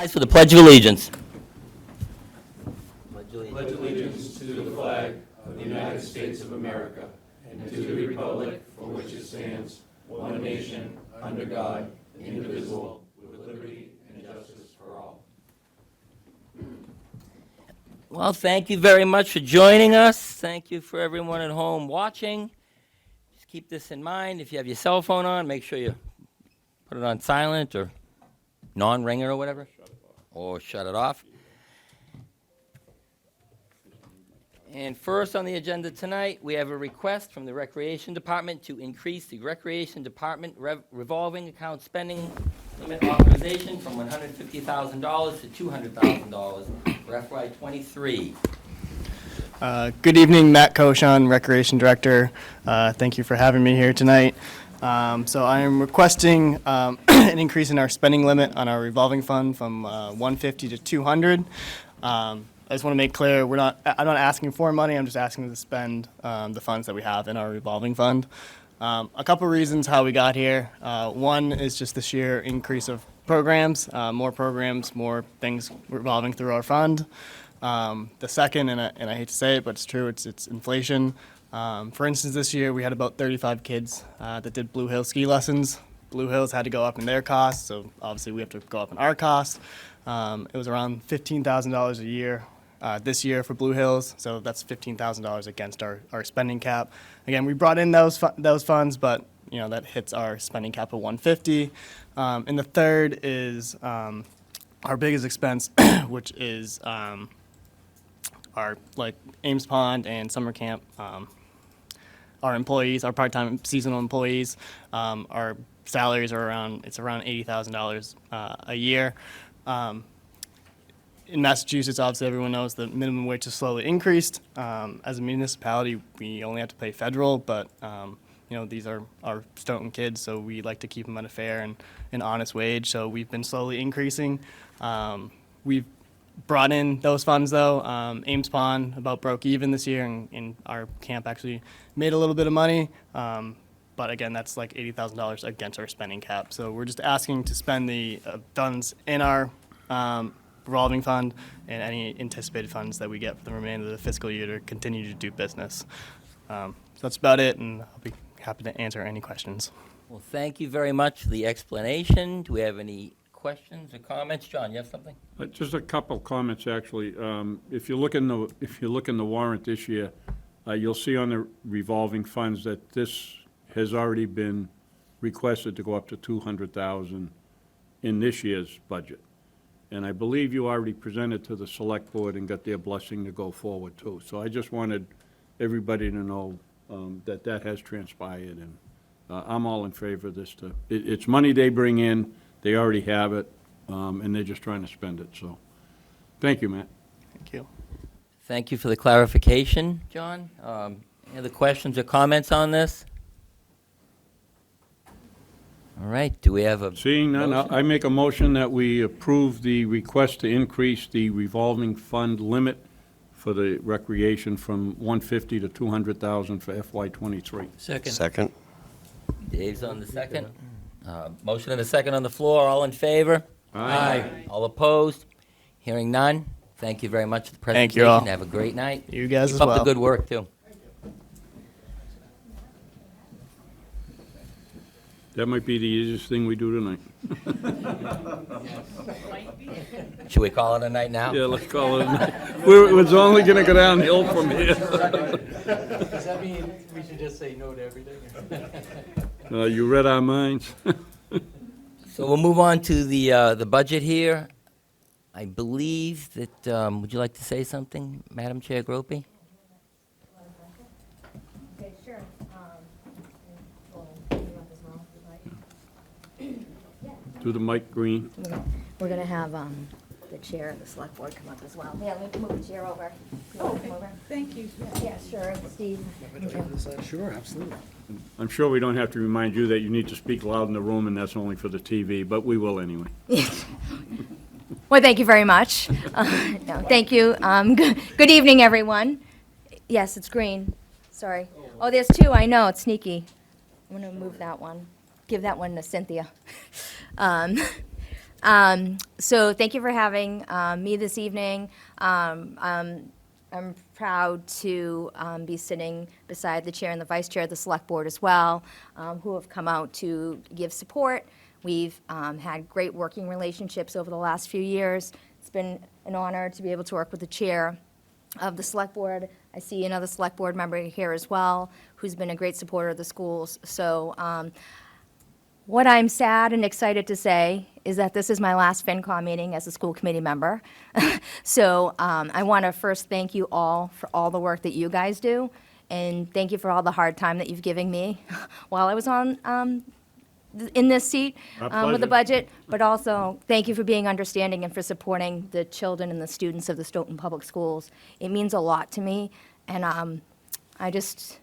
Rise for the Pledge of Allegiance. Pledge allegiance to the flag of the United States of America and to the republic for which it stands, one nation, under God, indivisible, with liberty and justice for all. Well, thank you very much for joining us. Thank you for everyone at home watching. Just keep this in mind. If you have your cell phone on, make sure you put it on silent or non-ringer or whatever, or shut it off. And first on the agenda tonight, we have a request from the Recreation Department to increase the Recreation Department revolving account spending limit authorization from $150,000 to $200,000 for FY23. Good evening, Matt Koshan, Recreation Director. Thank you for having me here tonight. So I am requesting an increase in our spending limit on our revolving fund from 150 to 200. I just want to make clear, I'm not asking for money, I'm just asking to spend the funds that we have in our revolving fund. A couple reasons how we got here. One is just the sheer increase of programs, more things revolving through our fund. The second, and I hate to say it, but it's true, it's inflation. For instance, this year we had about 35 kids that did Blue Hill ski lessons. Blue Hills had to go up in their costs, so obviously we have to go up in our costs. It was around $15,000 a year this year for Blue Hills, so that's $15,000 against our spending cap. Again, we brought in those funds, but that hits our spending cap of 150. And the third is our biggest expense, which is our Ames Pond and summer camp. Our employees, our part-time seasonal employees, our salaries are around $80,000 a year. In Massachusetts, obviously everyone knows the minimum wage has slowly increased. As a municipality, we only have to pay federal, but these are our Stoughton kids, so we like to keep them at a fair and honest wage. So we've been slowly increasing. We've brought in those funds though. Ames Pond about broke even this year, and our camp actually made a little bit of money. But again, that's like $80,000 against our spending cap. So we're just asking to spend the funds in our revolving fund and any anticipated funds that we get for the remainder of the fiscal year to continue to do business. So that's about it, and I'll be happy to answer any questions. Well, thank you very much for the explanation. Do we have any questions or comments? John, you have something? Just a couple comments, actually. If you look in the warrant this year, you'll see on the revolving funds that this has already been requested to go up to $200,000 in this year's budget. And I believe you already presented to the select board and got their blessing to go forward too. So I just wanted everybody to know that has transpired, and I'm all in favor of this. It's money they bring in, they already have it, and they're just trying to spend it. So thank you, Matt. Thank you. Thank you for the clarification, John. Any other questions or comments on this? All right, do we have a Seeing none, motion? I make a motion that we approve the request to increase the revolving fund limit for the recreation from 150 to 200,000 for FY23. Second. Dave's on the second. Motion and a second on the floor. All in favor? Aye. All opposed? Hearing none. Thank you very much for the presentation. Thank you all. Have a great night. You guys Keep as up well. the good work, too. That might be the easiest thing we do tonight. Should we call it a night now? Yeah, let's call it a night. It's only going to go downhill from here. Does that mean we should just say no to everything? You read our minds. So we'll move on to the budget here. I believe that, would you like to say something, Madam Chair Gropey? Okay, sure. We'll bring you up as well, if you'd like. To the Mike Green. We're gonna have the chair of the select board come up as well. Yeah, let me move the chair over. You wanna come over? Thank you. Yeah, sure, Steve. Sure, absolutely. I'm sure we don't have to remind you that you need to speak loud in the room, and that's only for the TV, but we will anyway. Well, thank you very much. No, thank you. Good evening, everyone. Yes, it's green. Sorry. Oh, there's two. I know, it's sneaky. I'm gonna move that one. Give that one to Cynthia. So thank you for having me this evening. I'm proud to be sitting beside the chair and the vice chair of the select board as well, who have come out to give support. We've had great working relationships over the last few years. It's been an honor to be able to work with the chair of the select board. I see another select board member here as well, who's been a great supporter of the schools. So what I'm sad and excited to say is that this is my last FinCom meeting as a school committee member. So I want to first thank you all for all the work that you guys do, and thank you for all the hard time that you've given me while I was in this seat with the budget, but also thank you for being understanding and for supporting the children and the students of the Stoughton Public Schools. It means a lot to me, and I just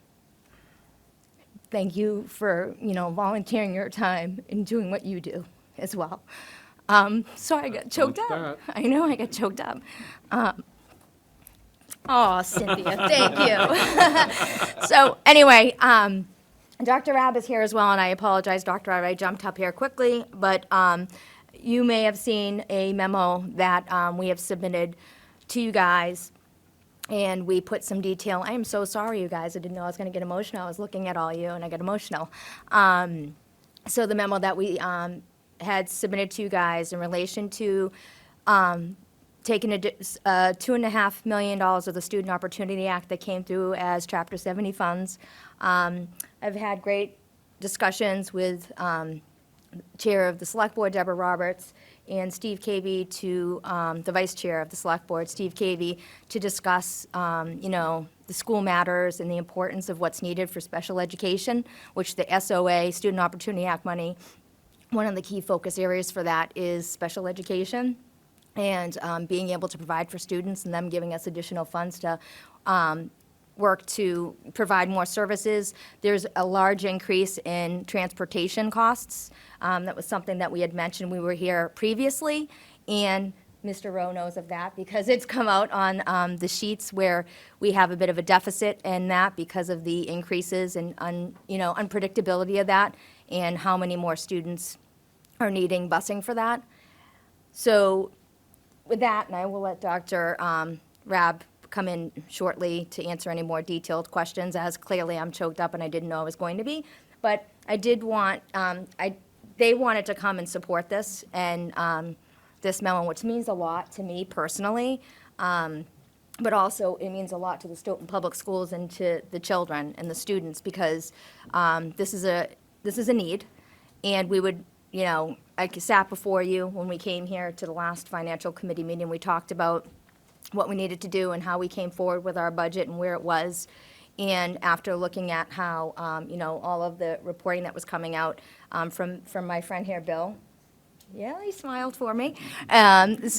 thank you for, volunteering your time and doing what you do as well. Sorry, I got choked Don't up. I know, I got choked up. Oh, Cynthia, thank you. So anyway, Dr. Rabb is here as well, and I apologize, Dr. Rabb, I jumped up here quickly, but you may have seen a memo that we have submitted to you guys, and we put some detail. I am so sorry, you guys. I didn't know I was going to get emotional. I was looking at all you, and I got emotional. So the memo that we had submitted to you guys in relation to taking $2.5 million of the Student Opportunity Act that came through as Chapter 70 funds. I've had great discussions with Chair of the Select Board, Deborah Roberts, and Steve Cavey, to the Vice Chair of the Select Board, Steve Cavey, to discuss, the school matters and the importance of what's needed for special education, which the SOA, Student Opportunity Act money, one of the key focus areas for that is special education and being able to provide for students and them giving us additional funds to work to provide more services. There's a large increase in transportation costs. That was something that we had mentioned. We were here previously, and Mr. Rowe knows of that because it's come out on the sheets where we have a bit of a deficit in that because of the increases and unpredictability of that and how many more students are needing busing for that. So with that, and I will let Dr. Rabb come in shortly to answer any more detailed questions, as clearly I'm choked up and I didn't know I was going to be. But I did want, they wanted to come and support this and this memo, which means a lot to me personally, but also it means a lot to the Stoughton Public Schools and to the children and the students because this is a need, and we would, I sat before you when we came here to the last financial committee meeting. We talked about what we needed to do and how we came forward with our budget and where it was. And after looking at how, all of the reporting that was coming out from my friend here, Bill. Yeah, he smiled for me. And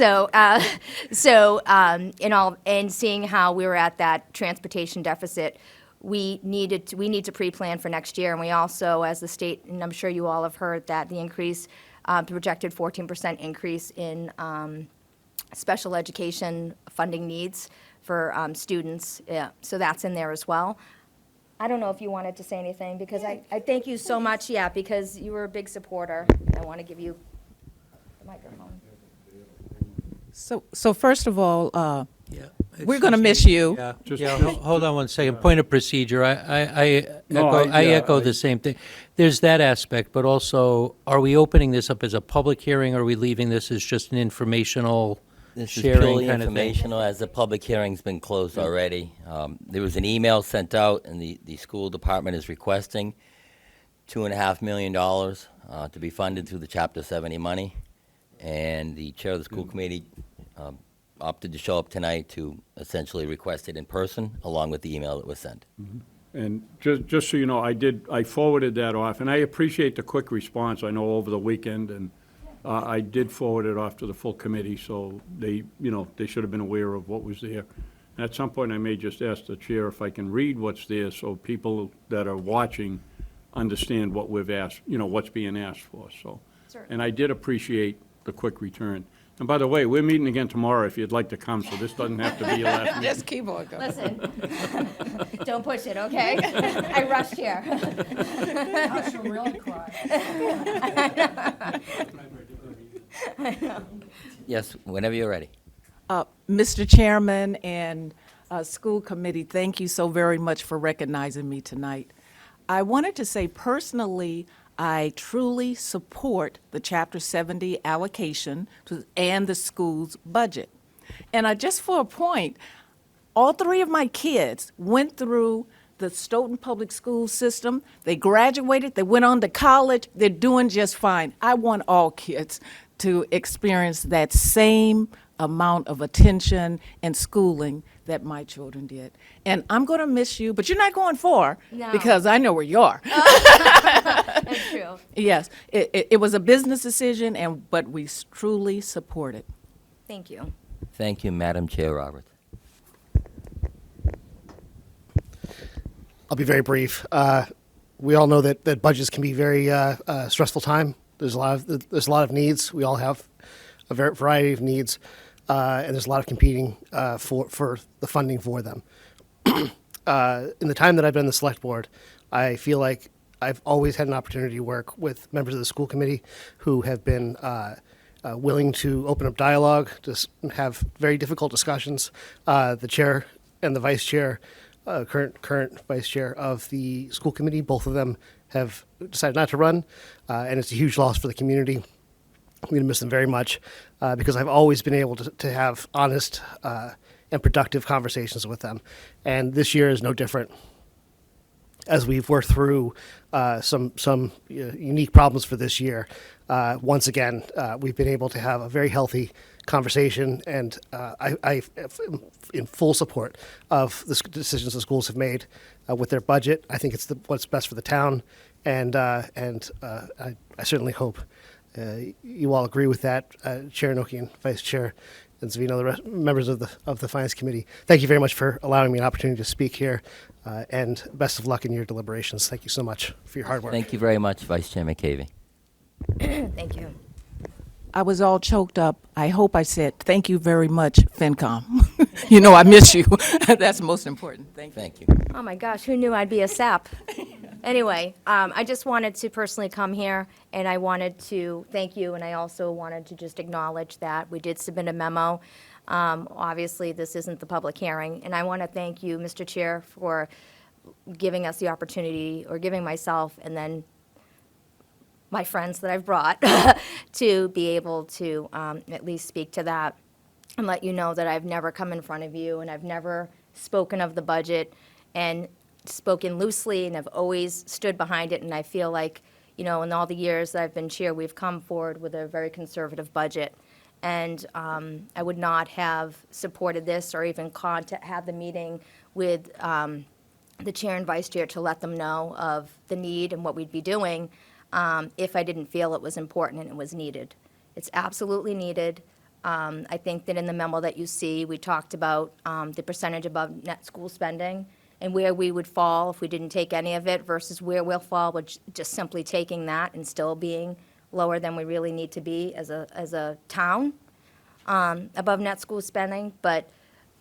seeing how we were at that transportation deficit, we need to pre-plan for next year. And we also, as the state, and I'm sure you all have heard that the increase, the projected 14% increase in special education funding needs for students. Yeah, so that's in there as well. I don't know if you wanted to say anything, because I thank you so much, because you were a big supporter. I want to give you the microphone. So first of all, Yeah. we're going to miss you. Yeah, hold on one second. Point of procedure. I No, echo the same thing. There's that aspect, but also, are we opening this up as a public hearing, or are we leaving this as just an informational This is sharing purely kind of thing? informational, as the public hearing's been closed already. There was an email sent out, and the school department is requesting $2.5 million to be funded through the Chapter 70 money. And the chair of the school committee opted to show up tonight to essentially request it in person, along with the email that was sent. And just so you know, I forwarded that off, and I appreciate the quick response, I know over the weekend, and I did forward it off to the full committee, so they should have been aware of what was there. And at some point, I may just ask the chair if I can read what's there, so people that are watching understand what we've asked, what's being asked for, so. Certainly. And I did appreciate the quick return. And by the way, we're meeting again tomorrow if you'd like to come, so this doesn't have to be your last meeting. Just keep on going. Listen, don't push it, okay? I rushed here. I should really cry. Yes, whenever you're ready. Mr. Chairman and school committee, thank you so very much for recognizing me tonight. I wanted to say personally, I truly support the Chapter 70 allocation and the school's budget. And just for a point, all three of my kids went through the Stoughton Public School system. They graduated, they went on to college, they're doing just fine. I want all kids to experience that same amount of attention and schooling that my children did. And I'm going to miss you, but you're not going far No. because I know where you are. That's true. Yes, it was a business decision, but we truly support it. Thank you. Thank you, Madam Chair Roberts. I'll be very brief. We all know that budgets can be very stressful time. There's a lot of needs. We all have a variety of needs, and there's a lot of competing for the funding for them. In the time that I've been on the select board, I feel like I've always had an opportunity to work with members of the school committee who have been willing to open up dialogue, to have very difficult discussions. The chair and the vice chair, current vice chair of the school committee, both of them have decided not to run, and it's a huge loss for the community. I'm going to miss them very much because I've always been able to have honest and productive conversations with them, and this year is no different. As we've worked through some unique problems for this year, once again, we've been able to have a very healthy conversation, and I am in full support of the decisions the schools have made with their budget. I think it's what's best for the town, and I certainly hope you all agree with that, Chair Nokian, Vice Chair, and Zavino, the rest, members of the Finance Committee. Thank you very much for allowing me an opportunity to speak here, and best of luck in your deliberations. Thank you so much for your hard work. Thank you very much, Vice Chair McCavey. Thank you. I was all choked up. I hope I said, thank you very much, FinCom. I miss you. That's most important. Thank you. Thank you. Oh my gosh, who knew I'd be a sap? Anyway, I just wanted to personally come here, and I wanted to thank you, and I also wanted to just acknowledge that we did submit a memo. Obviously, this isn't the public hearing, and I want to thank you, Mr. Chair, for giving us the opportunity, or giving myself and then my friends that I've brought to be able to at least speak to that and let you know that I've never come in front of you, and I've never spoken of the budget and spoken loosely, and I've always stood behind it. And I feel like, in all the years that I've been chair, we've come forward with a very conservative budget. And I would not have supported this or even have the meeting with the chair and vice chair to let them know of the need and what we'd be doing if I didn't feel it was important and it was needed. It's absolutely needed. I think that in the memo that you see, we talked about the percentage above net school spending and where we would fall if we didn't take any of it versus where we'll fall with just simply taking that and still being lower than we really need to be as a town above net school spending. But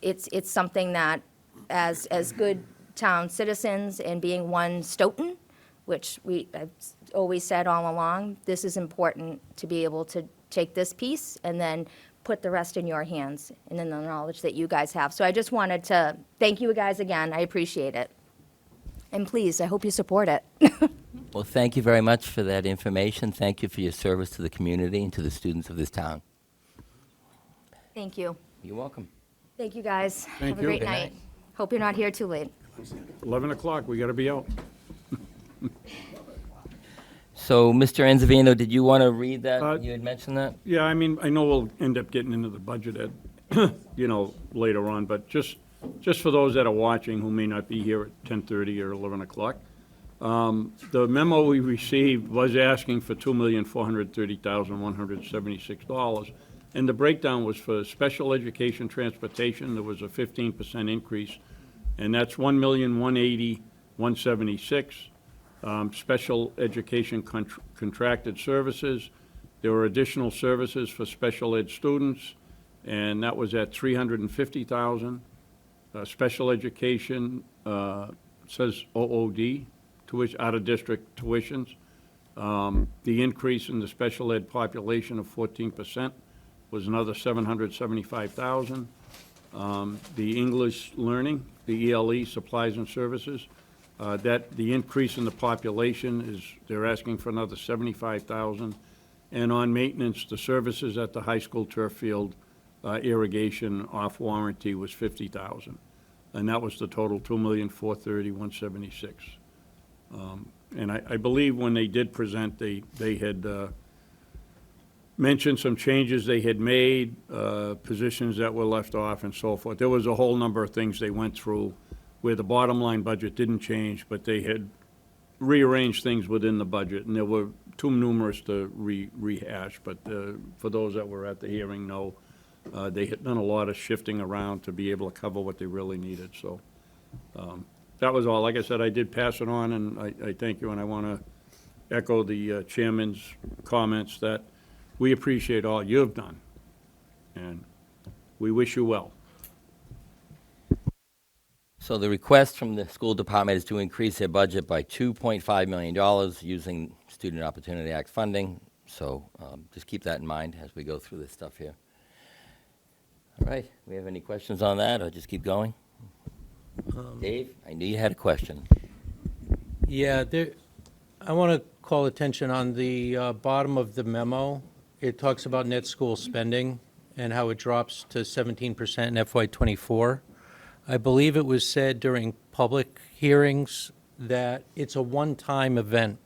it's something that as good town citizens and being one Stoughton, which I've always said all along, this is important to be able to take this piece and then put the rest in your hands and in the knowledge that you guys have. So I just wanted to thank you guys again. I appreciate it. And please, I hope you support it. Well, thank you very much for that information. Thank you for your service to the community and to the students of this town. Thank you. You're welcome. Thank you, guys. Thank Have a you. great Good night. Hope you're not here too late. 11 o'clock, we got to be out. So, Mr. Enzavino, did you want to read that? Uh, You had mentioned that? Yeah, I mean, I know we'll end up getting into the budget at, later on, but just for those that are watching who may not be here at 10:30 or 11 o'clock, the memo we received was asking for $2,430,176, and the breakdown was for special education transportation. There was a 15% increase, and that's $1,180,176. Special education contracted services. There were additional services for special ed students, and that was at $350,000. Special education says OOD, out-of-district tuitions, The increase in the special ed population of 14% was another $775,000. The English learning, the ELE, supplies and services, that the increase in the population is, they're asking for another $75,000. And on maintenance, the services at the high school turf field, irrigation off warranty was $50,000. And that was the total, $2,430,176. And I believe when they did present, they had mentioned some changes they had made, positions that were left off and so forth. There was a whole number of things they went through where the bottom line budget didn't change, but they had rearranged things within the budget, and there were too numerous to rehash. But for those that were at the hearing, know they had done a lot of shifting around to be able to cover what they really needed. So that was all. Like I said, I did pass it on, and I thank you, and I want to echo the chairman's comments that we appreciate all you've done, and we wish you well. So the request from the school department is to increase their budget by $2.5 million using Student Opportunity Act funding. So just keep that in mind as we go through this stuff here. All right, we have any questions on that, or just keep going? Dave, I knew you had a question. Yeah, I want to call attention on the bottom of the memo. It talks about net school spending and how it drops to 17% in FY24. I believe it was said during public hearings that it's a one-time event.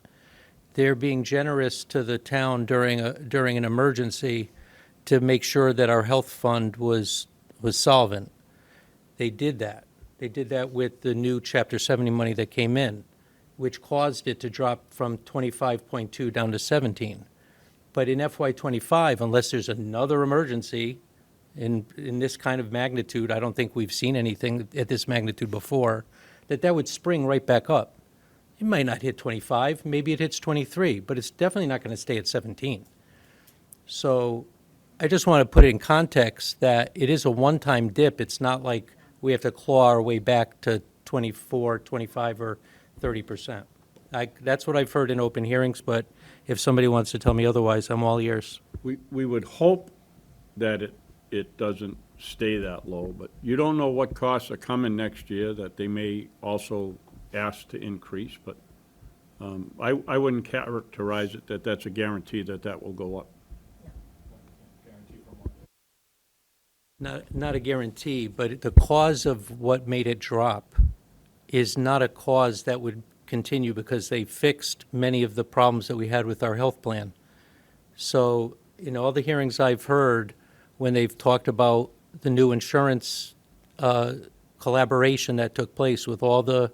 They're being generous to the town during an emergency to make sure that our health fund was solvent. They did that. They did that with the new Chapter 70 money that came in, which caused it to drop from 25.2 down to 17. But in FY25, unless there's another emergency in this kind of magnitude, I don't think we've seen anything at this magnitude before, that would spring right back up. It might not hit 25, maybe it hits 23, but it's definitely not going to stay at 17. So I just want to put it in context that it is a one-time dip. It's not like we have to claw our way back to 24, 25, or 30%. That's what I've heard in open hearings, but if somebody wants to tell me otherwise, I'm all ears. We would hope that it doesn't stay that low, but you don't know what costs are coming next year that they may also ask to increase, but I wouldn't characterize it that that's a guarantee that will go up. Not a guarantee, but the cause of what made it drop is not a cause that would continue because they fixed many of the problems that we had with our health plan. So in all the hearings I've heard, when they've talked about the new insurance collaboration that took place with all the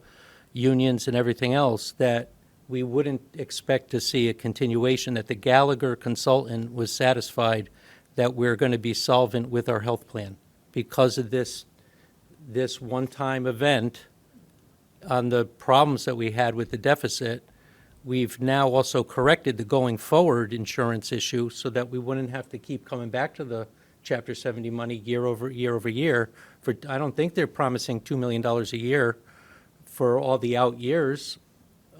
unions and everything else, that we wouldn't expect to see a continuation, that the Gallagher consultant was satisfied that we're going to be solvent with our health plan because of this one-time event on the problems that we had with the deficit. We've now also corrected the going forward insurance issue so that we wouldn't have to keep coming back to the Chapter 70 money year over year. I don't think they're promising $2 million a year for all the out years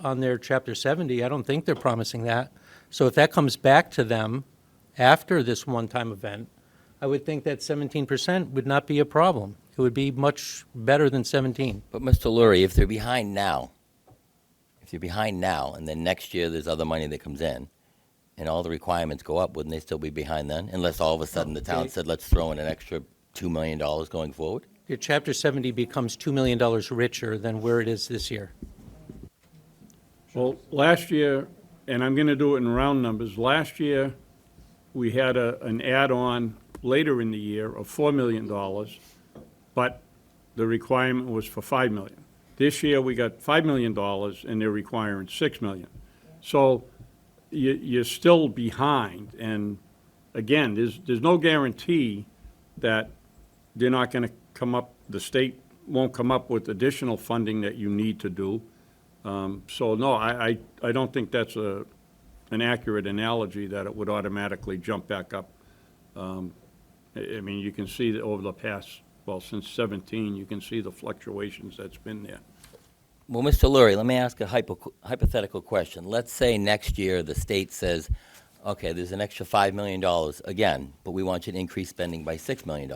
on their Chapter 70. I don't think they're promising that. So if that comes back to them after this one-time event, I would think that 17% would not be a problem. It would be much better than 17. But Mr. Lurie, if they're behind now, and then next year there's other money that comes in, and all the requirements go up, wouldn't they still be behind then? Unless all of a sudden the town said, let's throw in an extra $2 million going forward? Your Chapter 70 becomes $2 million richer than where it is this year. Well, last year, and I'm going to do it in round numbers, last year we had an add-on later in the year of $4 million, but the requirement was for $5 million. This year we got $5 million and they're requiring $6 million. So you're still behind, and again, there's no guarantee that they're not going to come up, the state won't come up with additional funding that you need to do. So no, I don't think that's an accurate analogy that it would automatically jump back up. I mean, you can see that over the past, well, since 17, you can see the fluctuations that's been there. Well, Mr. Lurie, let me ask a hypothetical question. Let's say next year the state says, okay, there's an extra $5 million again, but we want you to increase spending by $6 million.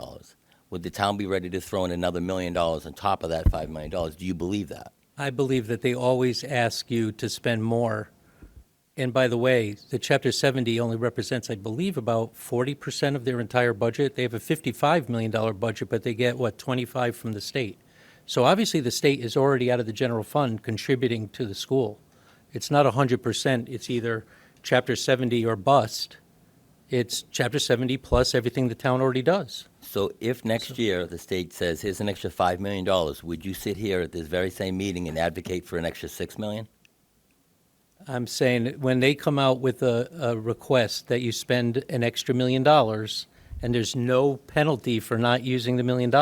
Would the town be ready to throw in another $1 million on top of that $5 million? Do you believe that? I believe that they always ask you to spend more. And by the way, the Chapter 70 only represents, I believe, about 40% of their entire budget. They have a $55 million budget, but they get, what, 25 from the state. So obviously, the state is already out of the general fund contributing to the school. It's not 100%. It's either Chapter 70 or bust. It's Chapter 70 plus everything the town already does. So if next year the state says, here's an extra $5 million, would you sit here at this very same meeting and advocate for an extra $6 million? I'm saying that when they come out with a request that you spend an extra $1 million and there's no penalty for not using the $1 million,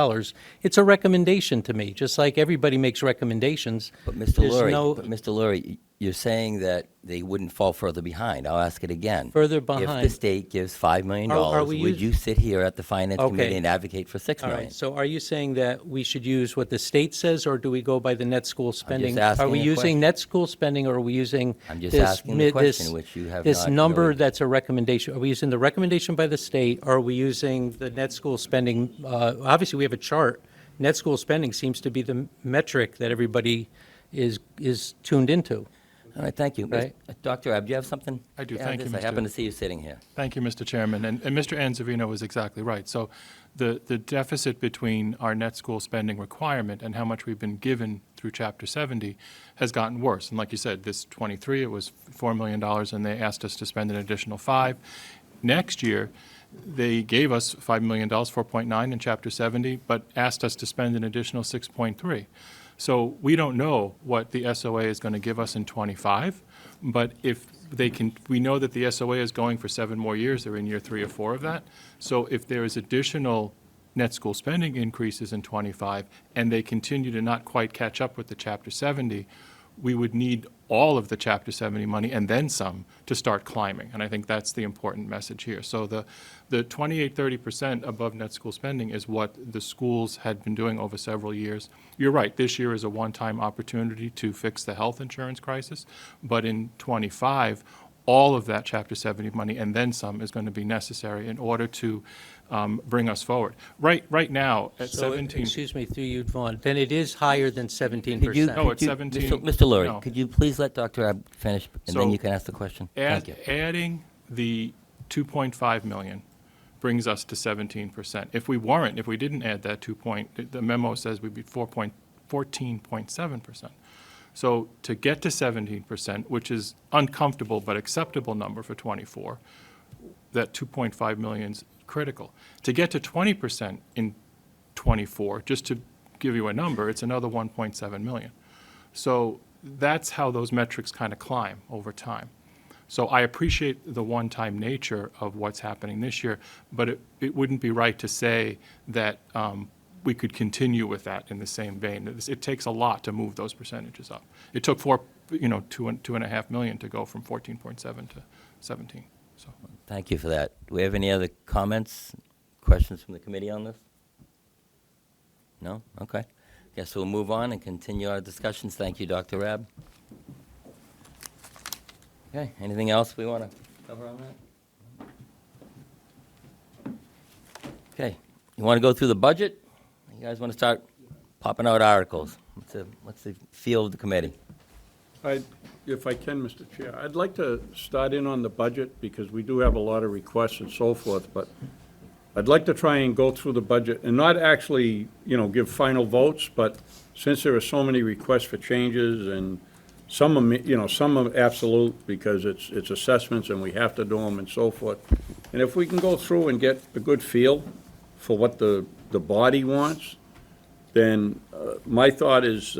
it's a recommendation to me, just like everybody makes recommendations. But Mr. Lurie, you're saying that they wouldn't fall further behind. I'll ask it again. Further If behind. the state gives $5 million, Are we would you sit here at the Finance Okay. Committee and advocate for $6 All million? right, so are you saying that we should use what the state says, or do we go by the net school spending? asking Are we a using question. net school spending, or are we using I'm just this asking the question, which you have this not number really- that's a recommendation? Are we using the recommendation by the state, or are we using the net school spending? Obviously, we have a chart. Net school spending seems to be the metric that everybody is tuned into. All right, thank you. Right. Dr. Ab, do you have something? I do. to add Thank to you, this? I Mr. happen to see you sitting here. Thank you, Mr. Chairman. And Mr. Anzavino was exactly right. So the deficit between our net school spending requirement and how much we've been given through Chapter 70 has gotten worse. And like you said, this 23, it was $4 million, and they asked us to spend an additional $5 million. Next year, they gave us $5 million, 4.9 in Chapter 70, but asked us to spend an additional 6.3. So we don't know what the SOA is going to give us in 25, but if they can, we know that the SOA is going for 7 more years. They're in year 3 or 4 of that. So if there is additional net school spending increases in 25, and they continue to not quite catch up with the Chapter 70, we would need all of the Chapter 70 money and then some to start climbing. And I think that's the important message here. So the 28-30% above net school spending is what the schools had been doing over several years. You're right, this year is a one-time opportunity to fix the health insurance crisis, but in 25, all of that Chapter 70 money and then some is going to be necessary in order to bring us forward. Right now, at So, 17... excuse me, through you, Vaughn, then it is higher than 17%. No, it's 17. Mr. Lurie, No. could you please let Dr. Ab finish, and then So you can ask the question? Thank you. Adding the 2.5 million brings us to 17%. If we didn't add that the memo says we'd be 14.7%. So to get to 17%, which is uncomfortable but acceptable number for 24, that 2.5 million's critical. To get to 20% in 24, just to give you a number, it's another 1.7 million. So that's how those metrics kind of climb over time. So I appreciate the one-time nature of what's happening this year, but it wouldn't be right to say that we could continue with that in the same vein. It takes a lot to move those percentages up. It took 2.5 million to go from 14.7 to 17. So Thank you for that. Do we have any other comments, questions from the committee on this? No? Okay. Guess we'll move on and continue our discussions. Thank you, Dr. Ab. Okay, anything else we want to cover on that? Okay, you want to go through the budget? You guys want to start popping out articles? What's the feel of the committee? If I can, Mr. Chair, I'd like to start in on the budget, because we do have a lot of requests and so forth, but I'd like to try and go through the budget and not actually, give final votes, but since there are so many requests for changes, and some are absolute because it's assessments and we have to do them and so forth. And if we can go through and get a good feel for what the body wants, then my thought is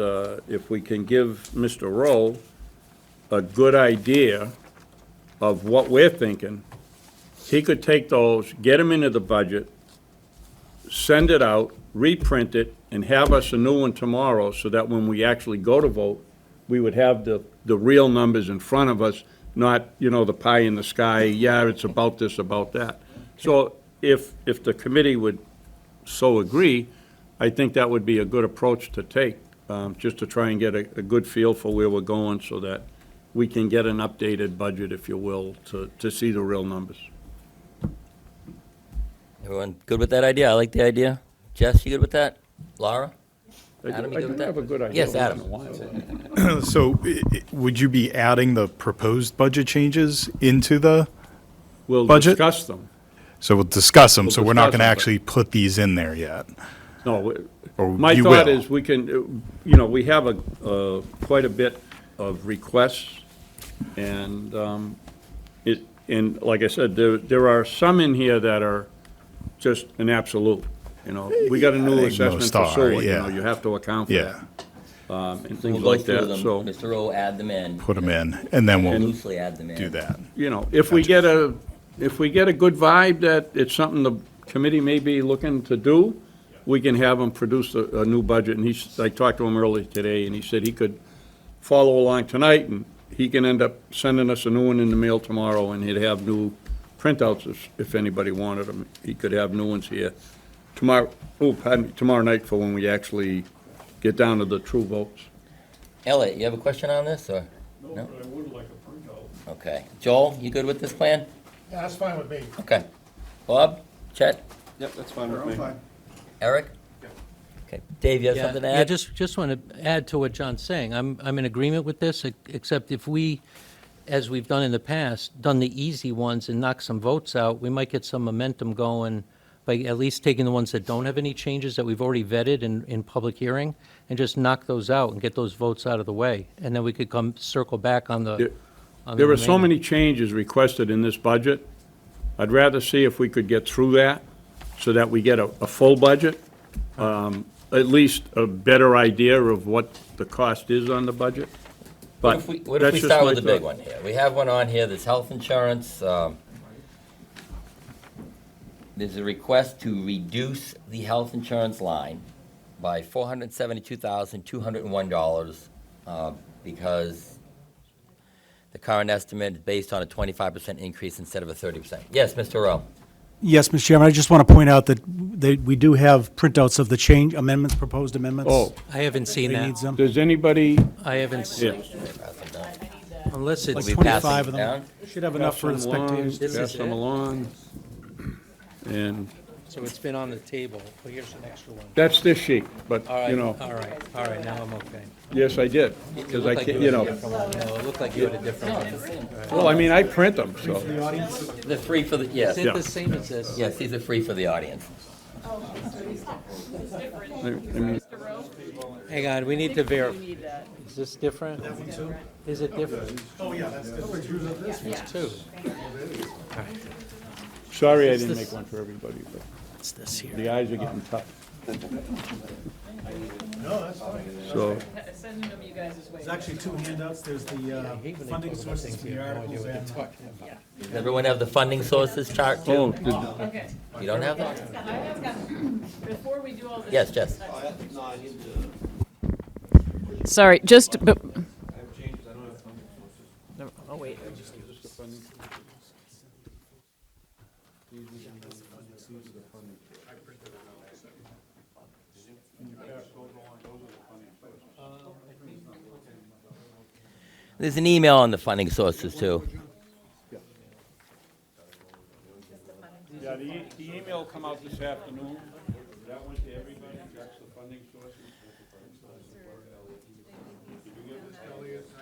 if we can give Mr. Rowe a good idea of what we're thinking, he could take those, get them into the budget, send it out, reprint it, and have us a new one tomorrow, so that when we actually go to vote, we would have the real numbers in front of us, not, the pie in the sky, yeah, it's about this, about that. So if the committee would so agree, I think that would be a good approach to take. just to try and get a good feel for where we're going so that we can get an updated budget, if you will, to see the real numbers. Everyone good with that idea? I like the idea. Jess, you good with that? Laura? Adam, you I good do with that? have a good idea. Yes, Adam. So would you be adding the proposed budget changes into the, We'll Budget? discuss them. so we'll discuss them, We'll so we're not discuss going to them, but- actually put these in there yet? No, Or my you thought will? is we can, we have quite a bit of requests, and and like I said, there are some in here that are just an absolute, We got a I new think assessment most for are, sewer, yeah. you have to account for Yeah, that, and We'll things go like through that, them. so. Mr. Rowe, add them in. put them in, and then we'll Loosely add them in. do that. If we get a good vibe that it's something the committee may be looking to do, we can have him produce a new budget, and I talked to him earlier today, and he said he could follow along tonight, and he can end up sending us a new one in the mail tomorrow, and he'd have new printouts if anybody wanted them. He could have new ones here tomorrow night for when we actually get down to the true votes. Elliot, you have a question on this, or? No, but I would like a printout. Okay. Joel, you good with this plan? Yeah, that's fine with me. Okay. Bob? Chet? Yep, that's fine with me. Eric? Okay. Dave, you have something to Yeah, add? just want to add to what John's saying. I'm in agreement with this, except if we, as we've done in the past, done the easy ones and knock some votes out, we might get some momentum going by at least taking the ones that don't have any changes that we've already vetted in public hearing and just knock those out and get those votes out of the way. And then we could circle back on the. There are so remaining. many changes requested in this budget. I'd rather see if we could get through that so that we get a full budget, at least a better idea of what the cost is on the budget. What But if we that's just start my with the big thought. one here? We have one on here, there's health insurance. There's a request to reduce the health insurance line by $472,201 because the current estimate is based on a 25% increase instead of a 30%. Yes, Mr. Rowe? Yes, Mr. Chairman, I just want to point out that we do have printouts of the change amendments, proposed amendments. Oh, I haven't seen Everybody needs that. them. does anybody, I haven't seen, yeah, unless Like it's, we 25 passing of them. down? Should have enough for the pass them along, spectators. This pass is them it? along. And so it's been on the table. Well, here's an extra one. that's this sheet, but, All right, all right, now I'm okay. yes, I did, because I can't, No, it looked like you had a different one. well, I mean, I print them, so. They're free for the, yes. Is it Yeah. the same as this? Yes, these are free for the audience. I mean, Hang on, we need to verify. Is this different? Is it different? Oh, yeah, that's different. It's two. sorry I didn't make one for everybody, but It's this here. the eyes are getting tough. So, There's actually two handouts. There's the funding sources for the articles and Does everyone have the funding sources chart too? oh, You don't have that? Before we do all this. Yes, Jess? Sorry, just, oh, wait. There's an email on the funding sources too. yeah, the email will come out this afternoon. That went to everybody, that's the funding sources.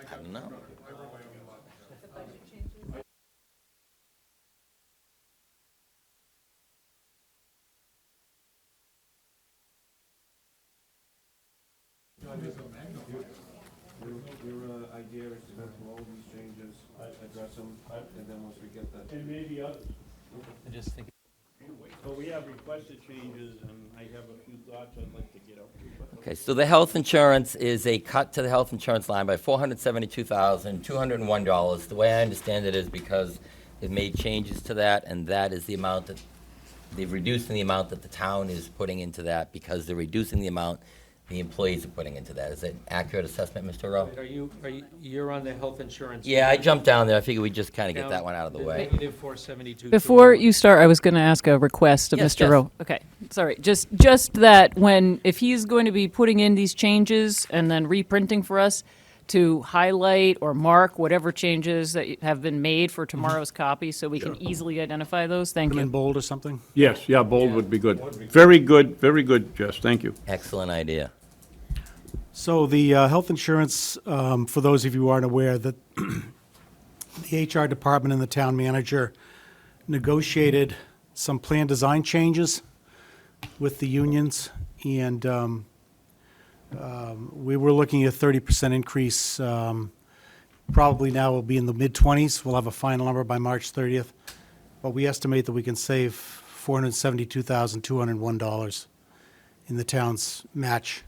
I don't know. Your idea is to go through all these changes, address them, and then once we get that. And maybe others. I just think. So we have requested changes, and I have a few thoughts I'd like to get out. Okay, so the health insurance is a cut to the health insurance line by $472,201. The way I understand it is because they've made changes to that, and that is the amount that, they've reduced the amount that the town is putting into that because they're reducing the amount the employees are putting into that. Is it an accurate assessment, Mr. Rowe? You're on the health insurance. Yeah, I jumped down there. I figured we'd just kind of get that one out of the way. Negative 472. Before you start, I was going to ask a request of Yes, Mr. Jess. Rowe. Okay, sorry, just that if he's going to be putting in these changes and then reprinting for us, to highlight or mark whatever changes that have been made for tomorrow's copy, so we can easily identify those. Thank Put them in you. bold or something? Yes, yeah, bold would be good. Very good, Jess, thank you. Excellent idea. So the health insurance, for those of you who aren't aware, that the HR department and the town manager negotiated some plan design changes with the unions, and we were looking at a 30% increase. Probably now will be in the mid-20s. We'll have a final number by March 30th. But we estimate that we can save $472,201 in the town's match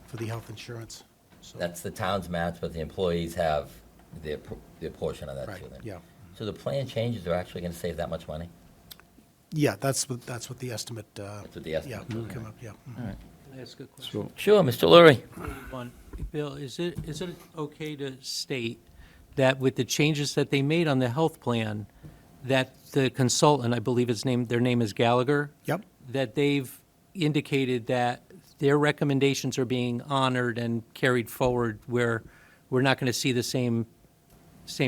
for the health insurance. So, That's the town's match, but the employees have their portion of that right, too then. yeah. So the plan changes are actually going to save that much money? Yeah, that's what the estimate, That's what the estimate yeah, will come up, yeah. Can I ask a question? So, Sure, Mr. Lurie. One. Bill, is it okay to state that with the changes that they made on the health plan, that the consultant, I believe their name is Gallagher? Yep. That they've indicated that their recommendations are being honored and carried forward, where we're not going to see the same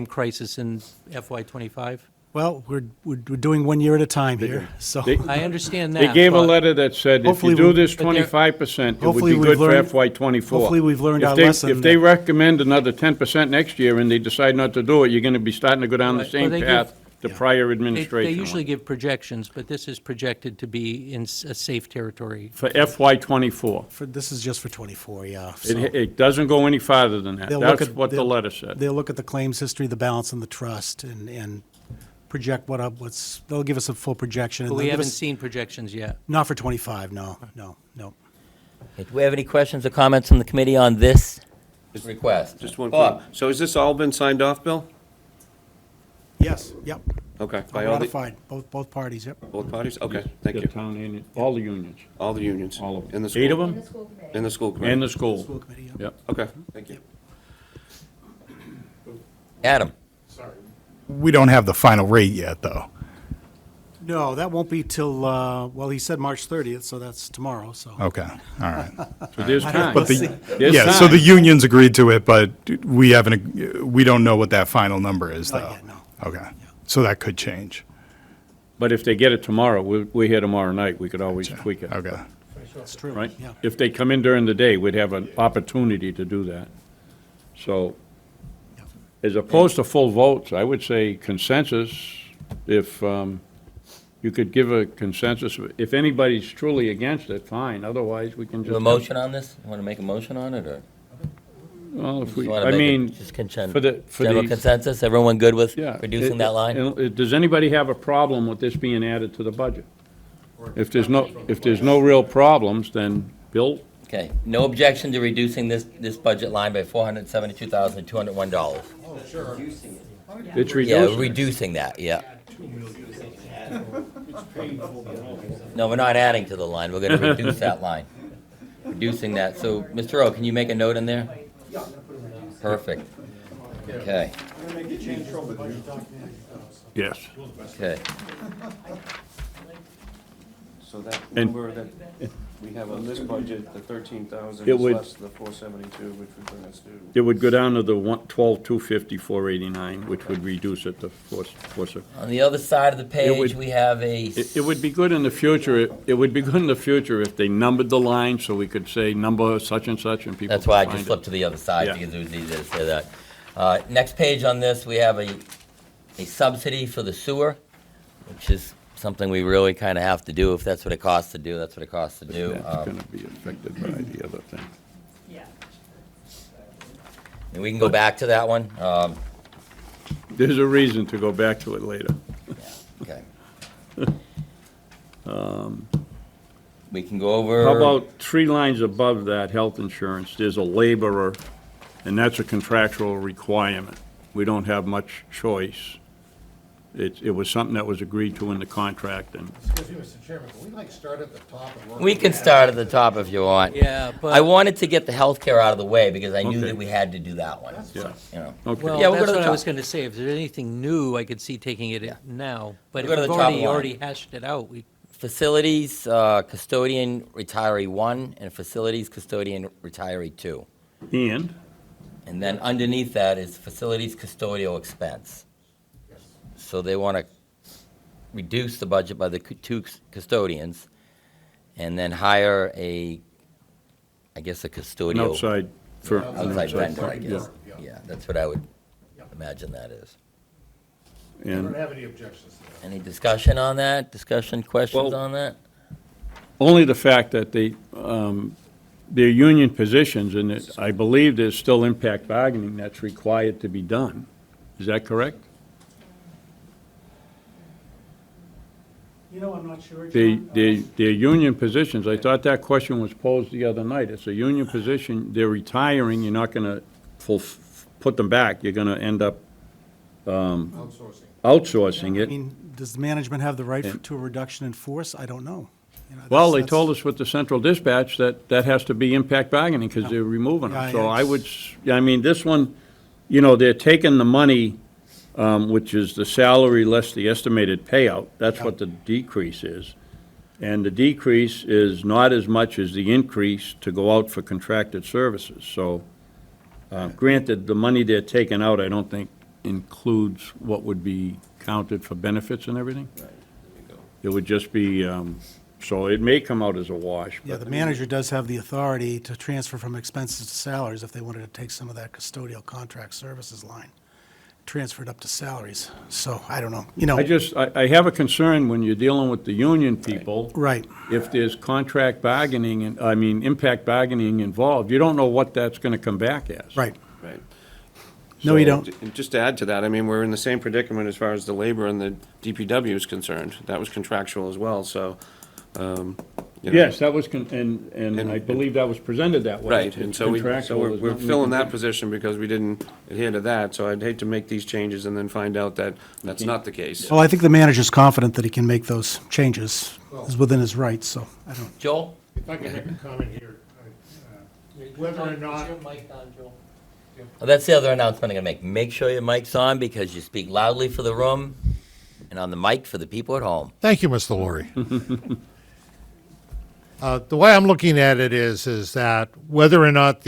crisis in FY '25? Well, we're doing 1 year at a time here, so. They- I understand that. They gave a but- letter that said, if Hopefully you do we- this but they're- 25%, it would Hopefully be we've good for learned- FY '24. hopefully we've learned If our they- lesson. If they recommend another 10% next year and they decide not to do it, you're going to be starting to go down the Right. same Well, they give- path the Yeah. prior They administration usually went. give projections, but this is projected to be in a safe territory. For FY '24. This is just for +24, yeah. It, so it doesn't go any farther than that. they'll look That's at- what the they'll- letter said. They'll look at the claims history, the balance in the trust, and project they'll give us a full projection. and But we they'll give haven't us- seen projections yet. Not for '25, no. Okay, do we have any questions or comments from the committee on this request? Just one Bob? quick. So has this all been signed off, Bill? Yes, yep. Okay. By all the, Ratified, both parties, yep. both parties? Okay, thank The you. town and, all the unions, All the unions? all of them. In the school? 8 of them? In the school committee? And the school. School committee, yep. Yep. Okay, thank you. Adam? We don't have the final rate yet, though. No, that won't be till, well, he said March 30th, so that's tomorrow, so. Okay, all right. So there's time. But There's yeah, so the time. unions agreed to it, but we don't know what that final number is, though. Not yet, no. Okay, so that could change. But if they get it tomorrow, we're here tomorrow night, we could always tweak it. Okay. That's true, Right? yeah. If they come in during the day, we'd have an opportunity to do that. So, as opposed to full votes, I would say consensus, if you could give a consensus, if anybody's truly against it, fine, otherwise we can Do a just. motion on this? Want to make a motion on it, or? Well, if Just we, wanna I make it mean, just for the, general consensus? Everyone good with yeah. reducing that line? Does anybody have a problem with this being added to the budget? If there's no real problems, then Bill, Okay, no objection to reducing this budget line by $472,201. it's Yeah, reduced. reducing that, yeah. No, we're not adding to the line, we're gonna reduce that line. Reducing that, so, Mr. O, can you make a note in there? Perfect. Okay, Yes. okay. So that And- number that we have on this budget, the 13,000 It is would- less the 472, which would bring us to. It would go down to the 12,250, 489, which would reduce it to 4. On the other side of the page, would- we have a, It would be good in the future, it would be good in the future if they numbered the line, so we could say number such and such, and people that's why I could just find flipped it. to the other side, Yeah. because it was easier to say that. Next page on this, we have a subsidy for the sewer, which is something we really kind of have to do. If that's what it costs to do, that's what it costs to do. That's gonna be affected by the other thing. And we can go back to that one. There's a reason to go back to it later. Okay. We can go over. How about 3 lines above that, health insurance, there's a laborer, and that's a contractual requirement. We don't have much choice. It was something that was agreed to in the contract, and Excuse me, Mr. Chairman, can we start at the top and work? We can start at the top if you want. Yeah, but. I wanted to get the healthcare out of the way because I knew Okay. that we had to do that one. Yeah. You know. Okay. Well, Yeah, we'll go that's to the what I was top. going to say. If there's anything new, I could see taking it Yeah. now. But if We'll go to we've the top line. already hashed it out, we, Facilities custodian retiree 1 and facilities custodian retiree 2. And then underneath that is facilities custodial expense. So they want to reduce the budget by the 2 custodians and then hire a custodial. An outside firm. Outside vendor, I yeah. guess. Yeah, that's what I would imagine that is. I don't And have any objections to that. Any discussion on that? Discussion, questions Well- on that? only the fact that they're union positions, and I believe there's still impact bargaining that's required to be done. Is that correct? You know, I'm not sure, They're union positions. I thought that question was posed the other night. It's a union position, they're retiring, you're not gonna put them back. You're gonna end up outsourcing I it. mean, does the management have the right to a reduction in force? I don't know. You know, Well, they that's- told us with the central dispatch that that has to be impact bargaining because they're removing Yeah, them. So yeah. I would, I mean, this one, they're taking the money, which is the salary less the estimated payout. That's what the decrease is. And the decrease is not as much as the increase to go out for contracted services. So granted, the money they're taking out, I don't think includes what would be counted for benefits and everything. It would just be, so it may come out as a wash. Yeah, but- the manager does have the authority to transfer from expenses to salaries if they wanted to take some of that custodial contract services line, transfer it up to salaries. So, I don't know, I have a concern when you're dealing with the union people. Right. If there's contract bargaining, impact bargaining involved, you don't know what that's gonna come back as. Right. Right. No, you So, don't. and just to add to that, I mean, we're in the same predicament as far as the labor and the DPW is concerned. That was contractual as well, so, Yes, that was, and I believe that was presented that way. Right, and It's so contractual, we're there's we're nothing we filling can that do. position because we didn't adhere to that, so I'd hate to make these changes and then find out that that's not the case. Well, I think the manager's confident that he can make those changes. Is within his rights, so I don't. Joel? If I can make a comment here, whether or not, Well, that's the other announcement I'm gonna make. Make sure your mic's on because you speak loudly for the room and on the mic for the people at home. thank you, Mr. Laurie. The way I'm looking at it is that whether or not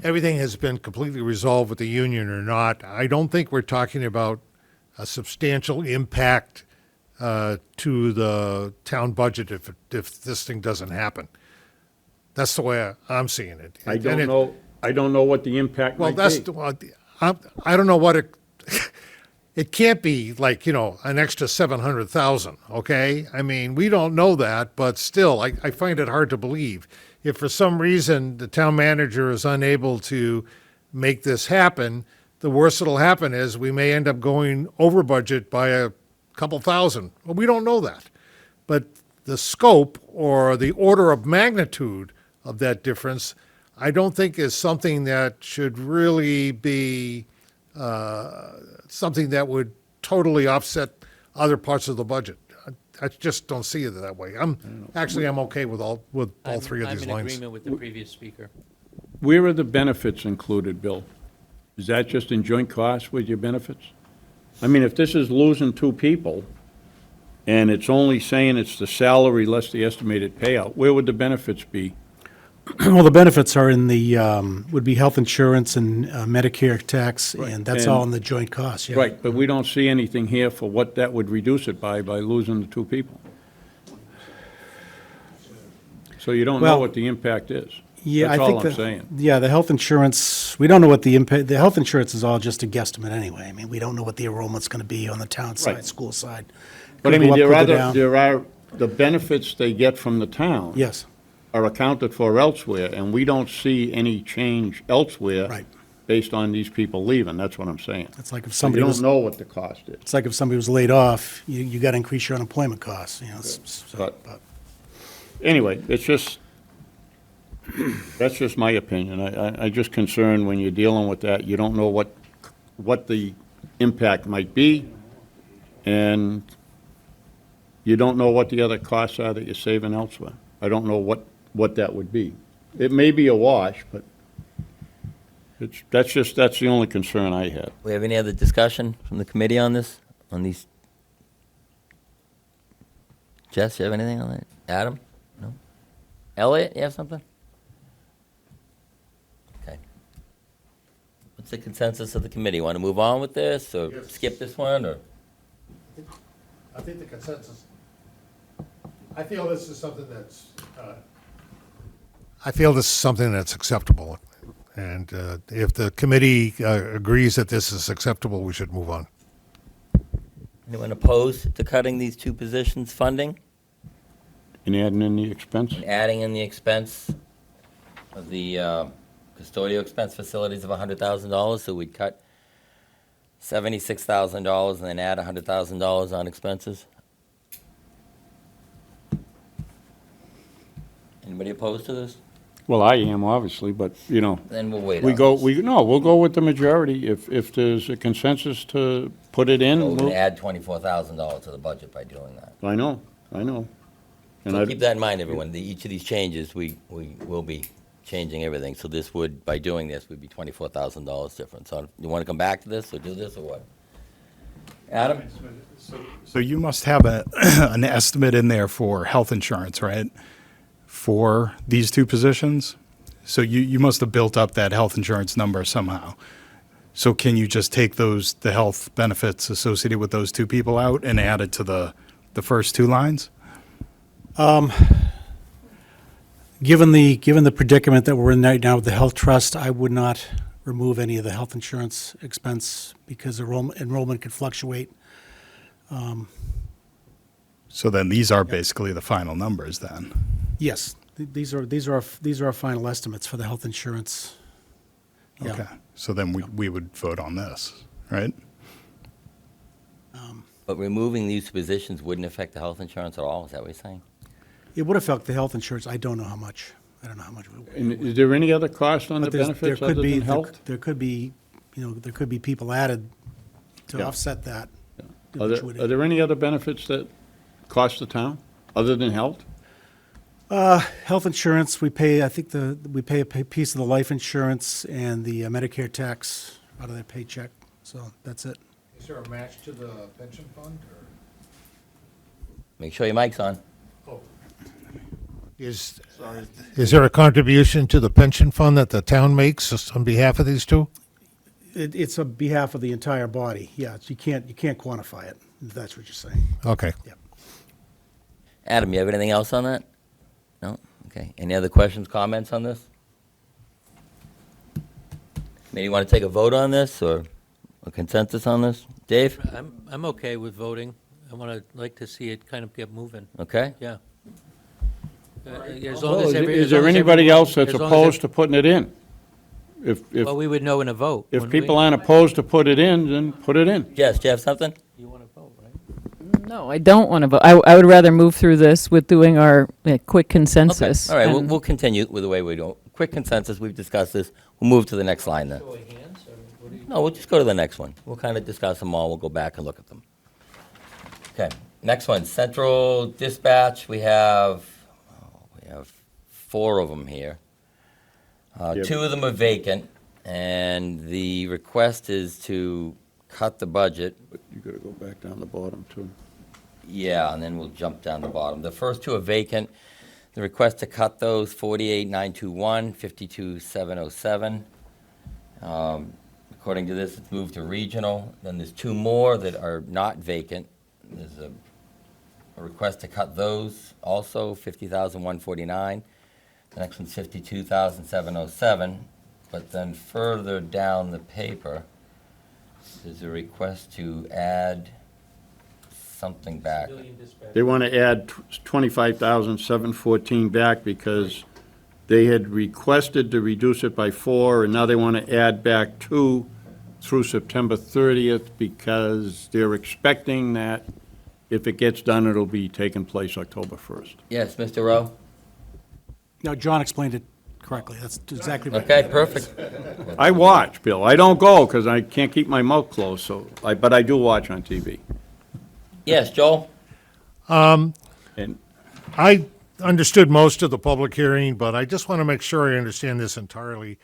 everything has been completely resolved with the union or not, I don't think we're talking about a substantial impact to the town budget if this thing doesn't happen. That's the way I'm seeing it. I And don't it- know, what the impact Well, might that's, be. I don't know what it can't be like, an extra 700,000, okay? I mean, we don't know that, but still, I find it hard to believe. If for some reason the town manager is unable to make this happen, the worst that'll happen is we may end up going over budget by a couple thousand. Well, we don't know that. But the scope or the order of magnitude of that difference, I don't think is something that should really be something that would totally offset other parts of the budget. I just don't see it that way. I'm okay with all three of these I'm in lines. agreement with the previous speaker. Where are the benefits included, Bill? Is that just in joint costs with your benefits? I mean, if this is losing 2 people, and it's only saying it's the salary less the estimated payout, where would the benefits be? Well, the benefits are in the, would be health insurance and Medicare tax, and that's all in the joint costs, yeah. Right, but we don't see anything here for what that would reduce it by losing the 2 people. So you don't know Well, what the impact is. Yeah, That's I think all I'm saying. Yeah, the health insurance, we don't know what the impact, the health insurance is all just a guesstimate anyway. I mean, we don't know what the enrollment's going to be on the town side, Right. school side. But I Could go mean, up, could go down. there are, the benefits they get from the town. Yes, Are accounted for elsewhere, and we don't see any change elsewhere. Right. Based on these people leaving, that's what I'm saying. it's like if So you somebody was, don't know what the cost is. it's like if somebody was laid off, you got to increase your unemployment costs, But- Anyway, it's just, that's just my opinion. I just concerned when you're dealing with that, you don't know what the impact might be, and you don't know what the other costs are that you're saving elsewhere. I don't know what that would be. It may be a wash, but that's the only concern I had. We have any other discussion from the committee on this, on these? Jess, you have anything on that? Adam? No? Elliot, you have something? Okay. What's the consensus of the committee? Want to move on with this, or skip this one, or? I think the consensus, I feel this is something that's, I feel this is something that's acceptable. And if the committee agrees that this is acceptable, we should move on. Anyone opposed to cutting these two positions' funding? And adding in the expense? And adding in the expense of the custodial expense facilities of $100,000, so we'd cut $76,000 and then add $100,000 on expenses? Anybody opposed to this? Well, I am, obviously, but, you know. Then we'll wait We'll on this. go with the majority. If there's a consensus to put it in, So we're going we'll, to add $24,000 to the budget by doing that. I know. And So I, keep that in mind, everyone. Each of these changes, we will be changing everything. So this would, by doing this, would be $24,000 difference. So you want to come back to this, or do this, or what? Adam? So you must have an estimate in there for health insurance, right? For these two positions? So you must have built up that health insurance number somehow. So can you just take the health benefits associated with those two people out and add it to the first two lines? Given the predicament that we're in right now with the health trust, I would not remove any of the health insurance expense because enrollment could fluctuate. So then these are basically the final numbers then? Yes, these are our final estimates for the health insurance. Yeah. Okay, so then we would vote on this, right? But removing these positions wouldn't affect the health insurance at all? Is that what you're saying? It would affect the health insurance. I don't know how much. I don't know how much. and is there any other cost on the But there benefits could other be than health? there could be people added to Yeah. offset that. Are there any other benefits that cost the town, other than health? Health insurance, we pay. I think we pay a piece of the life insurance and the Medicare tax out of their paycheck. So that's it. Is there a match to the pension fund? Or? Make sure your mic's on. Is there a contribution to the pension fund that the town makes on behalf of these two? It's on behalf of the entire body. Yeah, you can't quantify it. If that's what you're saying. Okay. Adam, you have anything else on that? No? Okay. Any other questions, comments on this? Maybe you want to take a vote on this, or a consensus on this? Dave? I'm okay with voting. Like to see it kind of get moving. Okay? Yeah. Is there anybody else that's opposed to putting it in? Well, we would know in a vote. If wouldn't we? people aren't opposed to put it in, then put it in. Jess, do you have something? You want to vote, right? No, I don't want to vote. I would rather move through this with doing our quick consensus. Okay. All right, and- we'll continue with the way we do. Quick consensus, we've discussed this. We'll move to the next line then. Show of hands, or what do you? No, we'll just go to the next one. We'll kind of discuss them all. We'll go back and look at them. Okay, next one, central dispatch. We have 4 of them here. Yep. 2 of them are vacant, and the request is to cut the budget. But you gotta go back down the bottom, too. Yeah, and then we'll jump down the bottom. The first 2 are vacant. The request to cut those, 48,921, 52,707. According to this, it's moved to regional. Then there's 2 more that are not vacant. There's a request to cut those also, 50,149. The next one's 52,707. But then further down the paper, there's a request to add something back. Civilian dispatch. They want to add 25,714 back because they had requested to reduce it by 4, and now they want to add back 2 through September 30th because they're expecting that if it gets done, it'll be taking place October 1st. Yes, Mr. Rowe? Now, John explained it correctly. That's exactly right. Okay, perfect. I watch, Bill. I don't go because I can't keep my mouth closed, but I do watch on TV. Yes, Joel? And I understood most of the public hearing, but I just want to make sure I understand this entirely.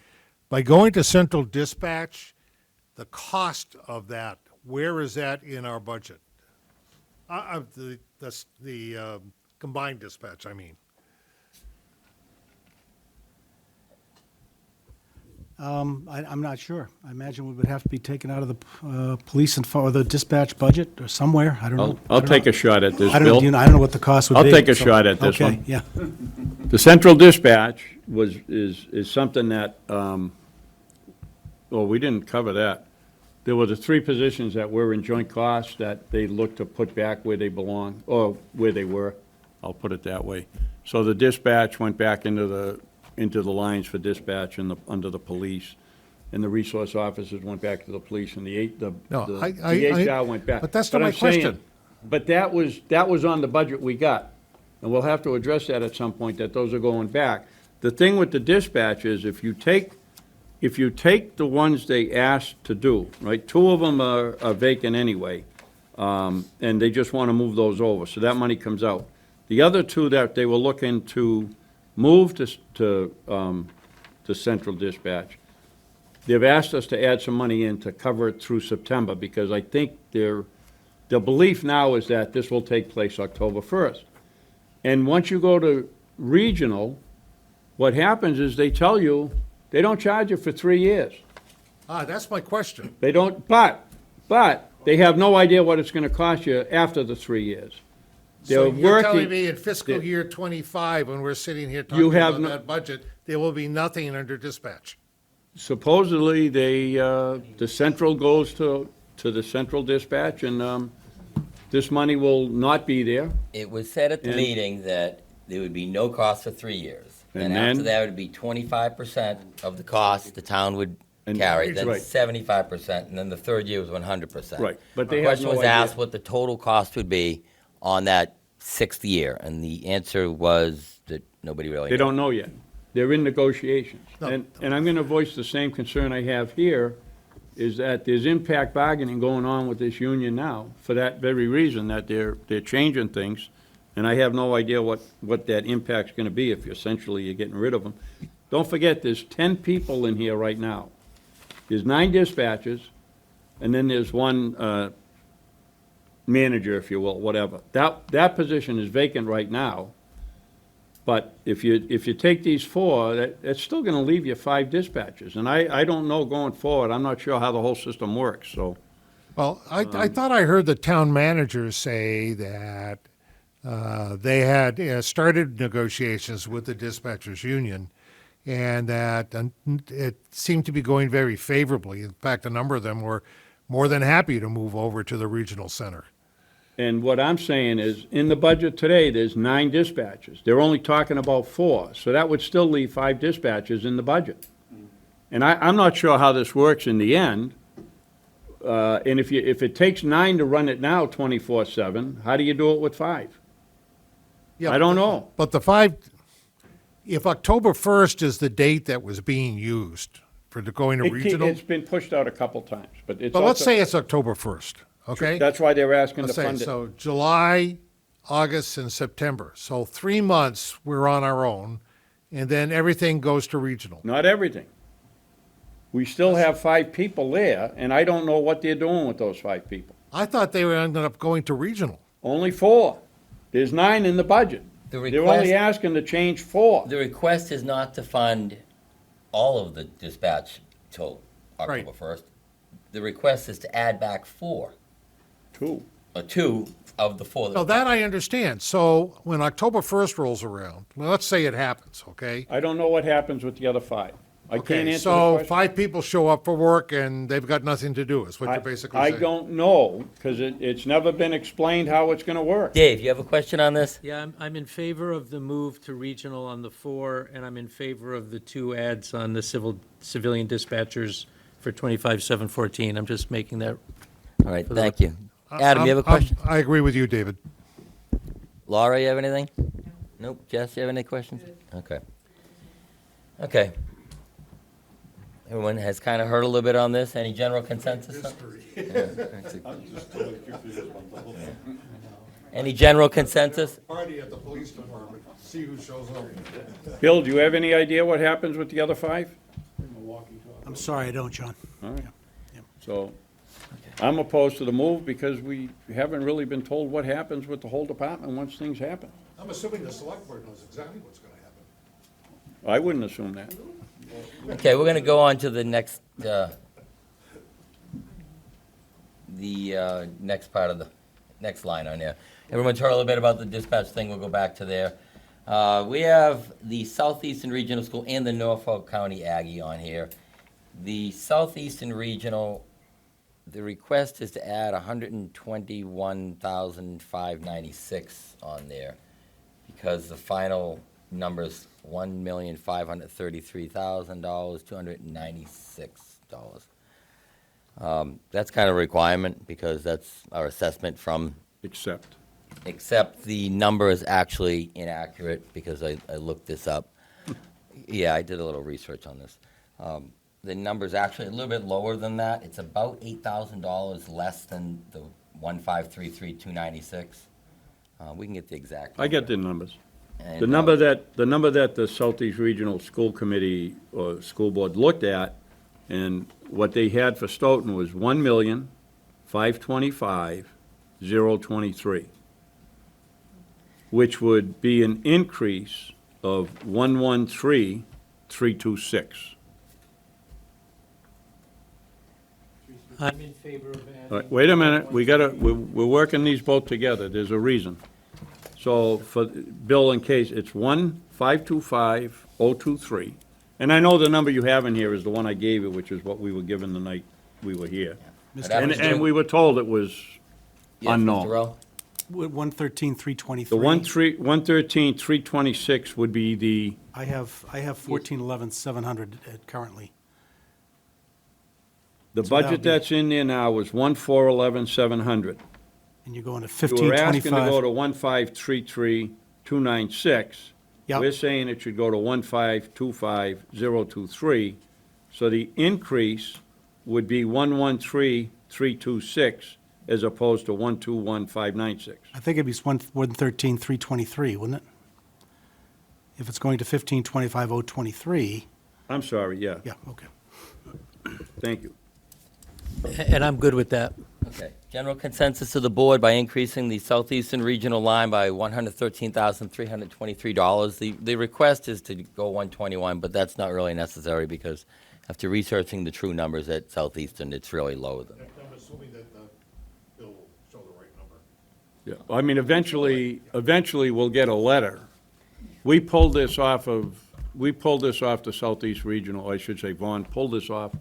By going to central dispatch, the cost of that, where is that in our budget? The combined dispatch, I mean. I'm not sure. I imagine we would have to be taken out of the police and or the dispatch budget or somewhere. I don't know. I'll take a shot at this, I Bill. don't know what the cost would I'll be. take a so- shot at this okay, one. yeah. The central dispatch is something that, well, we didn't cover that. There were the three positions that were in joint costs that they looked to put back where they belong, or where they were. I'll put it that way. So the dispatch went back into the lines for dispatch under the police, and the resource officers went back to the police, and the HR went back. But that's not my I'm saying- question. But that was on the budget we got, and we'll have to address that at some point, that those are going back. The thing with the dispatch is, if you take the ones they asked to do, right, two of them are vacant anyway, and they just want to move those over, so that money comes out. The other two that they were looking to move to central dispatch, they've asked us to add some money in to cover it through September, because I think the belief now is that this will take place October 1st. And once you go to regional, what happens is they tell you, they don't charge you for 3 years. That's my question. They don't, but they have no idea what it's gonna cost you after the 3 years. So They're you're telling working- me in fiscal year '25, when we're sitting here You talking have about no- that budget, there will be nothing under dispatch? Supposedly, the central goes to the central dispatch, and this money will not be there. It was said at the And- meeting that there would be no cost for 3 years. And And after then- that, it would be 25% of the cost the town would And- carry, then Right. 75%, and then the third year was 100%. Right, but The they have question no was idea. asked what the total cost would be on that sixth year, and the answer was that nobody really They knew. don't know yet. They're in negotiations. And I'm going to voice the same concern I have here, is that there's impact bargaining going on with this union now, for that very reason, that they're changing things, and I have no idea what that impact's going to be if essentially you're getting rid of them. Don't forget, there's 10 people in here right now. There's 9 dispatchers, and then there's one manager, if you will, whatever. That position is vacant right now. But if you take these 4, that's still gonna leave you 5 dispatchers. And I don't know going forward, I'm not sure how the whole system works, so. Well, I thought I heard the town manager say that they had started negotiations with the dispatchers union, and that it seemed to be going very favorably. In fact, a number of them were more than happy to move over to the regional center. And what I'm saying is, in the budget today, there's 9 dispatchers. They're only talking about 4, so that would still leave 5 dispatchers in the budget. And I'm not sure how this works in the end. And if it takes 9 to run it now 24/7, how do you do it with 5? Yeah, I don't know. But the 5, if October 1st is the date that was being used for going to regional, It's been pushed out a couple times, but it's but let's also- say it's October 1st, okay? That's why they're asking to Let's say, fund it. so July, August, and September. So 3 months, we're on our own, and then everything goes to regional. Not everything. We still have 5 people there, and I don't know what they're doing with those 5 people. I thought they were ended up going to regional. Only 4. There's 9 in the budget. The They're request- only asking to change 4. The request is not to fund all of the dispatch till October 1st. The request is to add back 4. 2. Or 2 of the 4. No, that I understand. So when October 1st rolls around, well, let's say it happens, okay? I don't know what happens with the other 5. I can't Okay, answer the so question. 5 people show up for work and they've got nothing to do, is what you're basically I saying. don't know, because it's never been explained how it's going to work. Dave, you have a question on this? Yeah, I'm in favor of the move to regional on the 4, and I'm in favor of the 2 ads on the civilian dispatchers for 25,714. I'm just making that. All right, thank you. Adam, you have a question? I agree with you, David. Laura, you have anything? Nope. Jess, you have any questions? Okay. Okay. Everyone has kind of heard a little bit on this. Any general consensus? Any general consensus? Party at the police department, see who shows up. Bill, do you have any idea what happens with the other 5? I'm sorry, I don't, John. All right. So, I'm opposed to the move because we haven't really been told what happens with the whole department once things happen. I'm assuming the select board knows exactly what's gonna happen. I wouldn't assume that. Okay, we're going to go on to the next, next part of the, next line on there. Everyone's heard a little bit about the dispatch thing, we'll go back to there. We have the Southeastern Regional School and the Norfolk County Aggie on here. The Southeastern Regional, the request is to add 121,596 on there, because the final number's $1,533,000, $296. That's kind of a requirement, because that's our assessment from, Except. except the number is actually inaccurate, because I looked this up. Yeah, I did a little research on this. The number's actually a little bit lower than that. It's about $8,000 less than the 1,533,296. We can get the exact. I get the numbers. And, The number that the Southeast Regional School Committee or School Board looked at, and what they had for Stoughton was 1,525,023, which would be an increase of 113,326. I'm in favor of All right, wait a minute, we're working these both together, there's a reason. So for, Bill, in case, it's 1,525,023, and I know the number you have in here is the one I gave you, which is what we were given the night we were here. But that was And doing- we were told it was Yes, Mr. unknown. Rowe? 113,323. The 113,326 would be the, I have 1411,700 currently. the So that would budget be- that's in there now is 1,411,700. And you're going to You were asking to go 1525. to 1,533,296. Yep. We're saying it should go to 1,525,023. So the increase would be 113,326 as opposed to 121,596. I think it'd be 113,323, wouldn't it? If it's going to 1525,023, I'm sorry, yeah, yeah, okay. thank you. And I'm good with that. Okay. General consensus of the board by increasing the Southeastern Regional line by $113,323. The request is to go 121, but that's not really necessary, because after researching the true numbers at Southeastern, it's really lower than. I'm assuming that the bill will show the right number. Yeah, I mean, eventually we'll get a letter. We pulled this off the Southeast Regional, I should say, Vaughn pulled this off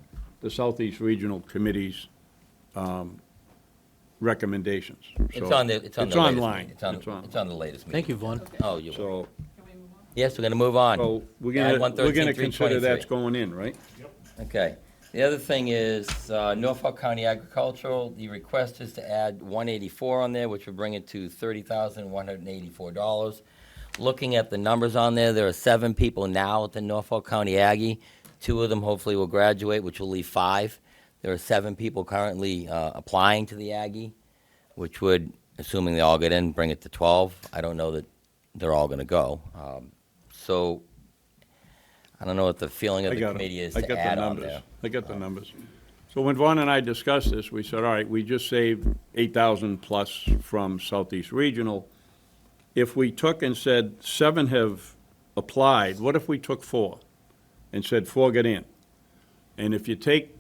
the Southeast Regional Committee's recommendations. It's So on the latest online. meeting. It's on the latest meeting. Thank you, Vaughn. Oh, you're welcome. So, Yes, we're going to move on. so we're Add gonna 113,323. consider that's going in, right? Okay. The other thing is Norfolk County Agricultural, the request is to add 184 on there, which would bring it to $30,184. Looking at the numbers on there are 7 people now at the Norfolk County Aggie. 2 of them hopefully will graduate, which will leave 5. There are 7 people currently applying to the Aggie, which would, assuming they all get in, bring it to 12. I don't know that they're all going to go. So I don't know what the feeling of I the got 'em. committee is I to got the add on numbers. there. I got the numbers. So when Vaughn and I discussed this, we said, all right, we just saved 8,000 plus from Southeast Regional. If we took and said 7 have applied, what if we took 4 and said 4 get in? And if you take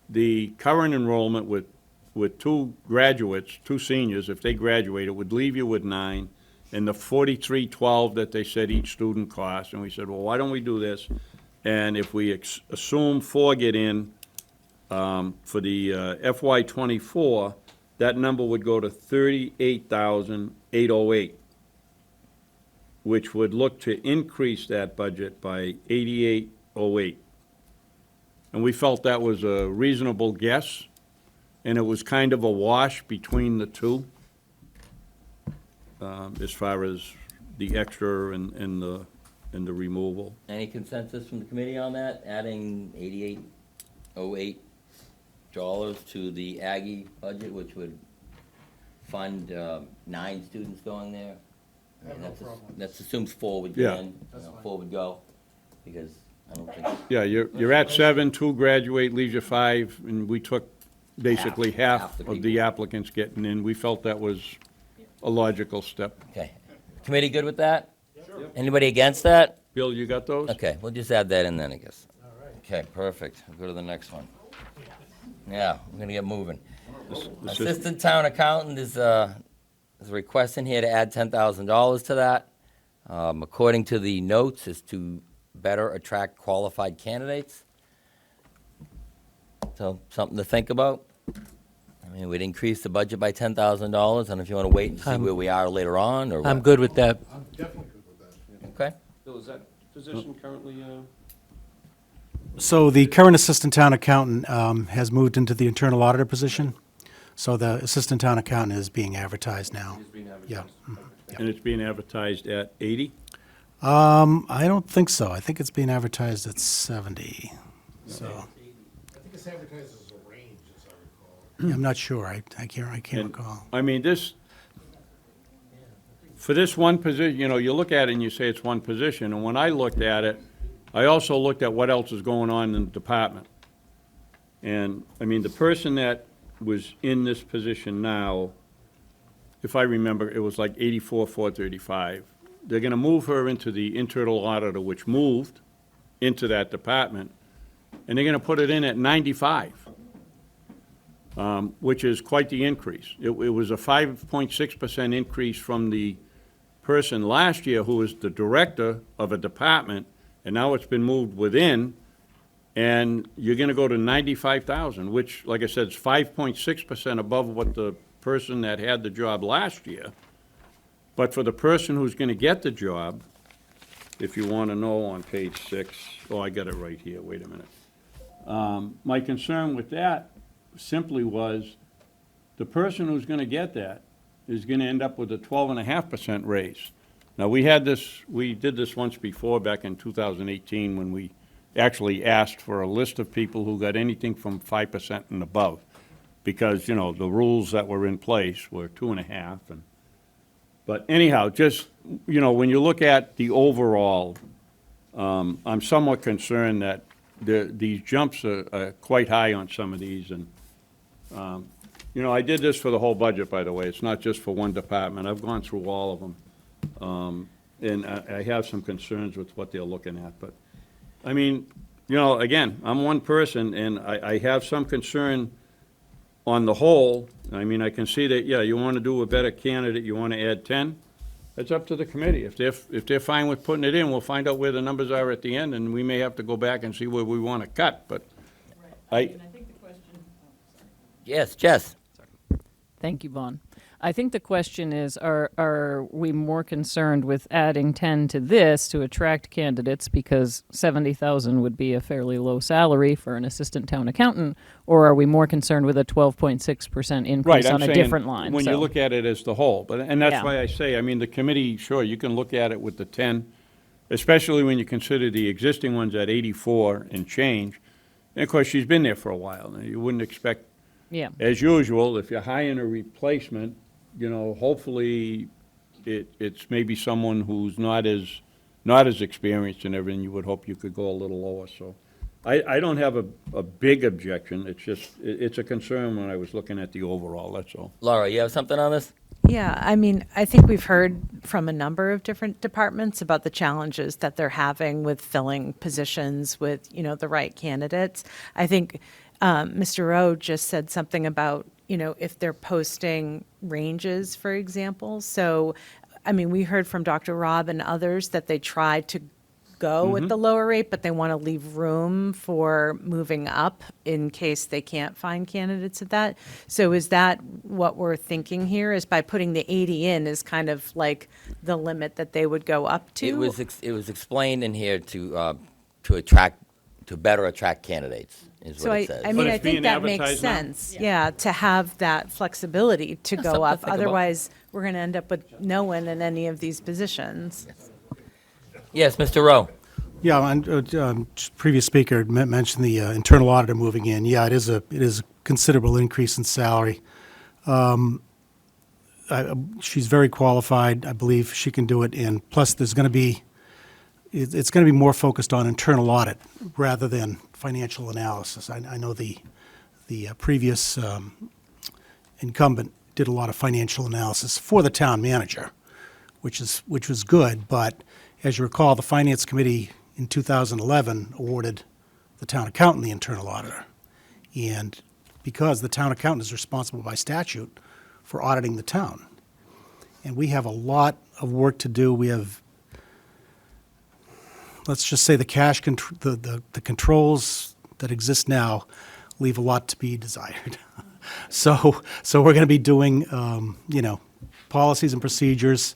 the current enrollment with 2 graduates, 2 seniors, if they graduate, it would leave you with 9, and the 4312 that they said each student cost, and we said, well, why don't we do this? And if we assume 4 get in, for the FY '24, that number would go to 38,808, which would look to increase that budget by 8808. And we felt that was a reasonable guess, and it was kind of a wash between the two, as far as the extra and the and the removal. Any consensus from the committee on that, adding $88.08 to the Aggie budget, which would fund 9 students going there? I mean, that's assumes 4 would get Yeah. in, 4 would go, because I don't think, Yeah, you're at 7, 2 graduate, leaves you 5, and we took basically Half half the of the applicants getting in. We felt that was a logical step. okay. Committee good with that? Sure. Anybody against that? Bill, you got those? Okay, we'll just add that in then, I guess. Okay, perfect. We'll go to the next one. Yeah, we're gonna get moving. Assistant town accountant is requesting here to add $10,000 to that. According to the notes, is to better attract qualified candidates. So, something to think about. I mean, we'd increase the budget by $10,000. I don't know if you want to wait and see where we are later on, or what. I'm good with that. I'm definitely good with that. Okay. Bill, is that position currently, So the current assistant town accountant has moved into the internal auditor position. So the assistant town accountant is being advertised now. is being advertised? Yeah. And it's being advertised at 80? I don't think so. I think it's being advertised at 70. So I think it's advertised as a range, as I recall. I'm not sure. I can't And, recall. I mean, for this one position, you look at it and you say it's one position, and when I looked at it, I also looked at what else is going on in the department. And, I mean, the person that was in this position now, if I remember, it was like 84,435. They're gonna move her into the internal auditor, which moved into that department, and they're gonna put it in at 95, which is quite the increase. It was a 5.6% increase from the person last year who was the director of a department, and now it's been moved within, and you're gonna go to 95,000, which, like I said, is 5.6% above what the person that had the job last year. But for the person who's gonna get the job, if you wanna know on page 6, I got it right here, wait a minute. My concern with that simply was, the person who's gonna get that is gonna end up with a 12.5% raise. Now, we did this once before, back in 2018, when we actually asked for a list of people who got anything from 5% and above, because, the rules that were in place were 2.5, but anyhow, just, when you look at the overall, I'm somewhat concerned that these jumps are quite high on some of these, and, I did this for the whole budget, by the way. It's not just for one department. I've gone through all of them. And I have some concerns with what they're looking at, but, I mean, again, I'm one person, and I have some concern on the whole. I mean, I can see that, yeah, you want to do a better candidate, you want to add 10, it's up to the committee. If they're fine with putting it in, we'll find out where the numbers are at the end, and we may have to go back and see where we want to cut, but Yes, Jess? Thank you, Vaughn. I think the question is, are we more concerned with adding 10 to this to attract candidates, because 70,000 would be a fairly low salary for an assistant town accountant, or are we more concerned with a 12.6% increase Right, on I'm a saying, different line? when you So- look at it as the whole, and that's Yeah. why I say, I mean, the committee, sure, you can look at it with the 10, especially when you consider the existing ones at 84 and change. And of course, she's been there for a while, and you wouldn't expect, Yeah. as usual, if you're hiring a replacement, hopefully it's maybe someone who's not as experienced and everything. You would hope you could go a little lower, so. I don't have a big objection. It's just, it's a concern when I was looking at the overall, that's all. Laura, you have something on this? Yeah, I mean, I think we've heard from a number of different departments about the challenges that they're having with filling positions with, the right candidates. I think Mr. Rowe just said something about, if they're posting ranges, for example. So, I mean, we heard from Dr. Robb and others that they tried to go with the lower rate, but they want to leave room for moving up in case they can't find candidates at that. So is that what we're thinking here, is by putting the 80 in is kind of like the limit that they would go up to? It was explained in here to better attract candidates, is So what it says. I mean, But I it's being think that makes advertised now? sense, yeah, to have that flexibility to go something to up. think about. Otherwise, we're going to end up with no one in any of these positions. Yes, Mr. Rowe. Yeah, and previous speaker mentioned the internal auditor moving in. Yeah, it is a considerable increase in salary. She's very qualified. I believe she can do it. And plus, it's going to be more focused on internal audit rather than financial analysis. I know the previous incumbent did a lot of financial analysis for the town manager, which was good. But as you recall, the finance committee in 2011 awarded the town accountant the internal auditor, and because the town accountant is responsible by statute for auditing the town. And we have a lot of work to do. We have, let's just say, the the controls that exist now leave a lot to be desired. So we're going to be doing, policies and procedures.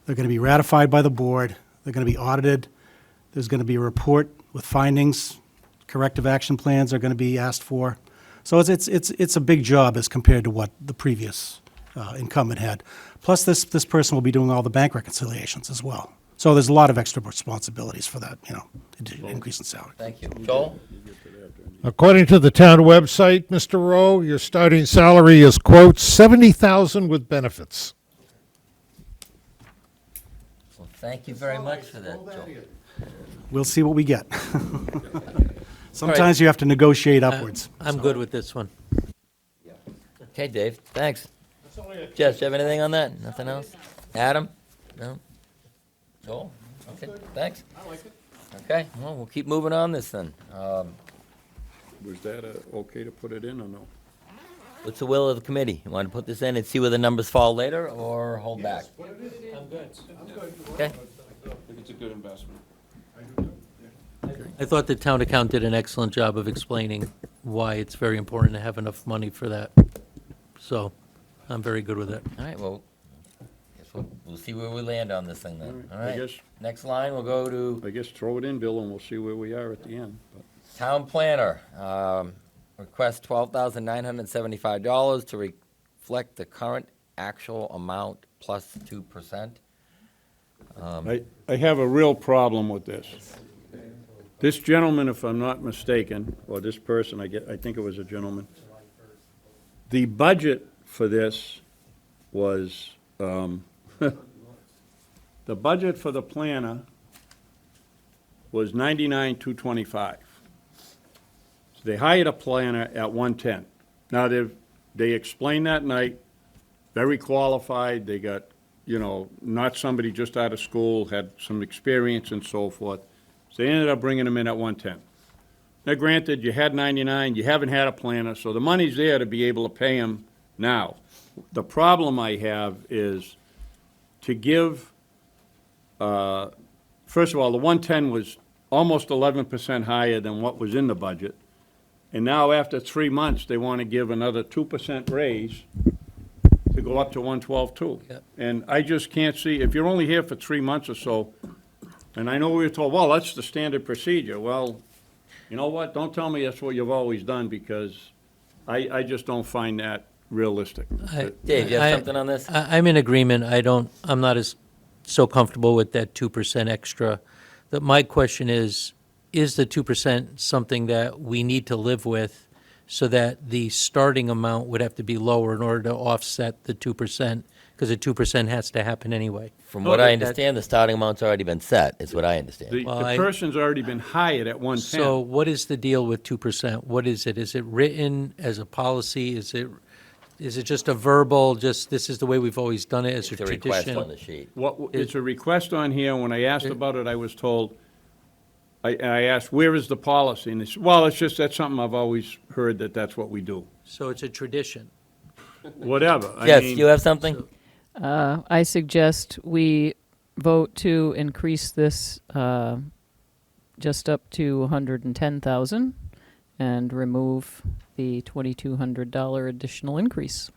They're going to be ratified by the board. They're going to be audited. There's going to be a report with findings. Corrective action plans are going to be asked for. So it's a big job as compared to what the previous incumbent had. Plus, this person will be doing all the bank reconciliations as well. So there's a lot of extra responsibilities for that, increase in salary. Thank you. Joel? According to the town website, Mr. Rowe, your starting salary is, quote, $70,000 with benefits. Well, thank you very much for that, Joel. We'll see what we get. Sometimes you have to negotiate upwards. I'm good with this one. Okay, Dave, thanks. Jess, you have anything on that? Nothing else? Adam? No? Joel? Okay, thanks. I like it. Okay, well, we'll keep moving on this then. Was that okay to put it in or no? What's the will of the committee? You want to put this in and see where the numbers fall later, or hold back? I'm good. Okay. I think it's a good investment. I thought the town accountant did an excellent job of explaining why it's very important to have enough money for that. So I'm very good with it. All right, well, we'll see where we land on this thing then. All I right, guess- next line, we'll go to I guess throw it in, Bill, and we'll see where we are at the end. But town planner. Request $12,975 to reflect the current actual amount plus 2%. I have a real problem with this. This gentleman, if I'm not mistaken, or this person, I think it was a gentleman, the budget for this was, the budget for the planner was $99,225. So they hired a planner at $110. Now, they explained that night, very qualified, they got, not somebody just out of school, had some experience and so forth. So they ended up bringing him in at $110. Now, granted, you had 99, you haven't had a planner, so the money's there to be able to pay him now. The problem I have is to give, first of all, the 110 was almost 11% higher than what was in the budget. And now, after 3 months, they want to give another 2% raise to go up to 112 too. Yep. And I just can't see, if you're only here for 3 months or so, and I know we were told, well, that's the standard procedure. Well, you know what? Don't tell me that's what you've always done, because I just don't find that realistic. Dave, you have something on this? I'm in agreement. I'm not so comfortable with that 2% extra. My question is the 2% something that we need to live with so that the starting amount would have to be lower in order to offset the 2%? Because the 2% has to happen anyway. From what I understand, the starting amount's already been set, is what I understand. The Well, person's already been hired at 110. So what is the deal with 2%? What is it? Is it written as a policy? Is it just a verbal, just this is the way we've always done it as a It's a tradition? request on the sheet. It's a request on here. When I asked about it, I was told, I asked, where is the policy? And they said, well, that's something I've always heard, that's what we do. So it's a tradition. Whatever. Yes, you have something? I suggest we vote to increase this just up to 110,000 and remove the $2,200 additional increase.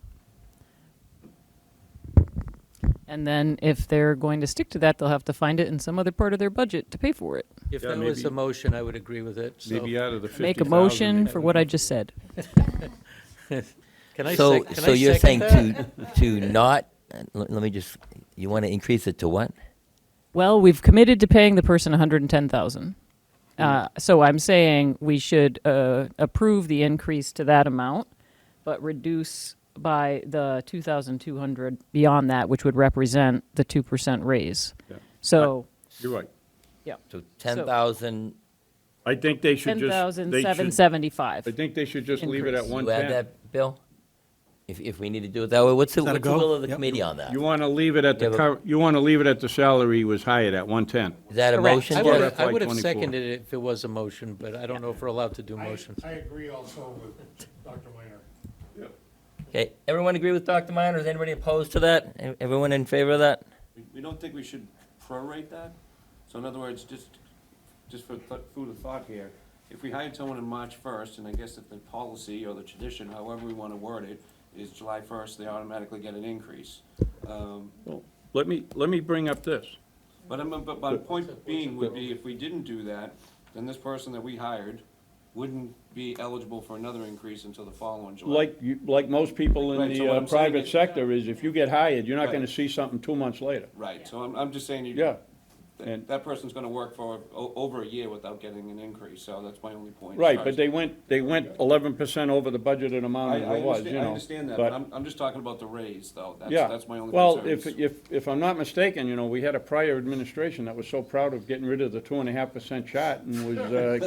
And then if they're going to stick to that, they'll have to find it in some other part of their budget to pay for it. If Yeah, that was maybe- a motion, I would agree with it. So Maybe out of the 50,000. Make a motion for what I just said. Can I So can I so you're saying second that? to not, let me just, you want to increase it to what? Well, we've committed to paying the person 110,000. So I'm saying we should approve the increase to that amount, but reduce by the 2,200 beyond that, which would represent the 2% raise. Yeah. So, You're right. yeah. So 10,000, I think they should just. they should- 10,775. I think they should just leave it at Increase. you add 110. that, Bill? If we need to do it that way, what's the that a what's the go? will of the Yep. committee on that? You want to leave it at Yeah, the but- you want to leave it at the salary was hired at 110. Is that a Correct. motion, I Jeff? would Jeff? have, I would have FY24. seconded it if it was a motion, but I don't know if we're allowed to do motions. I agree also with Dr. Minor. Okay, everyone agree with Dr. Minor? Is anybody opposed to that? Everyone in favor of that? We don't think we should prorate that? So in other words, just for food of thought here, if we hired someone on March 1st, and I guess if the policy or the tradition, however we want to word it, is July 1st, they automatically get an increase. Well, let me bring up this. But my point being would be, if we didn't do that, then this person that we hired wouldn't be eligible for another increase until the following July. Like most people in Right, so the what I'm saying private is- sector is, if you get hired, you're not Right. going to see something 2 months later. Right, so I'm just saying, Yeah. And- that person's gonna work for over a year without getting an increase, so that's my only point. as Right, far but as- they went 11% over the budgeted amount I that it was, you know. understand that, but I'm just talking about the raise, though. Yeah. That's my only Well, concern. if I'm not mistaken, you know, we had a prior administration that was so proud of getting rid of the 2.5% chart and was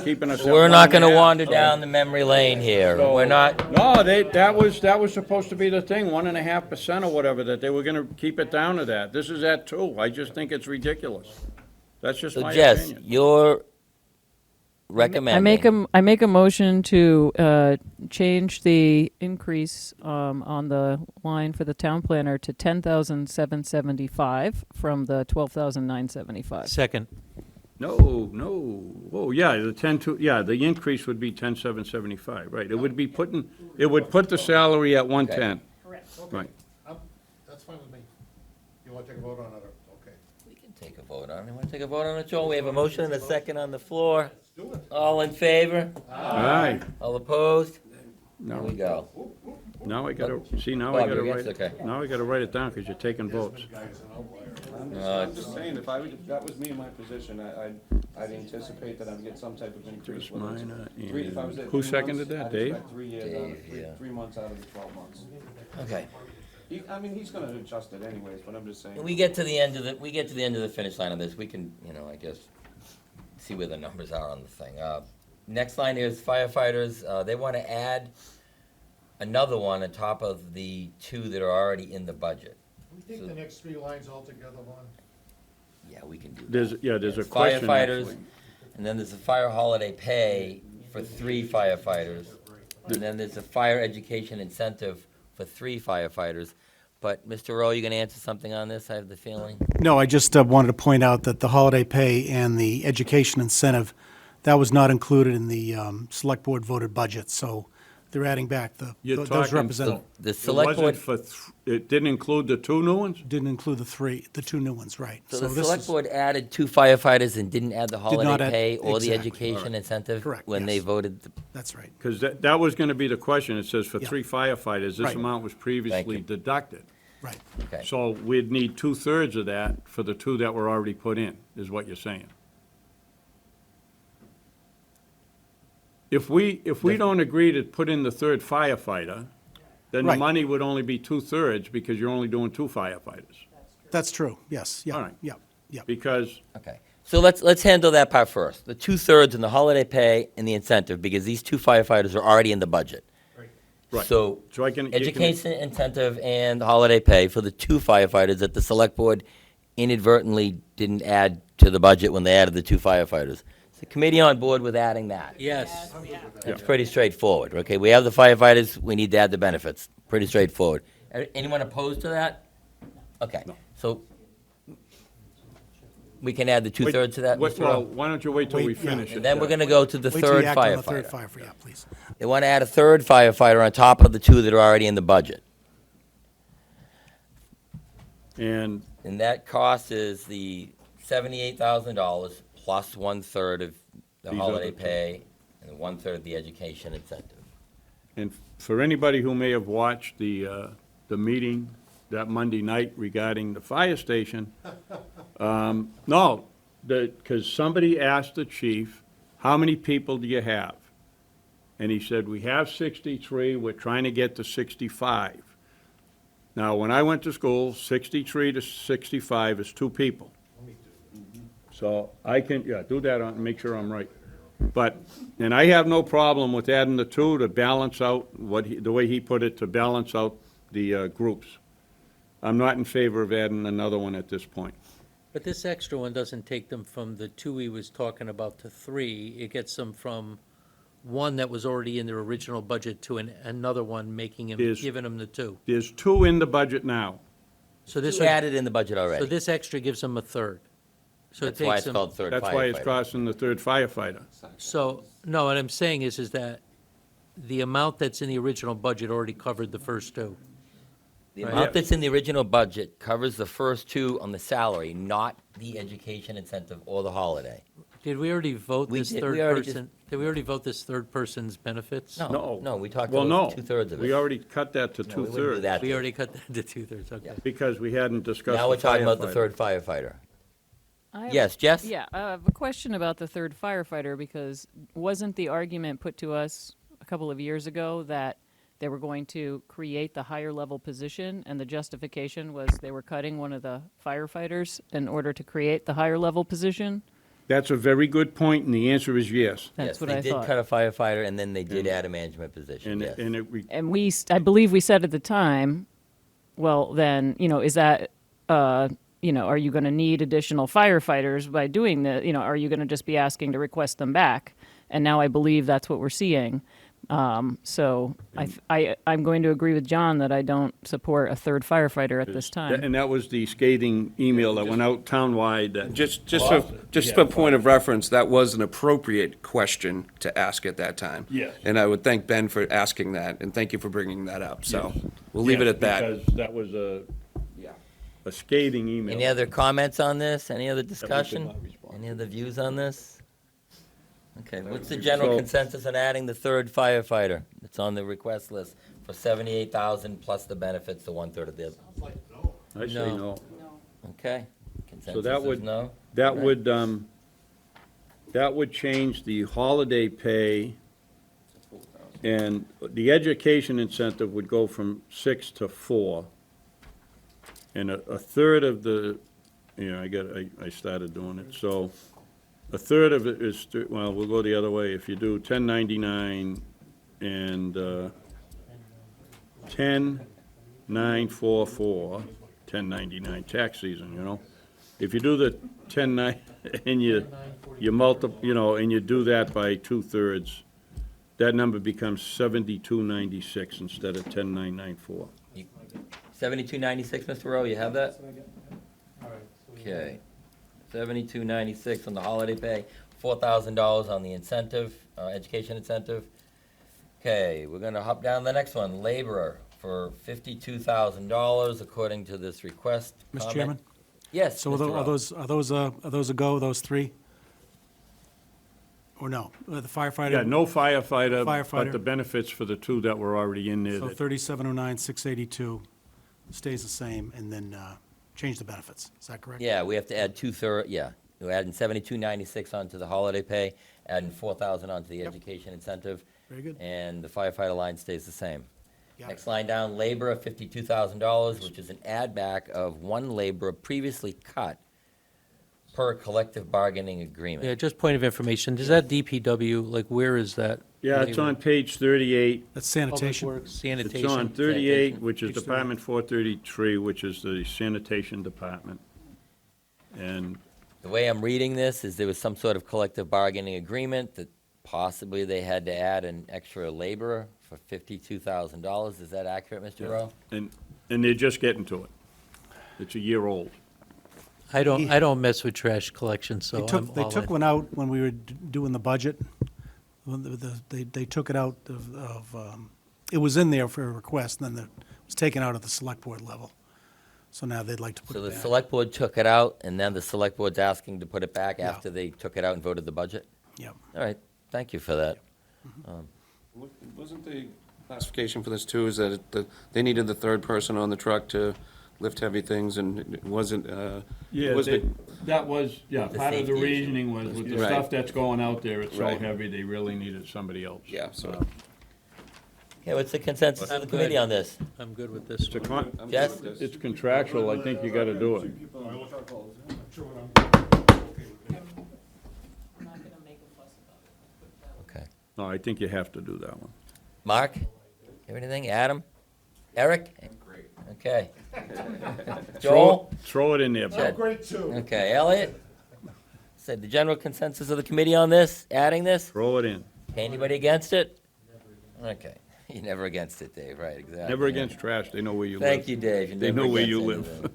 keeping us at We're not going to 1.5, wander so- down the memory lane here. so- We're not, No, that was supposed to be the thing, 1.5% or whatever, that they were gonna keep it down to that. This is at 2. I just think it's ridiculous. That's just so my Jess, opinion. you're recommending. I make a motion to change the increase on the line for the town planner to 10,775 from the 12,975. Second. No, oh, yeah, the increase would be 10,775, right. It would put the salary at 110. Correct. Right. That's fine with me. You want to take a vote on it? Okay. We can take a vote on it. Want to take a vote on it, Joel? We have a motion and a second on the floor. All in favor? Aye. All opposed? No. Here we go. Now I gotta, see, now Bob, I gotta you're write, against? Okay. now I gotta write it down, because you're taking votes. I'm just saying, if that was me in my position, I'd anticipate that I'd get some type of increase. Just whether it's minor if I was at who 3 seconded months, that, I'd Dave? expect 3 years out of, Dave, yeah. 3 months out of the 12 months. Okay. I mean, he's gonna adjust it anyways, but I'm just saying. When we get to the end of the finish line of this, we can, I guess, see where the numbers are on the thing. Next line here is firefighters. They want to add another one on top of the 2 that are already in the budget. We think the next 3 lines all together, Lon? Yeah, we can do that. There's a It's question, firefighters, actually. and then there's a fire holiday pay for 3 firefighters, and then there's a fire education incentive for 3 firefighters. But, Mr. Rowe, you going to answer something on this, I have the feeling? No, I just wanted to point out that the holiday pay and the education incentive, that was not included in the select board voted budget, so they're adding back You're those talking representative. The It select wasn't board, it didn't include the 2 new ones? Didn't include the 2 new ones, right. so the this select is- board added 2 firefighters and didn't add the not holiday add- pay or the exactly. education incentive? Correct, When they yes. voted, That's right. Because that was gonna be the question. It says for Yeah. 3 firefighters, this Right. amount was previously you. deducted. Right. okay. So we'd need 2/3 of that for the 2 that were already put in, is what you're saying. If we don't agree to put in the 3rd firefighter, then the Right. money would only be 2/3 because you're only doing 2 firefighters. That's true, yes, All yeah, right. yeah, yeah. Because, Okay, so let's handle that part first. The 2/3 and the holiday pay and the incentive, because these 2 firefighters are already in the budget. right. So, So I can. you can- education incentive and holiday pay for the 2 firefighters that the select board inadvertently didn't add to the budget when they added the 2 firefighters. Is the committee on board with adding that? Yes. It's pretty straightforward, okay? We have the firefighters, we need to add the benefits. Pretty straightforward. Anyone opposed to that? Okay, so we can add the 2/3 to that, Wait, Mr. well, Rowe? why don't you wait till we Wait, yeah. finish it? And then we're gonna go to the Wait till 3rd you act on the third firefighter. yeah, please. They want to add a 3rd firefighter on top of the 2 that are already in the budget. And And that cost is the $78,000 plus 1/3 of the These holiday other two. pay and 1/3 of the education incentive. And for anybody who may have watched the meeting that Monday night regarding the fire station. No, because somebody asked the chief, how many people do you have? And he said, we have 63, we're trying to get to 65. Now, when I went to school, 63 to 65 is 2 people. So I can, yeah, do that on, make sure I'm right. But, and I have no problem with adding the 2 to balance out the way he put it, to balance out the groups. I'm not in favor of adding another one at this point. But this extra one doesn't take them from the 2 he was talking about to 3. It gets them from 1 that was already in their original budget to another one, making him, Is- giving them the 2. There's 2 in the budget now. So this, Two added in the budget so already. this extra gives them a third. So it That's why takes it's them, called third That's why it's firefighter. costing the 3rd firefighter. so, no, what I'm saying is that the amount that's in the original budget already covered the first 2. The Right. amount that's in the original budget covers the first 2 on the salary, not the education incentive or the holiday. Did we already vote We this did- third we already person? Did we already vote this third person's benefits? No, we talked Well, about no. 2/3 of it. We already cut that to No, we wouldn't do 2/3. that. We already cut that to 2/3, okay. Because we hadn't discussed Now we're the talking about the firefighter. third firefighter. I have- Yes, Jess? Yeah, I have a question about the third firefighter, because wasn't the argument put to us a couple of years ago that they were going to create the higher level position, and the justification was they were cutting one of the firefighters in order to create the higher level position? That's a very good point, and the answer is yes. That's Yes, what they I did thought. cut a firefighter, and then they did add a management position, And, yes. and it, re- And I believe we said at the time, well, then, is that, are you going to need additional firefighters by doing that? Are you going to just be asking to request them back? And now I believe that's what we're seeing. So I'm going to agree with John that I don't support a third firefighter at this time. and that was the scathing email that went out townwide. that- Just for point of reference, that was an appropriate question to ask at that time. Yes. And I would thank Ben for asking that, and thank you for bringing that up. So we'll leave it Yes, at that. Because that was a scathing email. Any other comments on this? Any other discussion? not respond. Any other views on this? Okay, what's the general So- consensus on adding the third firefighter? It's on the request list for 78,000 plus the benefits, the 1/3 of the, I say No. no. okay? So Consensus that is would, no? that Right. would change the holiday pay, and the education incentive would go from 6 to 4. And a third of the, I started doing it, so a third of it is, well, we'll go the other way. If you do 1099 and 10,944, 1099 tax season, If you do the 10,9, and you and you do that by 2/3, that number becomes 7296 instead of 10,994. 7296, Mr. Rowe, you have that? Okay. 7296 on the holiday pay, $4,000 on the incentive, education incentive. Okay, we're gonna hop down to the next one, laborer for $52,000 according to this request. Mr. Comment? Chairman? Yes, So Mr. are Rowe. those a go, those 3? Or no? The firefighter? Yeah, no firefighter, but Firefighter. the benefits for the 2 that were already in there. So that- 3709, 682 stays the same, and then change the benefits. Is that correct? Yeah, we have to add 2/3, yeah. We're adding 7296 onto the holiday pay, adding 4,000 onto the education incentive. Very good. And the firefighter line stays the same. Got Next it. line down, laborer, $52,000, which is an add back of one laborer previously cut per collective bargaining agreement. Yeah, just point of information, is that DPW, like, where is that? Yeah, it's on page 38. That's Public sanitation. Works, It's sanitation. on 38, Sanitation. which is Page 38. Department 433, which is the sanitation department. And The way I'm reading this is there was some sort of collective bargaining agreement that possibly they had to add an extra laborer for $52,000. Is that accurate, Mr. Rowe? And they're just getting to it. It's a year old. I don't mess with trash collection, so They I'm took, they all took in. one out when we were doing the budget. They took it out it was in there for a request, and then it was taken out at the select board level. So now they'd like to put So it the back. select board took it out, and then the select board's asking to put it back Yeah. after they took it out and voted the budget? Yep. All right, thank you for that. Wasn't the classification for this too, is that they needed the third person on the truck to lift heavy things, and it wasn't, Yeah, that was, The part of the safety issue. reasoning was with the Right. stuff that's going out there, it's so Right. heavy, they really needed somebody else. yeah, so. Okay, what's the consensus of the I'm committee good. on this? I'm good with this It's a one. con- I'm good Yes? with this. It's contractual, I think you gotta do it. Okay. No, I think you have to do that one. Mark, have anything? Adam? Eric? Great. Okay. Joel? Throw it in there, Bill. Great too. Okay, Elliot? Said the general consensus of the committee on this, adding this? Throw it in. Anybody against it? Okay, you're never against it, Dave, right, exactly. Never against trash, they know where you live. Thank you, Dave. You're They never know where against you live. anything.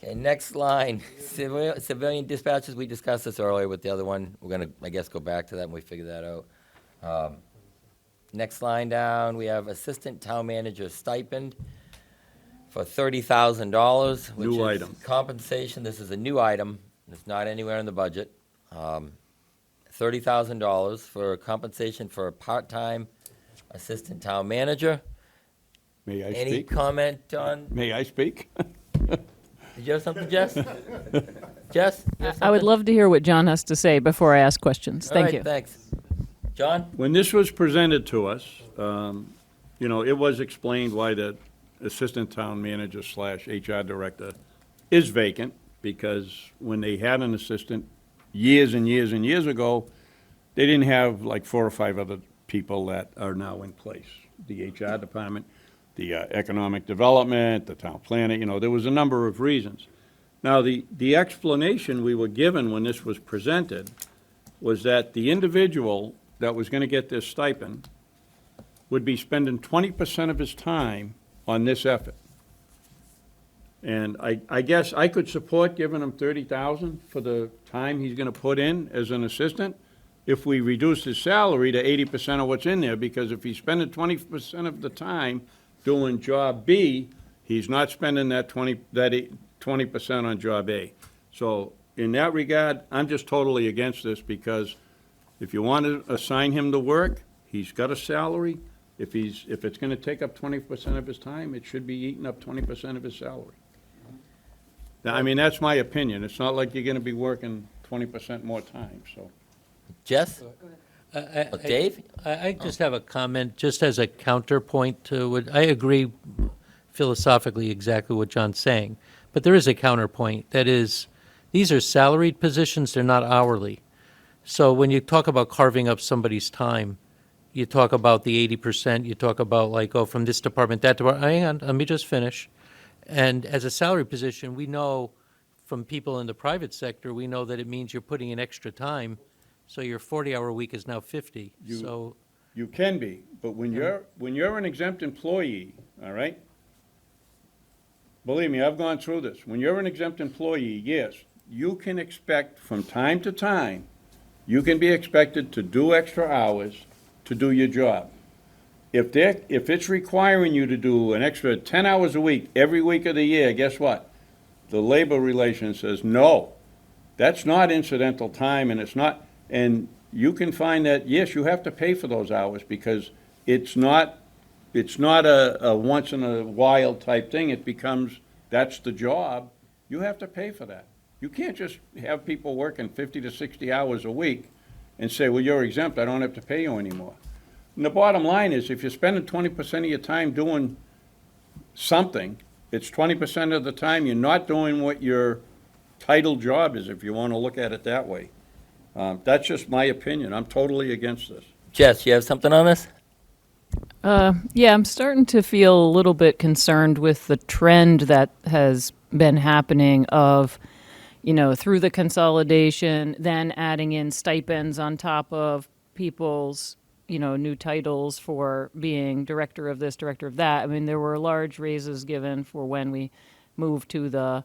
Okay, next line, civilian dispatches, we discussed this earlier with the other one. We're gonna, I guess, go back to that when we figure that out. Next line down, we have assistant town manager stipend for $30,000, which New is item. compensation. This is a new item. It's not anywhere in the budget. $30,000 for compensation for a part-time assistant town manager. May I Any speak? comment on, May I speak? did you have something, Jess? Jess? you have I would something? love to hear what John has to say before I ask questions. All Thank right, you. thanks. John? When this was presented to us, it was explained why the assistant town manager / HR director is vacant, because when they had an assistant years and years and years ago, they didn't have like 4 or 5 other people that are now in place. The HR department, the economic development, the town planner, there was a number of reasons. Now, the explanation we were given when this was presented was that the individual that was going to get this stipend would be spending 20% of his time on this effort. And I guess I could support giving him $30,000 for the time he's going to put in as an assistant if we reduce his salary to 80% of what's in there, because if he's spending 20% of the time doing job B, he's not spending that 20% on job A. So in that regard, I'm just totally against this, because if you want to assign him the work, he's got a salary. If it's going to take up 20% of his time, it should be eating up 20% of his salary. Now, I mean, that's my opinion. It's not like you're going to be working 20% more time, so. Jess? Dave? I just have a comment, just as a counterpoint to what, I agree philosophically exactly what John's saying, but there is a counterpoint. That is, these are salaried positions, they're not hourly. So when you talk about carving up somebody's time, you talk about the 80%, you talk about like, oh, from this department, that department, hang on, let me just finish. And as a salary position, we know from people in the private sector, we know that it means you're putting in extra time, so your 40-hour week is now 50. So You can be, but when you're an exempt employee, all right? Believe me, I've gone through this. When you're an exempt employee, yes, you can expect from time to time, you can be expected to do extra hours to do your job. If it's requiring you to do an extra 10 hours a week, every week of the year, guess what? The labor relations says, no, that's not incidental time, and it's not, and you can find that, yes, you have to pay for those hours, because it's not a once in a while type thing. It becomes, that's the job. You have to pay for that. You can't just have people working 50 to 60 hours a week and say, well, you're exempt, I don't have to pay you anymore. And the bottom line is, if you're spending 20% of your time doing something, it's 20% of the time you're not doing what your title job is, if you want to look at it that way. That's just my opinion. I'm totally against this. Jess, you have something on this? Yeah, I'm starting to feel a little bit concerned with the trend that has been happening of, through the consolidation, then adding in stipends on top of people's, new titles for being director of this, director of that. I mean, there were large raises given for when we moved to the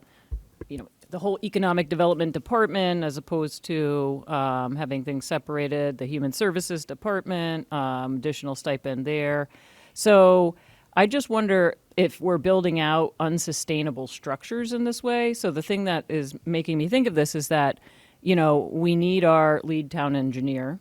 whole economic development department, as opposed to having things separated, the human services department, additional stipend there. So I just wonder if we're building out unsustainable structures in this way. So the thing that is making me think of this is that, we need our lead town engineer,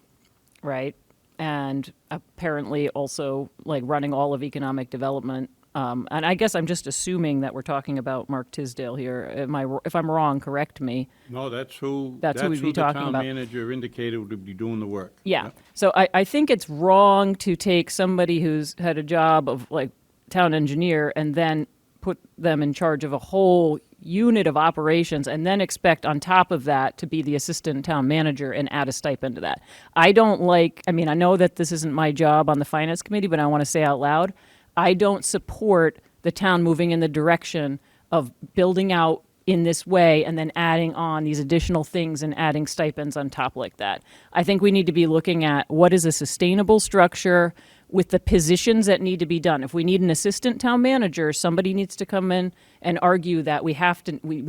right? And apparently also like running all of economic development And I guess I'm just assuming that we're talking about Mark Tisdale here. If I'm wrong, correct me. No, that's who We'd be the talking town about. manager indicated would be doing the work. Yeah. So I think it's wrong to take somebody who's had a job of like town engineer and then put them in charge of a whole unit of operations and then expect on top of that to be the assistant town manager and add a stipend to that. I know that this isn't my job on the finance committee, but I want to say out loud, I don't support the town moving in the direction of building out in this way and then adding on these additional things and adding stipends on top like that. I think we need to be looking at what is a sustainable structure with the positions that need to be done. If we need an assistant town manager, somebody needs to come in and argue that we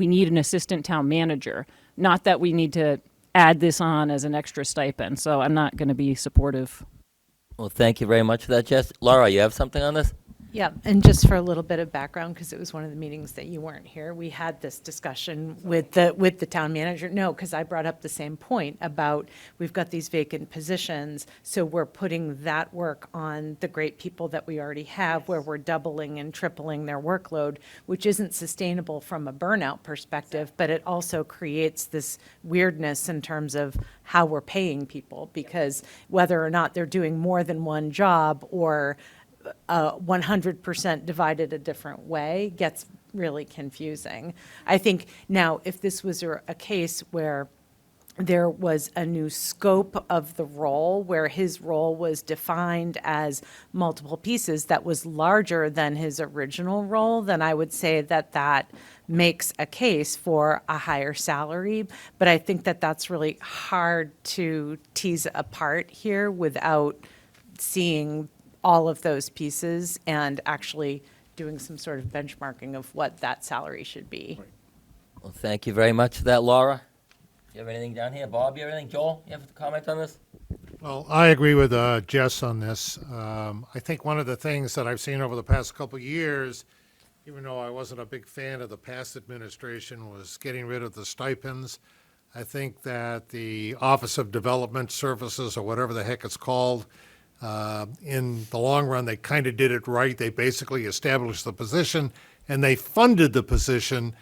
need an assistant town manager, not that we need to add this on as an extra stipend. So I'm not going to be supportive. Well, thank you very much for that, Jess. Laura, you have something on this? Yeah, and just for a little bit of background, because it was one of the meetings that you weren't here, we had this discussion with the town manager. No, because I brought up the same point about we've got these vacant positions, so we're putting that work on the great people that we already have, where we're doubling and tripling their workload, which isn't sustainable from a burnout perspective, but it also creates this weirdness in terms of how we're paying people, because whether or not they're doing more than one job or 100% divided a different way gets really confusing. I think now, if this was a case where there was a new scope of the role, where his role was defined as multiple pieces that was larger than his original role, then I would say that makes a case for a higher salary. But I think that that's really hard to tease apart here without seeing all of those pieces and actually doing some sort of benchmarking of what that salary should be. Well, thank you very much for that, Laura. You have anything down here? Bob, you have anything? Joel, you have a comment on this? Well, I agree with Jess on this. I think one of the things that I've seen over the past couple of years, even though I wasn't a big fan of the past administration, was getting rid of the stipends. I think that the Office of Development Services, or whatever the heck it's called, in the long run, they kind of did it right. They basically established the position, and they funded the position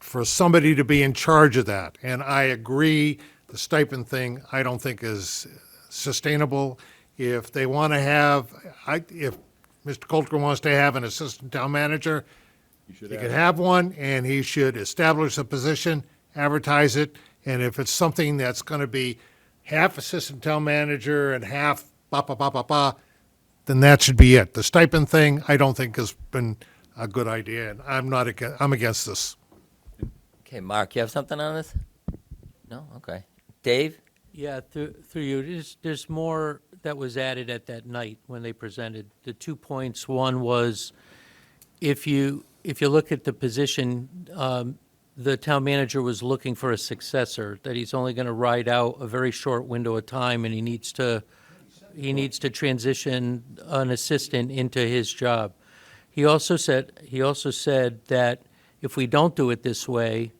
for somebody to be in charge of that. And I agree, the stipend thing, I don't think is sustainable. If they want to have, if Mr. Coulter wants to have an assistant town manager, he could have one, and he should establish a position, advertise it, and if it's something that's going to be half assistant town manager and half then that should be it. The stipend thing, I don't think has been a good idea, and I'm against this. Okay, Mark, you have something on this? No? Okay. Dave? Yeah, through you, there's more that was added at that night when they presented. The 2 points, one was if you look at the position, the town manager was looking for a successor, that he's only going to ride out a very short window of time, and he needs to transition an assistant into his job. He also said that if we don't do it this way,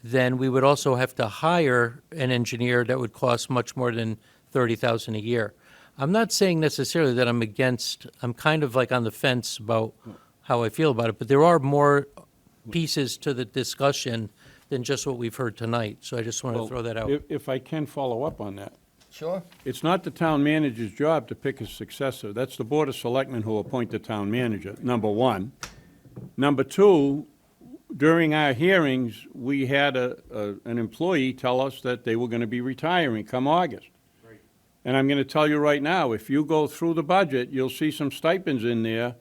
then we would also have to hire an engineer that would cost much more than $30,000 a year. I'm not saying necessarily that I'm kind of like on the fence about how I feel about it, but there are more pieces to the discussion than just what we've heard tonight. So I just want to throw that out. If I can follow up on that. Sure. It's not the town manager's job to pick his successor. That's the Board of Selectmen who appoint the town manager, number one. Number two, during our hearings, we had an employee tell us that they were going to be retiring come August. Right. And I'm going to tell you right now, if you go through the budget, you'll see some stipends in there.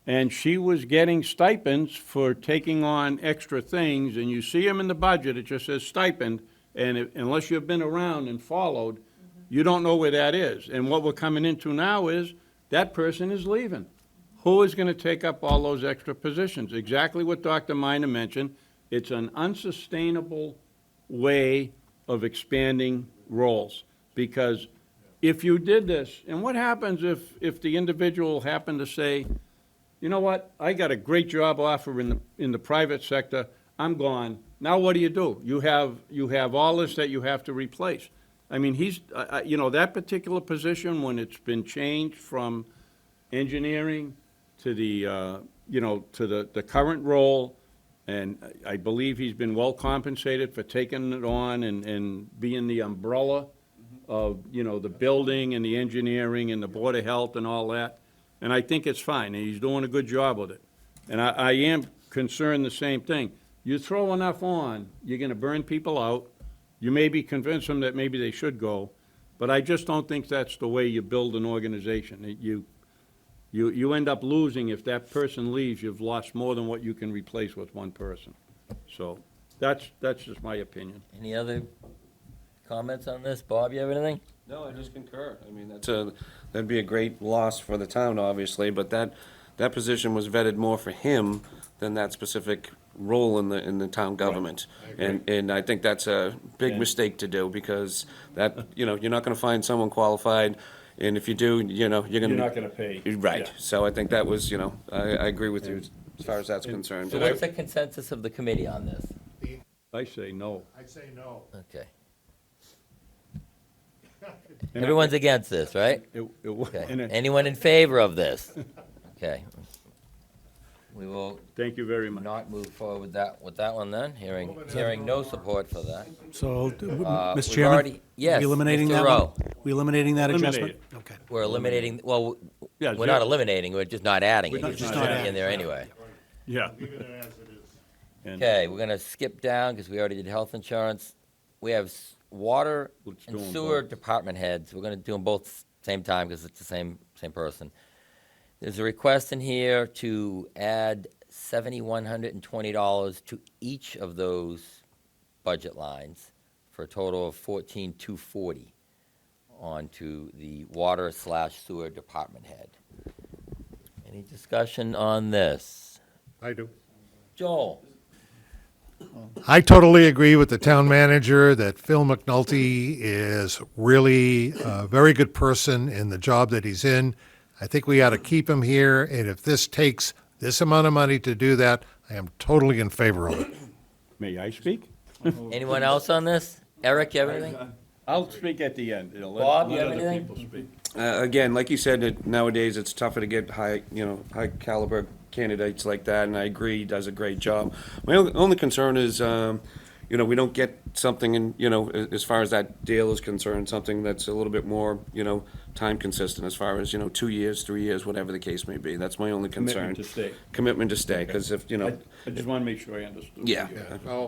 And she was getting stipends for taking on extra things, and you see them in the budget, it just says stipend, and unless you've been around and followed, you don't know where that is. And what we're coming into now is that person is leaving. Who is going to take up all those extra positions? Exactly what Dr. Minor mentioned. It's an unsustainable way of expanding roles. Because if you did this, and what happens if the individual happened to say, you know what, I got a great job offer in the private sector, I'm gone. Now what do? You have all this that you have to replace. I mean, that particular position, when it's been changed from engineering to the, to the current role, and I believe he's been well compensated for taking it on and being the umbrella of, the building and the engineering and the Board of Health and all that. And I think it's fine, and he's doing a good job with it. And I am concerned the same thing. You throw enough on, you're gonna burn people out. You maybe convince them that maybe they should go, but I just don't think that's the way you build an organization. You end up losing, if that person leaves, you've lost more than what you can replace with one person. So, that's just my opinion. Any other comments on this? Bob, you have anything? No, I just concur. I mean, that'd be a great loss for the town, obviously, but that position was vetted more for him than that specific role in the town government. And I think that's a big mistake to do, because that, you're not gonna find someone qualified, and if you do, you're gonna. You're not gonna pay. Right. Yeah. So I think that was, I agree with you as far as that's concerned. So what's the consensus of the committee on this? I say no. I'd say no. Okay. And Everyone's against this, right? Okay. and Anyone in favor of this? Okay. We will Thank you very much. not move forward with that one then, hearing no support for that. So, Mr. we've Chairman? already- yes, We eliminating Mr. that Rowe. one? We eliminating that Eliminate adjustment? it. Okay. We're eliminating, well, Yeah, we're not eliminating, we're just not adding it. We're It's just just not gonna be adding in there anyway. Yeah. And Okay, we're gonna skip down, because we already did health insurance. We have water Let's do and 'em sewer both. department heads. We're gonna do them both same time, because it's the same person. There's a request in here to add $7,120 to each of those budget lines for a total of $14,240 onto the water/sewer department head. Any discussion on this? I do. Joel? I totally agree with the town manager that Phil McNulty is really a very good person in the job that he's in. I think we ought to keep him here, and if this takes this amount of money to do that, I am totally in favor of it. May I speak? Anyone else on this? Eric, you have anything? I'll speak at the end. Bob, you let have other anything? people speak. Again, like you said, nowadays it's tougher to get high caliber candidates like that, and I agree, he does a great job. My only concern is, we don't get something in, as far as that deal is concerned, something that's a little bit more, time consistent, as far as, 2 years, 3 years, whatever the case may be. That's my only concern. Commitment to stay. Commitment to stay, because if, I just want to make sure I understood. yeah.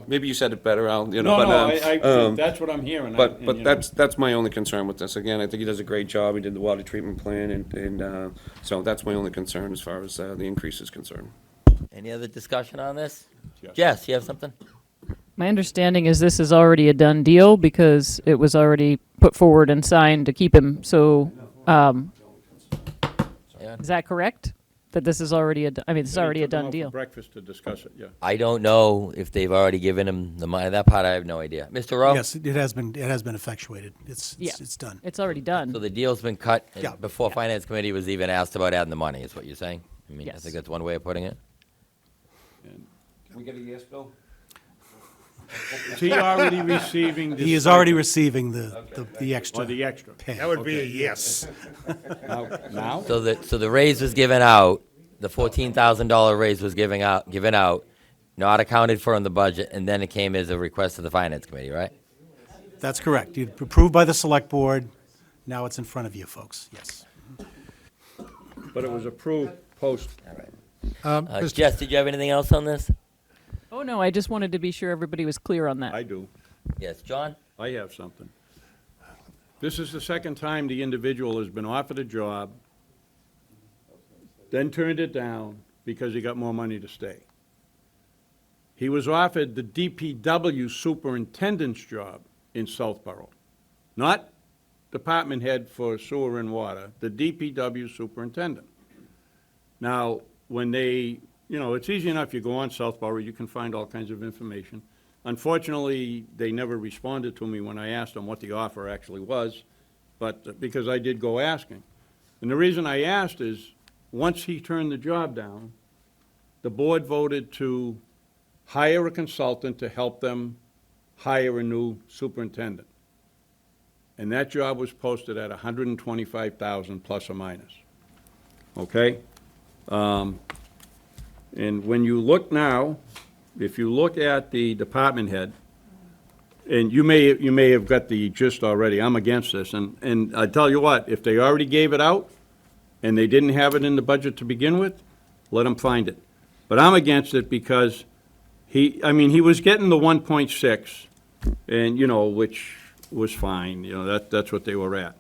Maybe you said it better, Al, No, but, that's what I'm hearing. but that's my only concern with this. Again, I think he does a great job. He did the water treatment plan, and so that's my only concern as far as the increase is concerned. Any other discussion on this? Yes. Jess, you have something? My understanding is this is already a done deal because it was already put forward and signed to keep him. So, Yeah. is that correct? That this is already this is already a Took them done out for deal. breakfast to discuss it, yeah. I don't know if they've already given him the money. That part I have no idea. Mr. Rowe? Yes, it has been effectuated. It's Yeah. done. It's already done. So the deal's been cut Yeah. before Finance Committee was even asked about adding the money, is what you're saying? I mean, I Yes. think that's one way of putting it. Can we get a yes, Bill? Is he already receiving this? He is already receiving the extra. Or the extra? pay. That would be a yes. Now? So the raise was given out, the $14,000 raise was given out, not accounted for in the budget, and then it came as a request to the Finance Committee, right? That's correct. You approved by the select board. Now it's in front of you, folks. Yes. But it was approved post. Mr. Jess, did you have anything else on this? Oh, no, I just wanted to be sure everybody was clear on that. I do. Yes, John? I have something. This is the second time the individual has been offered a job, then turned it down because he got more money to stay. He was offered the DPW superintendent's job in Southborough, not department head for sewer and water, the DPW superintendent. Now, when they, it's easy enough, you go on Southborough, you can find all kinds of information. Unfortunately, they never responded to me when I asked them what the offer actually was, but because I did go asking. And the reason I asked is, once he turned the job down, the board voted to hire a consultant to help them hire a new superintendent. And that job was posted at $125,000 plus or minus. Okay? And when you look now, if you look at the department head, and you may have got the gist already, I'm against this, and I tell you what, if they already gave it out, and they didn't have it in the budget to begin with, let them find it. But I'm against it because he was getting the 1.6, and, which was fine, that's what they were at.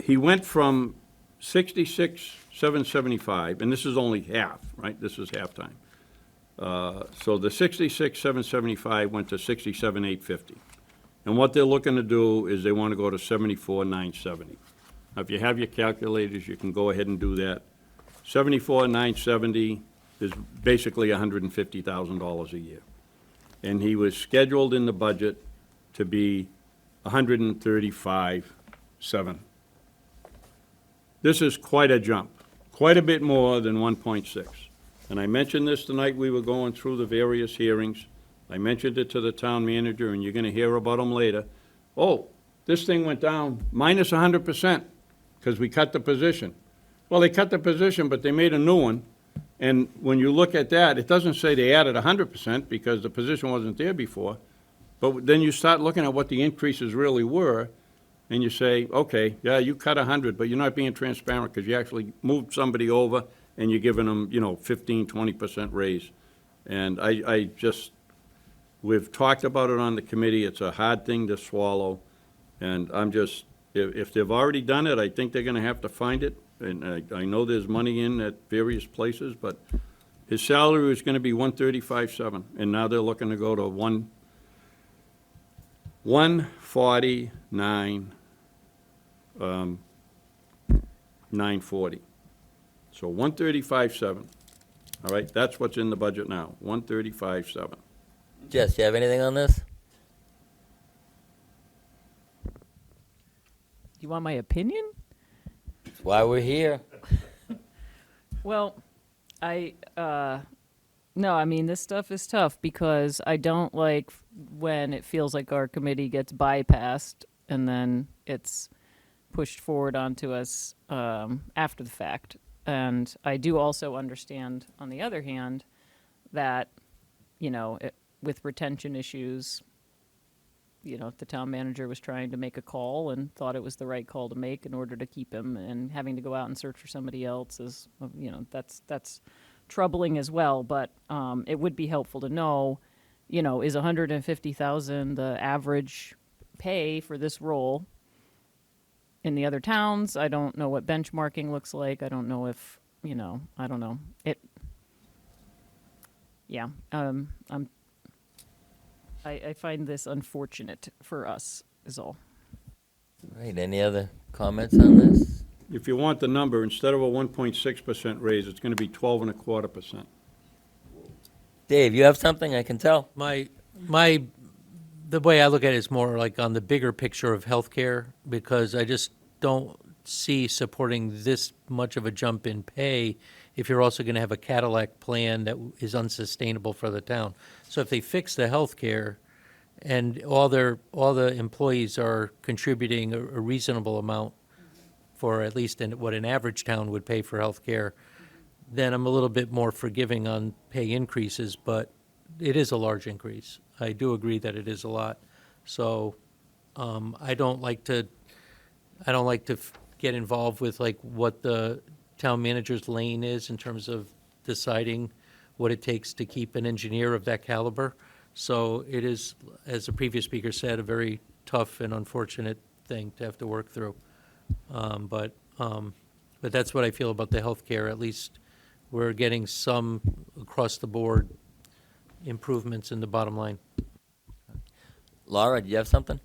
He went from 66,775, and this is only half, right? This is halftime. So the 66,775 went to 67,850. And what they're looking to do is they want to go to 74,970. Now, if you have your calculators, you can go ahead and do that. 74,970 is basically $150,000 a year. And he was scheduled in the budget to be 135,700. This is quite a jump, quite a bit more than 1.6. And I mentioned this tonight, we were going through the various hearings. I mentioned it to the town manager, and you're gonna hear about them later. Oh, this thing went down minus 100%, because we cut the position. Well, they cut the position, but they made a new one. And when you look at that, it doesn't say they added 100%, because the position wasn't there before. But then you start looking at what the increases really were, and you say, okay, yeah, you cut 100, but you're not being transparent, because you actually moved somebody over, and you're giving them, 15, 20% raise. And we've talked about it on the committee, it's a hard thing to swallow, and if they've already done it, I think they're gonna have to find it, and I know there's money in at various places, but his salary was gonna be 135,700, and now they're looking to go to 149,940. So 135,700, all right, that's what's in the budget now, 135,700. Jess, you have anything on this? You want my opinion? That's why we're here. Well, no, I mean, this stuff is tough because I don't like when it feels like our committee gets bypassed and then it's pushed forward onto us after the fact. And I do also understand, on the other hand, that, with retention issues, the town manager was trying to make a call and thought it was the right call to make in order to keep him, and having to go out and search for somebody else is, that's troubling as well. But it would be helpful to know, is 150,000 the average pay for this role in the other towns? I don't know what benchmarking looks like. I don't know if, I don't know. I find this unfortunate for us, is all. Right, any other comments on this? If you want the number, instead of a 1.6% raise, it's gonna be 12.25%. Dave, you have something, I can tell. The way I look at it is more like on the bigger picture of healthcare, because I just don't see supporting this much of a jump in pay if you're also going to have a Cadillac plan that is unsustainable for the town. So if they fix the healthcare and all the employees are contributing a reasonable amount for at least what an average town would pay for healthcare, then I'm a little bit more forgiving on pay increases, but it is a large increase. I do agree that it is a lot. So I don't like to get involved with like what the town manager's lane is in terms of deciding what it takes to keep an engineer of that caliber. So it is, as the previous speaker said, a very tough and unfortunate thing to have to work through. But that's what I feel about the healthcare. At least we're getting some across the board improvements in the bottom line. Laura, do you have something?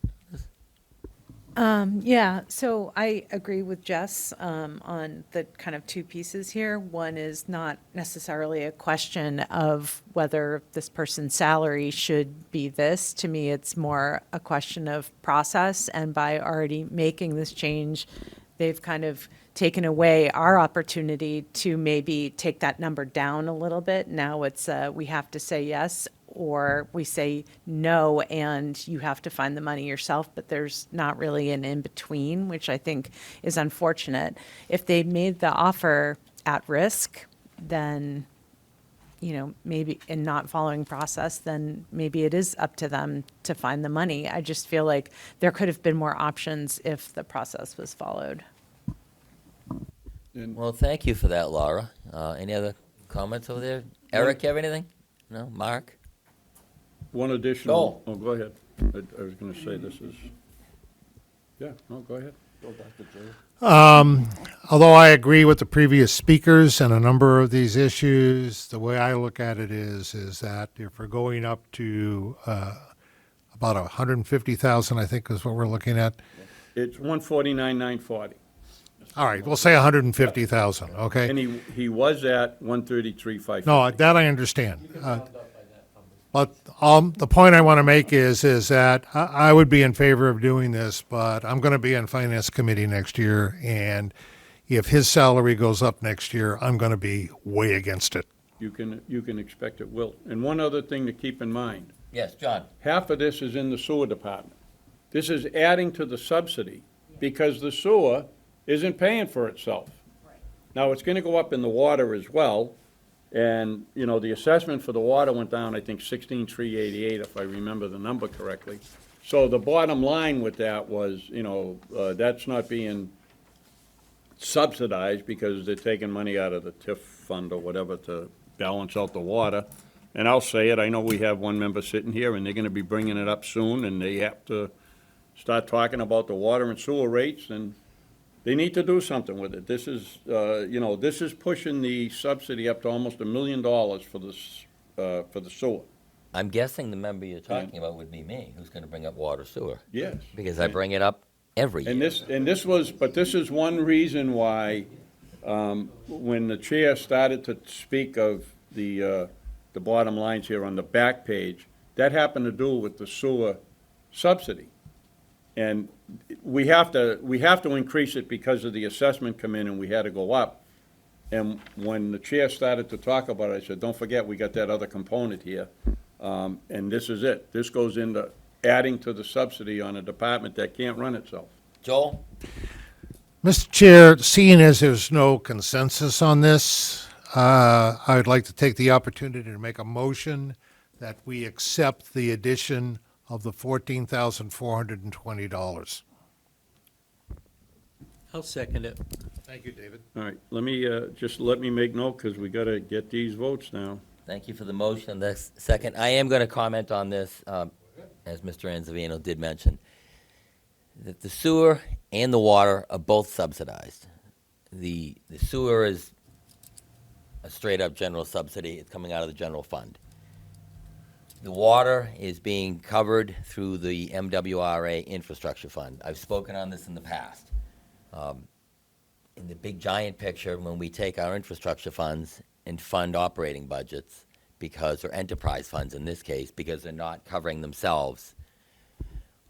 Yeah, so I agree with Jess on the kind of two pieces here. One is not necessarily a question of whether this person's salary should be this. To me, it's more a question of process, and by already making this change, they've kind of taken away our opportunity to maybe take that number down a little bit. Now it's we have to say yes, or we say no, and you have to find the money yourself, but there's not really an in-between, which I think is unfortunate. If they made the offer at risk, then, maybe in not following process, then maybe it is up to them to find the money. I just feel like there could have been more options if the process was followed. Well, thank you for that, Laura. Any other comments over there? Eric, you have anything? No? Mark? One additional. Joel. Oh, go ahead. I was going to say this is, yeah, no, go ahead. Although I agree with the previous speakers and a number of these issues, the way I look at it is that if we're going up to about 150,000, I think is what we're looking at. It's 149,940. All right, we'll say 150,000, okay? And he was at 133,550. No, that I understand. But the point I want to make is that I would be in favor of doing this, but I'm going to be on Finance Committee next year, and if his salary goes up next year, I'm going to be way against it. You can expect it will. And one other thing to keep in mind, Yes, John? half of this is in the sewer department. This is adding to the subsidy because the sewer isn't paying for itself. Now, it's going to go up in the water as well, and, the assessment for the water went down, I think, 16,388, if I remember the number correctly. So the bottom line with that was, that's not being subsidized because they're taking money out of the TIF fund or whatever to balance out the water. And I'll say it, I know we have one member sitting here, and they're going to be bringing it up soon, and they have to start talking about the water and sewer rates, and they need to do something with it. This is, this is pushing the subsidy up to almost $1 million for the sewer. I'm guessing the member you're talking about would be me, who's going to bring up water sewer. Yes. Because I bring it up every year. This is one reason why, when the chair started to speak of the bottom lines here on the back page, that happened to do with the sewer subsidy. And we have to increase it because of the assessment come in and we had to go up. And when the chair started to talk about it, I said, don't forget, we got that other component here. And this is it. This goes into adding to the subsidy on a department that can't run itself. Joel? Mr. Chair, seeing as there's no consensus on this, I would like to take the opportunity to make a motion that we accept the addition of the $14,420. I'll second it. Thank you, David. All right, let me make note, because we got to get these votes now. Thank you for the motion. The second, I am going to comment on this, as Mr. Anzavino did mention, that the sewer and the water are both subsidized. The sewer is a straight-up general subsidy. It's coming out of the general fund. The water is being covered through the MWRA infrastructure fund. I've spoken on this in the past. In the big giant picture, when we take our infrastructure funds and fund operating budgets, or enterprise funds in this case, because they're not covering themselves,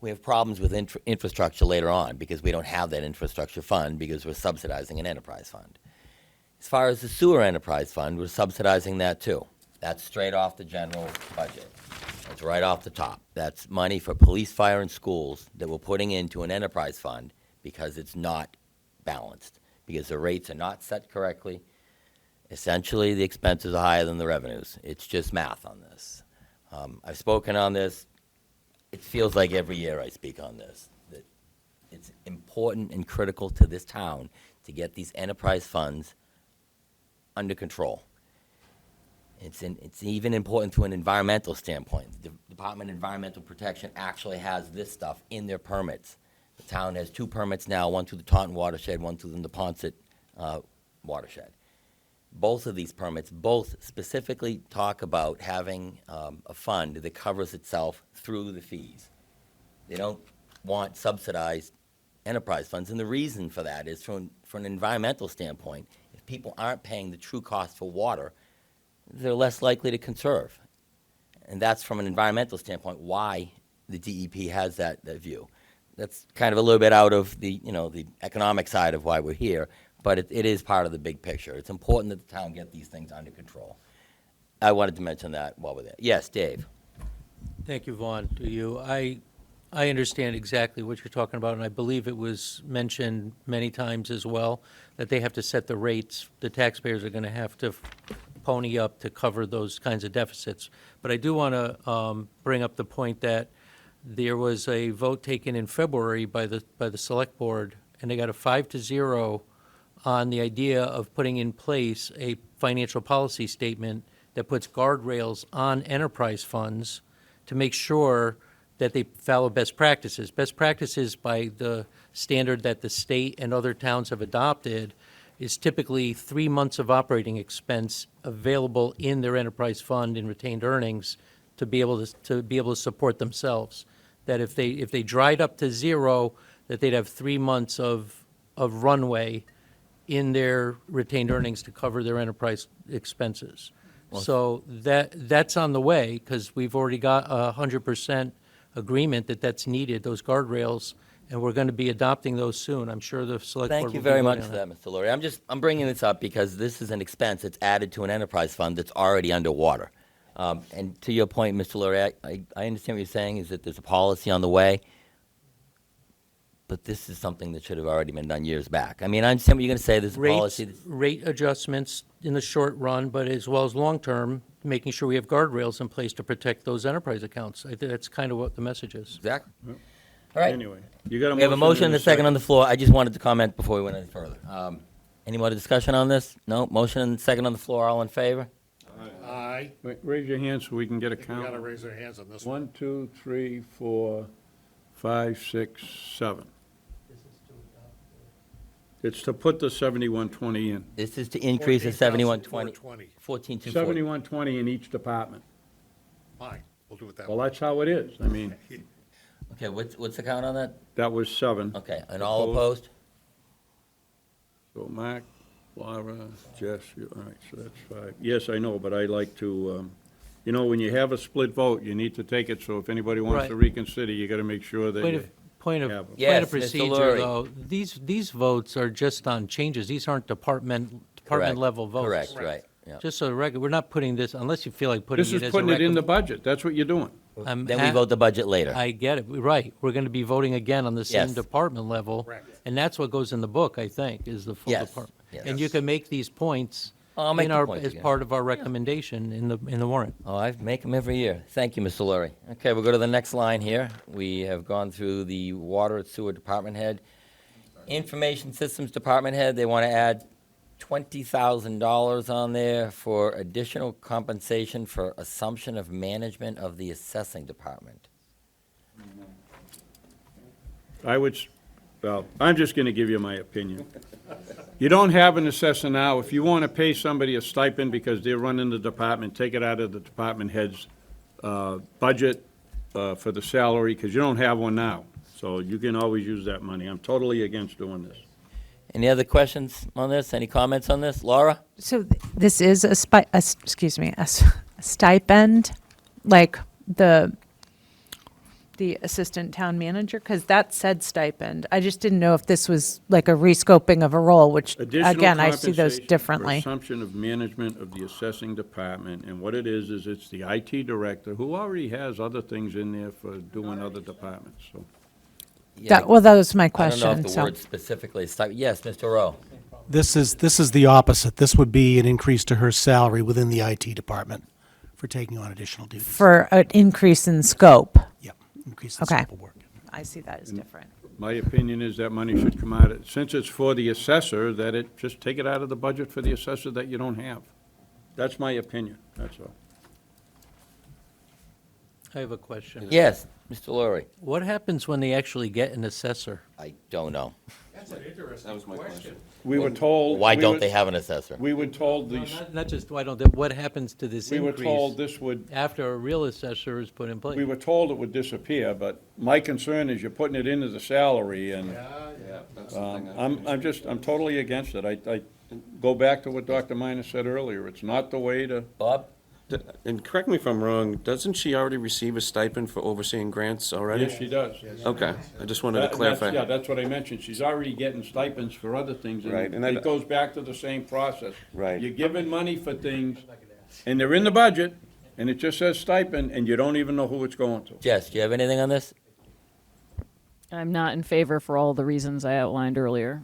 we have problems with infrastructure later on because we don't have that infrastructure fund because we're subsidizing an enterprise fund. As far as the sewer enterprise fund, we're subsidizing that too. That's straight off the general budget. That's right off the top. That's money for police, fire, and schools that we're putting into an enterprise fund because it's not balanced, because the rates are not set correctly. Essentially, the expenses are higher than the revenues. It's just math on this. I've spoken on this. It feels like every year I speak on this, that it's important and critical to this town to get these enterprise funds under control. It's even important to an environmental standpoint. The Department of Environmental Protection actually has this stuff in their permits. The town has 2 permits now, one through the Taunton watershed, one through the Neponset watershed. Both of these permits, both specifically talk about having a fund that covers itself through the fees. They don't want subsidized enterprise funds, and the reason for that is from an environmental standpoint, if people aren't paying the true cost for water, they're less likely to conserve. And that's from an environmental standpoint why the DEP has that view. That's kind of a little bit out of the economic side of why we're here, but it is part of the big picture. It's important that the town get these things under control. I wanted to mention that while we're there. Yes, Dave. Thank you, Vaughn, to you. I I understand exactly what you're talking about, and I believe it was mentioned many times as well, that they have to set the rates. The taxpayers are going to have to pony up to cover those kinds of deficits. But I do want to bring up the point that there was a vote taken in February by the Select Board, and they got a 5-0 on the idea of putting in place a financial policy statement that puts guardrails on enterprise funds to make sure that they follow best practices. Best practices by the standard that the state and other towns have adopted is typically 3 months of operating expense available in their enterprise fund in retained earnings to be able to support themselves. That if they dried up to zero, that they'd have 3 months of runway in their retained earnings to cover their enterprise expenses. So that's on the way, because we've already got 100% agreement that that's needed, those guardrails, and we're going to be adopting those soon. I'm sure the select board Thank will you be very voting much on for that, Mr. Lurie. I'm bringing this up because this is an expense that's added to an enterprise fund that's already underwater. And to your point, Mr. Lurie, I understand what you're saying, is that there's a policy on the way, but this is something that should have already been done years back. I mean, I understand what you're going to say, there's a policy. Rate adjustments in the short run, but as well as long-term, making sure we have guardrails in place to protect those enterprise accounts. I think that's kind of what the message is. Exactly. All right. Anyway, you got a motion. We have a motion and a second on the floor. I just wanted to comment before we went any further. Any more discussion on this? No? Motion and second on the floor. All in favor? Aye. Wait, raise your hand so we can get a You count. gotta raise their hands on this one. 1, 2, 3, 4, 5, 6, 7. It's to put the 7120 in. This is to increase the 7120. 14,420. 14,240. 7120 in each department. Fine, we'll do it that Well, way. that's how it is. I mean, Okay, what's the count on that? that was 7. Okay, and all opposed? So Mark, Laura, Jess, all right, so that's 5. Yes, I know, but I like to, when you have a split vote, you need to take it, so if anybody wants to Right. reconsider, you gotta make sure that Point you of, point of, have them. point Yes, of Mr. procedure, Lurie. though, these votes are just on changes. These aren't department level votes. Correct, right. Yeah. Just so the record, we're not putting this, unless you feel like putting This it is as a putting it in the recommend- budget. That's what you're doing. I'm Then we ha- vote the budget later. I get it, right. We're going to be voting again on the same Yes. department level. Correct. And that's what goes in the book, I think, is the full Yes, department. yes. And you can make these points I'll make in the our, points as again. part of our recommendation in the warrant. Oh, I make them every year. Thank you, Mr. Lurie. Okay, we'll go to the next line here. We have gone through the Water and Sewer Department Head. Information Systems Department Head, they want to add $20,000 on there for additional compensation for assumption of management of the assessing department. Well, I'm just gonna give you my opinion. You don't have an assessor now. If you wanna pay somebody a stipend because they're running the department, take it out of the department head's budget for the salary, because you don't have one now. So you can always use that money. I'm totally against doing this. Any other questions on this? Any comments on this? Laura? So this is a stipend, like the assistant town manager? Because that said stipend. I just didn't know if this was like a rescoping of a role, which, Additional again, I see those compensation for differently. assumption of management of the assessing department, and what it is it's the IT director, who already has other things in there for doing other departments, so. Yeah, Well, that was my I don't know question, if the so. word specifically, yes, Mr. Rowe. This is the opposite. This would be an increase to her salary within the IT department for taking on additional duties. For an increase in scope. Yep, increase the Okay. scope of work. I see that as different. My opinion is that money should come out, since it's for the assessor, that it, just take it out of the budget for the assessor that you don't have. That's my opinion, that's all. I have a question. Yes, Mr. Lurie. What happens when they actually get an assessor? I don't know. That was my question. We were told. Why we don't were- they have an assessor? We were told these, Not just why don't, what happens to this we were told increase this would, after a real assessor is put in place? we were told it would disappear, but my concern is you're putting it into the salary, and Yeah, that's the thing. I'm totally against it. I go back to what Dr. Minor said earlier, it's not the way to. Bob? And correct me if I'm wrong, doesn't she already receive a stipend for overseeing grants already? Yes, she does. Okay, I just wanted to clarify. Yeah, that's what I mentioned. She's already getting stipends for other things. Right, and it goes back to the same process. Right. You're giving money for things, and they're in the budget, and it just says stipend, and you don't even know who it's going to. Jess, do you have anything on this? I'm not in favor for all the reasons I outlined earlier.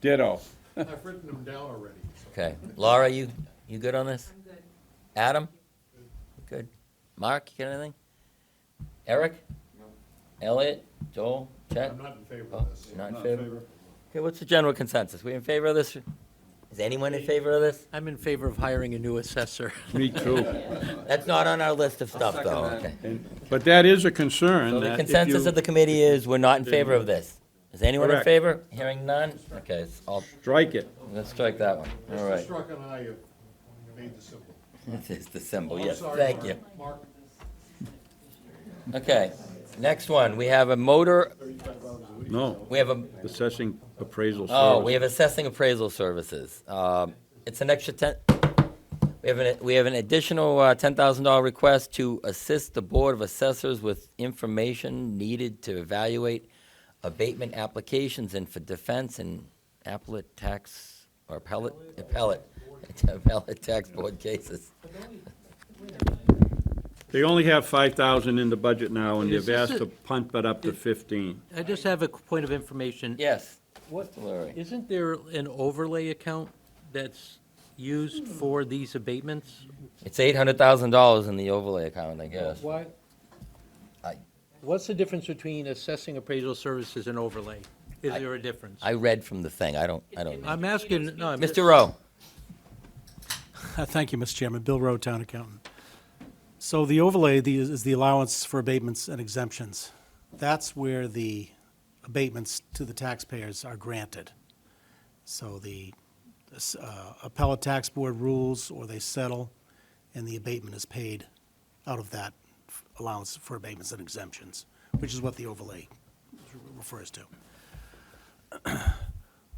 Ditto. I've written them down already. Okay. Laura, you good on this? I'm good. Adam? Good. Mark, you got anything? Eric? No. Elliot? Joel? Chet? I'm not in favor Oh, of this. Not in favor? Okay, what's the general consensus? We in favor of this? Is anyone in favor of this? I'm in favor of hiring a new assessor. Me too. That's not on our list of stuff, second though. that. Okay. But that is a concern. So the that if consensus you- of the committee is we're not in favor of this. Is anyone in Correct. favor? Hearing none? Okay, Strike it. let's strike that one. All right. Struck and I have made the symbol. This is the symbol, I'm yes, sorry, thank Mark. you. Mark, Okay, next one, we have a motor, No, we have a, assessing appraisal service. oh, we have assessing appraisal services. It's an extra we have an additional $10,000 request to assist the Board of Assessors with information needed to evaluate abatement applications and for defense and appellate tax, or appellate tax board cases. They only have 5,000 in the budget now, and Is they've this asked a- to punt that up to 15. I just have a point of information. Yes, What, Mr. Larry. isn't there an overlay account that's used for these abatements? It's $800,000 in the overlay account, I guess. Why? I- What's the difference between assessing appraisal services and overlay? Is there a difference? I read from the thing, I don't know. I'm asking, no, I'm just- Mr. Rowe? Thank you, Mr. Chairman. Bill Rowe, Town Accountant. So the overlay is the allowance for abatements and exemptions. That's where the abatements to the taxpayers are granted. So the appellate tax board rules, or they settle, and the abatement is paid out of that allowance for abatements and exemptions, which is what the overlay refers to.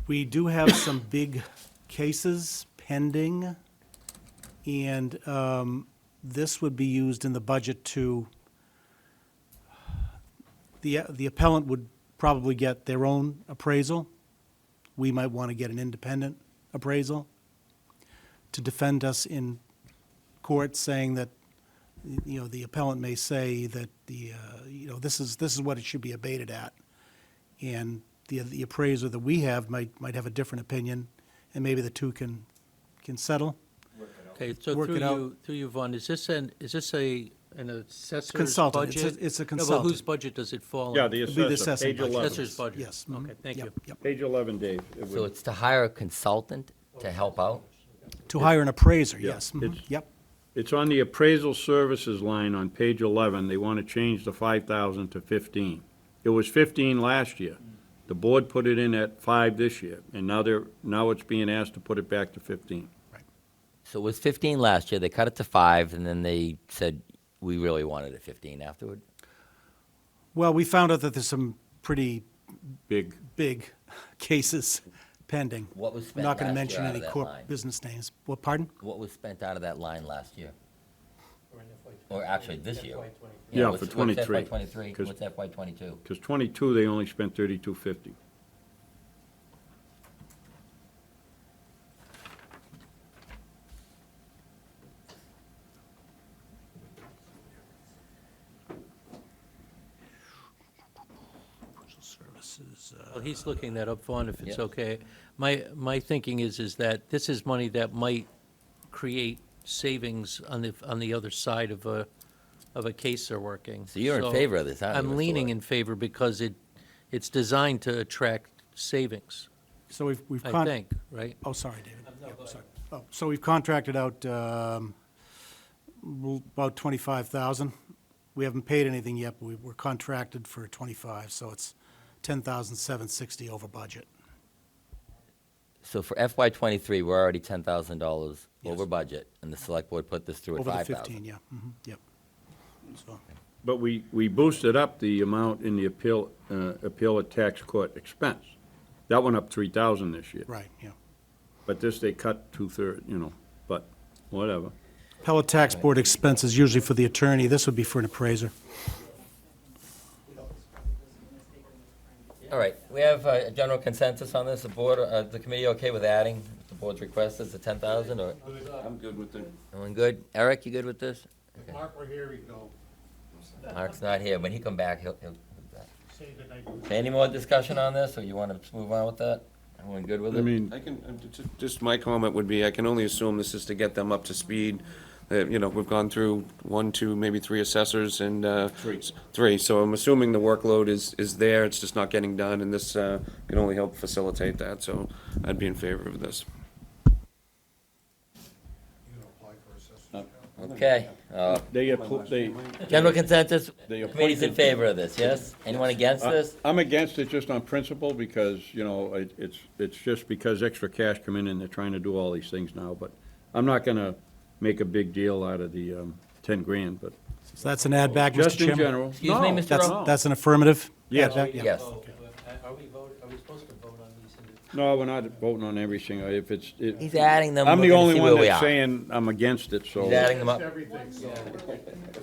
We do have some big cases pending, and this would be used in the budget to, the appellant would probably get their own appraisal. We might want to get an independent appraisal to defend us in court, saying that, you know, the appellant may say that this is what it should be abated at. And the appraiser that we have might have a different opinion, and maybe the two can settle. Okay, so Work it out. through you, Vaughn, is this an assessor's Consultant. budget? It's a No, but consultant. whose budget does it fall on? Yeah, the It'd be the assessor, assessing page budget. 11. Assessor's budget? Yes. Okay, thank you. Yep. Page 11, Dave. It So would- it's to hire a consultant to help out? To hire an appraiser, Yeah, yes. Mhm. it's- Yep. It's on the appraisal services line on page 11. They want to change the 5,000 to 15. It was 15 last year. The board put it in at 5 this year, and now it's being asked to put it back to 15. So it was 15 last year, they cut it to 5, and then they said, we really wanted it 15 afterward? Well, we found out that there's some pretty Big. big cases pending. What was I'm spent not going to last mention year out any of that corp line? business names. What, pardon? What was spent out of that line last year? Or actually, this year? Yeah, what's- for 23. What's FY '23, 'Cause- what's FY '22? Because 22, they only spent 3250. Services, Well, he's looking that up, Vaughn, if it's Yeah. okay. My thinking is that this is money that might create savings on the other side of a case they're working. So you're in favor of this, aren't you, I'm Mr. leaning Lawyer? in favor because it's designed to attract savings, So we've. I think, right? Oh, sorry, David. Yep, sorry. Oh, so we've contracted out about 25,000. We haven't paid anything yet, but we're contracted for 25, so it's 10,760 over budget. So for FY '23, we're already $10,000 Yes. over budget, and the select board put this through at Over the 5,000. 15, yeah. Yep. So, But we boosted up the amount in the appellate tax court expense. That went up 3,000 this year. right, yeah. But this, they cut two-thirds, but whatever. Appellate tax board expenses usually for the attorney. This would be for an appraiser. All right, we have a general consensus on this, the board, the committee okay with adding the board's request as the 10,000, or I'm good with it. everyone good? Eric, you good with this? Mark, we're here, we go. Mark's not here, when he come back, he'll Any more discussion on this, or you want to move on with that? Everyone good with it? I mean, I can, just my comment would be, I can only assume this is to get them up to speed. You know, we've gone through 1, 2, maybe 3 assessors and, three, so I'm assuming the workload is there, it's just not getting done, and this, can only help facilitate that, so I'd be in favor of this. Okay, general consensus, They committee's in appointed- favor of this, yes? Anyone against this? I'm against it just on principle because, you know, it's just because extra cash come in and they're trying to do all these things now, but I'm not gonna make a big deal out of the 10 grand, but So that's an add back, Mr. just in Chairman? general. Excuse me, No, Mr. That's, Rowe? that's an affirmative? Yes. Add back? Yeah. Yes. Are we supposed to vote on these individually? No, we're not voting on everything. If it's, He's adding them. I'm we're the gonna only see one where we that's are. saying I'm against it, so. He's adding them up.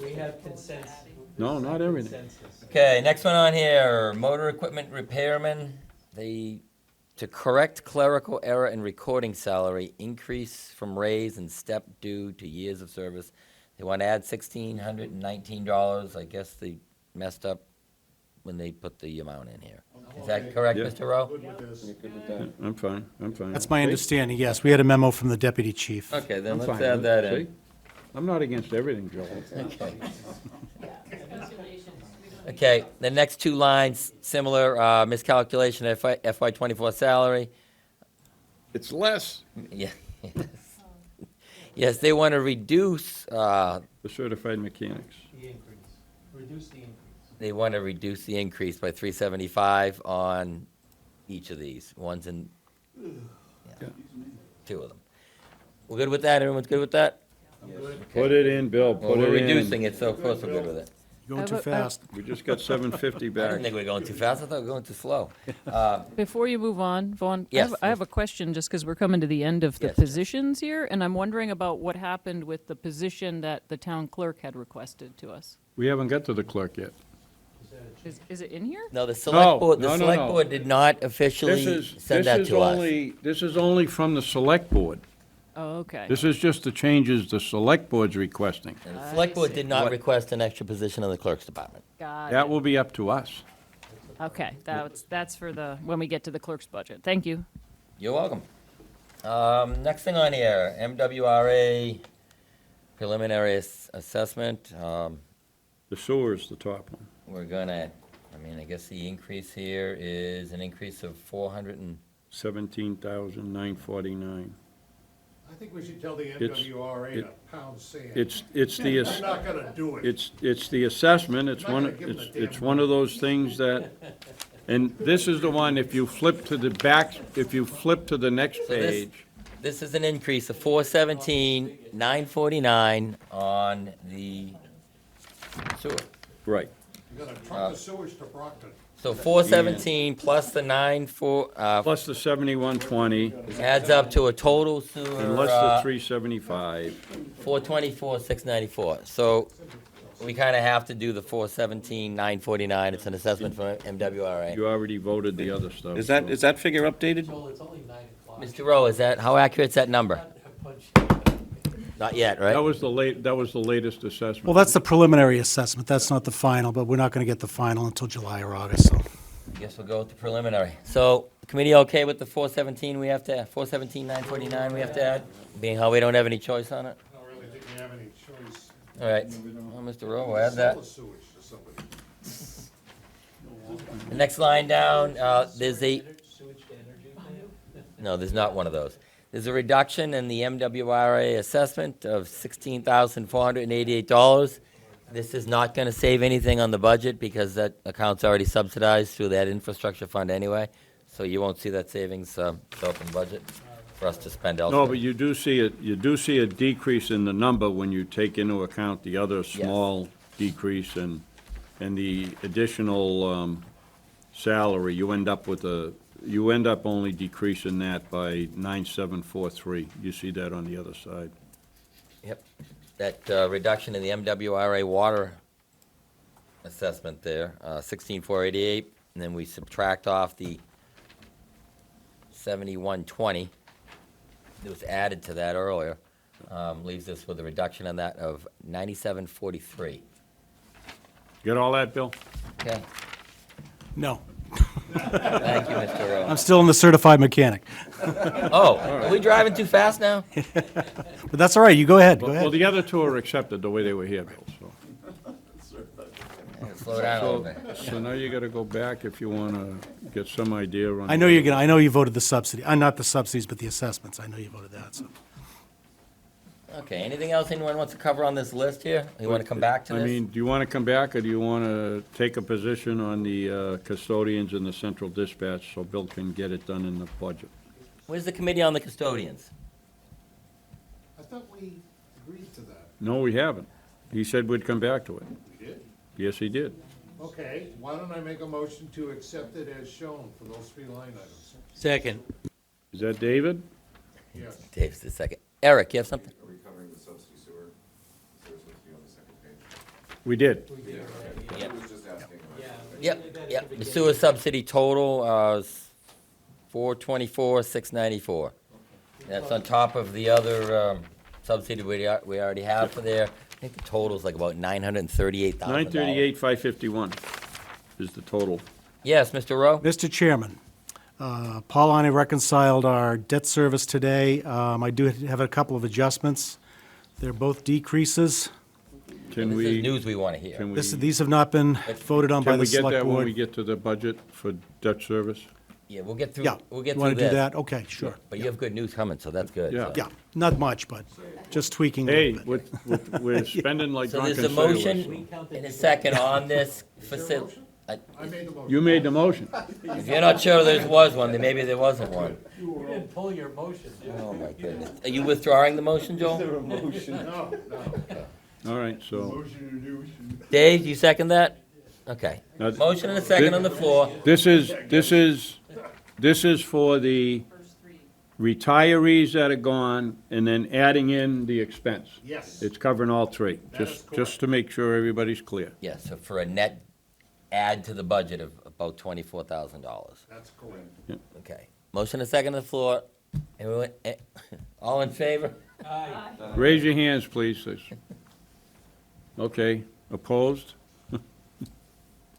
We have consensus. No, not everything. Okay, next one on here, motor equipment repairman, to correct clerical error in recording salary, increase from raise and step due to years of service. They want to add $1,619. I guess they messed up when they put the amount in here. Is that correct, Yeah. Mr. Rowe? You good with that? I'm fine, I'm fine. That's my understanding, yes. We had a memo from the deputy chief. Okay, then I'm let's fine add with that it. in. See? I'm not against everything, Joel. Okay. Okay, the next two lines, similar, miscalculation of FY '24 salary. It's less. Yeah. Yes, they want to reduce, The certified mechanics. The increase, reduce the increase. they want to reduce the increase by 375 on each of these. One's in, yeah, two of them. We're good with that? Everyone's good with that? Put it in, Bill, Well, put we're it in. reducing it, so of course we're good with it. Going too fast. We just got 750 I back. didn't think we were going too fast. I thought we were going too slow. Before you move on, Vaughn, Yes. I have a question, just because we're coming to the end of the Yes. positions here, and I'm wondering about what happened with the position that the town clerk had requested to us. We haven't got to the clerk yet. Is it in here? No, the select board, no, the no, select no. board did not officially send that to us. This is only from the select board. Oh, okay. This is just the changes the select board's requesting. And the select board see. did not What- request an extra position in the clerk's department. Got That it. will be up to us. Okay, that's for the, when we get to the clerk's budget. Thank you. You're welcome. Next thing on here, MWRA preliminary assessment. The sewer is the top one. We're gonna, I guess the increase here is an increase of 17,949. I think we should tell the It's- MWRA it- to pound sand. It's the, They're not gonna do it. it's the assessment, it's Not one, gonna give them the it's damn one of those things that, and this is the one, if you flip to the back, if you flip to the next So this- page, This is an increase of 417,949 on the sewer. right. You're gonna truck the sewage to Brockton. So 417 plus the 94, Plus the 7120, adds up to a total sewer, and less the 375. 424, 694. So we kind of have to do the 417, 949. It's an assessment from MWRA. You already voted the other stuff. Is that, so- is that figure updated? Joel, it's only 9 o'clock. Mr. Rowe, is that, how accurate is that number? Not yet, right? That was the latest assessment. Well, that's the preliminary assessment. That's not the final, but we're not going to get the final until July or August, so. I guess we'll go with the preliminary. So, committee okay with the 417 we have to, 417, 949 we have to add? Being how we don't have any choice on it? I don't really think we have any choice. All right. Well, Mr. Rowe, we'll add that. Sell the sewage to somebody. The next line down, there's a, no, there's not one of those. There's a reduction in the MWRA assessment of $16,488. This is not going to save anything on the budget because that account's already subsidized through that infrastructure fund anyway. So you won't see that savings show up in budget for us to spend elsewhere. No, but you do see a decrease in the number when you take into account the other small decrease and the additional salary. You end up only decreasing that by 9,743. You see that on the other side. Yep. That reduction in the MWRA water assessment there, 16,488, and then we subtract off the 7120 that was added to that earlier, leaves us with a reduction on that of 9743. Get all that, Bill? Okay. No, Thank you, Mr. Rowe. I'm still in the certified mechanic. Oh, are we driving too fast now? But that's all right, you go ahead, go Well, ahead. the other two are accepted the way they were here, Bill, so. Slow down a little bit. So now you gotta go back if you wanna get some idea on. I know you're gonna, I know you voted the subsidy, not the subsidies, but the assessments, I know you voted that, so. Okay, anything else anyone wants to cover on this list here? You want to come back to I this? mean, do you wanna come back, or do you wanna take a position on the custodians and the central dispatch so Bill can get it done in the budget? Where's the committee on the custodians? I thought we agreed to that. No, we haven't. He said we'd come back to it. We did? Yes, he did. Okay, why don't I make a motion to accept it as shown for those 3 line items? Second. Is that David? Yes. Dave's the second. Eric, you have something? Are we covering the subsidy sewer? Sewer's supposed to be on the second page. We did. Yep. I was just asking. Yep. The sewer subsidy total is 424,694. That's on top of the other subsidy we already have for there. I think the total's like about $938,000. 938,551 is the total. Yes, Mr. Rowe? Mr. Chairman, Paul and I reconciled our debt service today. I do have a couple of adjustments. They're both decreases. Can This is we, news we want to hear. can we, These have not been voted on by can the we get select that when we board. get to the budget for debt service? Yeah, we'll get through, Yeah, we'll get you through want to do this. that? Okay, sure. But you have good news coming, so that's good. Yeah. so. Yeah, not much, but just tweaking a Hey, little bit. we're spending like So drunken there's a sailors. motion and a second on this facility. I made the motion. You made the motion. If you're not sure there was one, then maybe there wasn't one. You didn't pull your motion, did you? Oh, my goodness. Are you withdrawing the motion, Joel? No. All right, so Dave, you second that? Okay. Now, Motion and a second on the floor. this is for the retirees that are gone and then adding in the expense. Yes. It's covering all three, That is just to make sure everybody's clear. Yes, so for a net add to the budget of about $24,000. That's correct. Okay. Motion and a second on the floor. Everyone, all in favor? Raise your hands, please. Okay, opposed?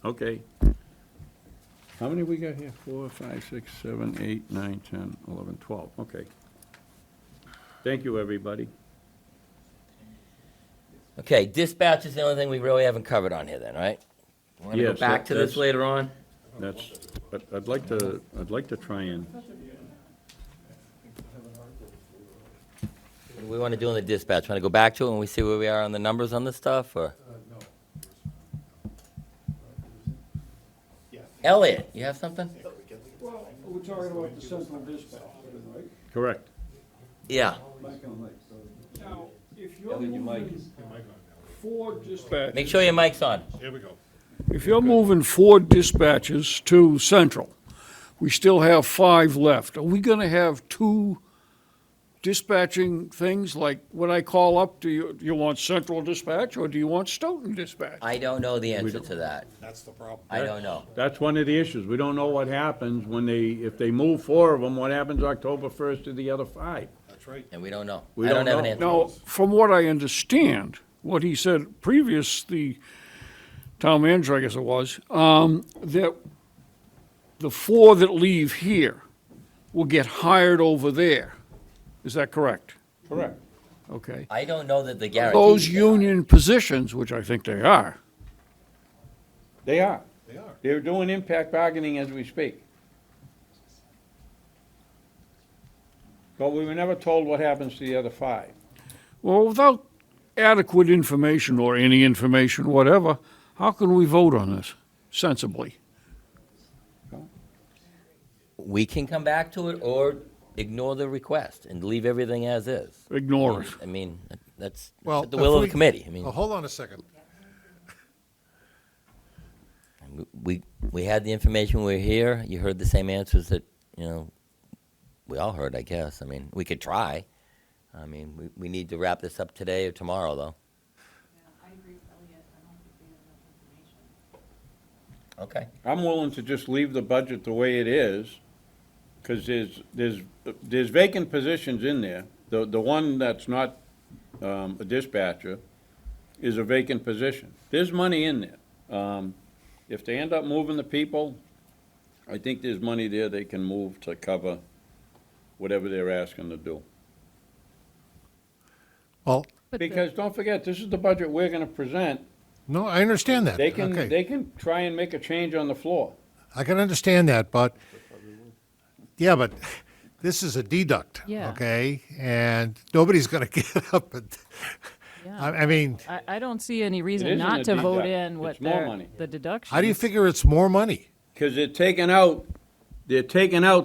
Okay. How many we got here? 4, 5, 6, 7, 8, 9, 10, 11, 12. Okay. Thank you, everybody. Okay, dispatch is the only thing we really haven't covered on here then, right? Want to go Yes, back to this that's- later on? That's, but I'd like to try and, What do we want to do on the dispatch? Want to go back to it when we see where we are on the numbers on this stuff, or? Elliot, you have something? Well, we're talking about the central dispatch, right? correct. Yeah. Now, if you're moving 4 dispatches. Make sure your mic's on. Here we go. If you're moving 4 dispatches to central, we still have 5 left. Are we gonna have 2 dispatching things, like when I call up, do you want central dispatch or do you want Stoughton dispatch? I don't know the answer to that. That's the problem. I don't know. That's one of the issues. We don't know what happens when if they move 4 of them, what happens October 1st to the other 5? That's right. And we don't know. We I don't don't have an know. answer. Now, from what I understand, what he said previous, the town manager, I guess it was, that the 4 that leave here will get hired over there. Is that correct? Correct. Okay. I don't know that the guarantee. Those union positions, which I think they are, They are. They are. They're doing impact bargaining as we speak. But we were never told what happens to the other 5. well, without adequate information or any information, whatever, how can we vote on this sensibly? We can come back to it or ignore the request and leave everything as is. Ignore it. I mean, that's Well, at the will of the committee. I mean, Hold on a second. we had the information when we were here. You heard the same answers that, we all heard, I guess. I mean, we could try. I mean, we need to wrap this up today or tomorrow, though. Okay. I'm willing to just leave the budget the way it is, because there's vacant positions in there. The one that's not a dispatcher is a vacant position. There's money in there. if they end up moving the people, I think there's money there they can move to cover whatever they're asking to do. Well, Because don't forget, this is the budget we're gonna present. no, I understand that. They can, Okay. they can try and make a change on the floor. I can understand that, but, yeah, but this is a deduct, Yeah. okay? And nobody's going to get up and, I mean, I don't see any It reason isn't not a to vote deduct. in what It's more their, money. the deduction. how do you figure it's more money? Because they're taking out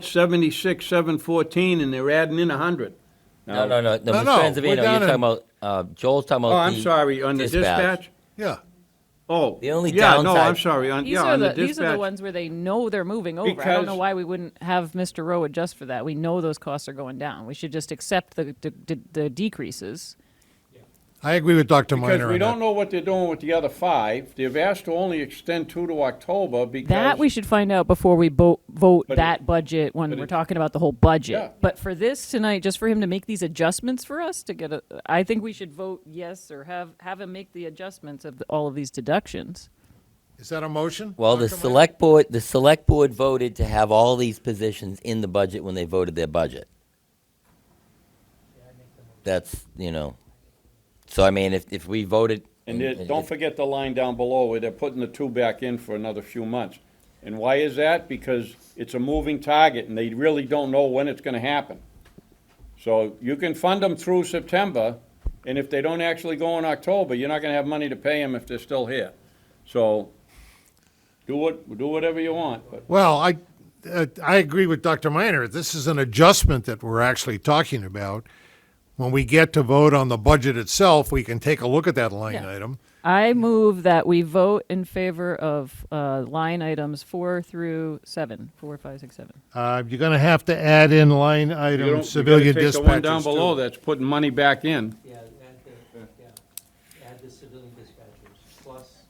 76, 714, and they're adding in 100. No, no, no, no, No, Mr. no, Anzavino, we're you're down talking in- about, Joel's talking Oh, about I'm the sorry, on the dispatch? Yeah. Oh. The only yeah, no, downside- I'm sorry, on, These yeah, are on the these are the dispatch. ones where they know they're moving over. I don't know Because- why we wouldn't have Mr. Rowe adjust for that. We know those costs are going down. We should just accept the decreases. I agree with Dr. Because Minor we on don't that. know what they're doing with the other 5. They've asked to only extend 2 to October because. That we should find out before we vote But that budget when but we're it- talking about the whole budget. Yeah. But for this tonight, just for him to make these adjustments for us to get I think we should vote yes or have him make the adjustments of all of these deductions. Is that a motion? Well, the Dr. Minor? select board voted to have all these positions in the budget when they voted their budget. That's, so I mean, if we voted. And don't forget the line down below where they're putting the 2 back in for another few months. And why is that? Because it's a moving target and they really don't know when it's gonna happen. So you can fund them through September, and if they don't actually go in October, you're not gonna have money to pay them if they're still here. So do whatever you want, but. Well, I agree with Dr. Minor. This is an adjustment that we're actually talking about. When we get to vote on the budget itself, we can take a look at that line Yeah. item. I move that we vote in favor of line items 4 through 7, 4, 5, 6, 7. You're going to have to add in line You item don't- civilian You gotta take the one down dispatchers below too. that's putting money back in. Add the civilian dispatchers plus.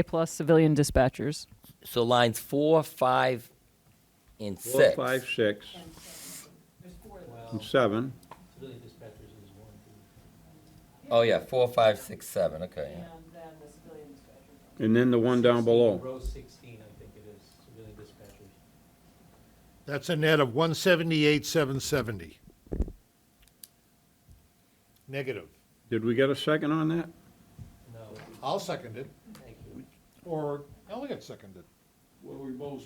Plus civilian dispatchers. So lines 4, 5, and 4, 6. 5, 6, and 7. Civilian dispatchers is 1, 2. Oh, yeah, 4, 5, 6, 7, okay. yeah. And then the one down below. Row 16, I think it is, civilian dispatchers. That's a net of 178,770. Negative. Did we get a second on that? No, I'll second it. thank you. Or Elliot seconded. Well, we both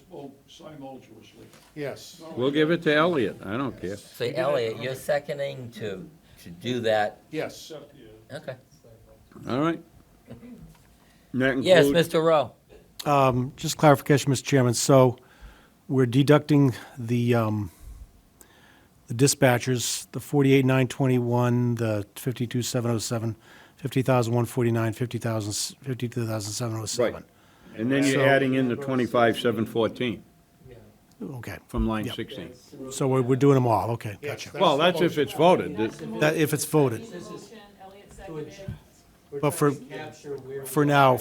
simultaneously. Yes. We'll give it to Elliot, I don't care. So Elliot, you're seconding to do that? Yes. Okay. All right. That Yes, includes- Mr. Rowe. Just clarification, Mr. Chairman. So we're deducting the dispatchers, the 48,921, the 52,707, 50,149, 52,707. Right. And then you're So- adding in the 25,714 Okay. from line Yep. 16. So we're doing them all. Okay, gotcha. Well, that's if it's voted. That, if it's voted. But for now,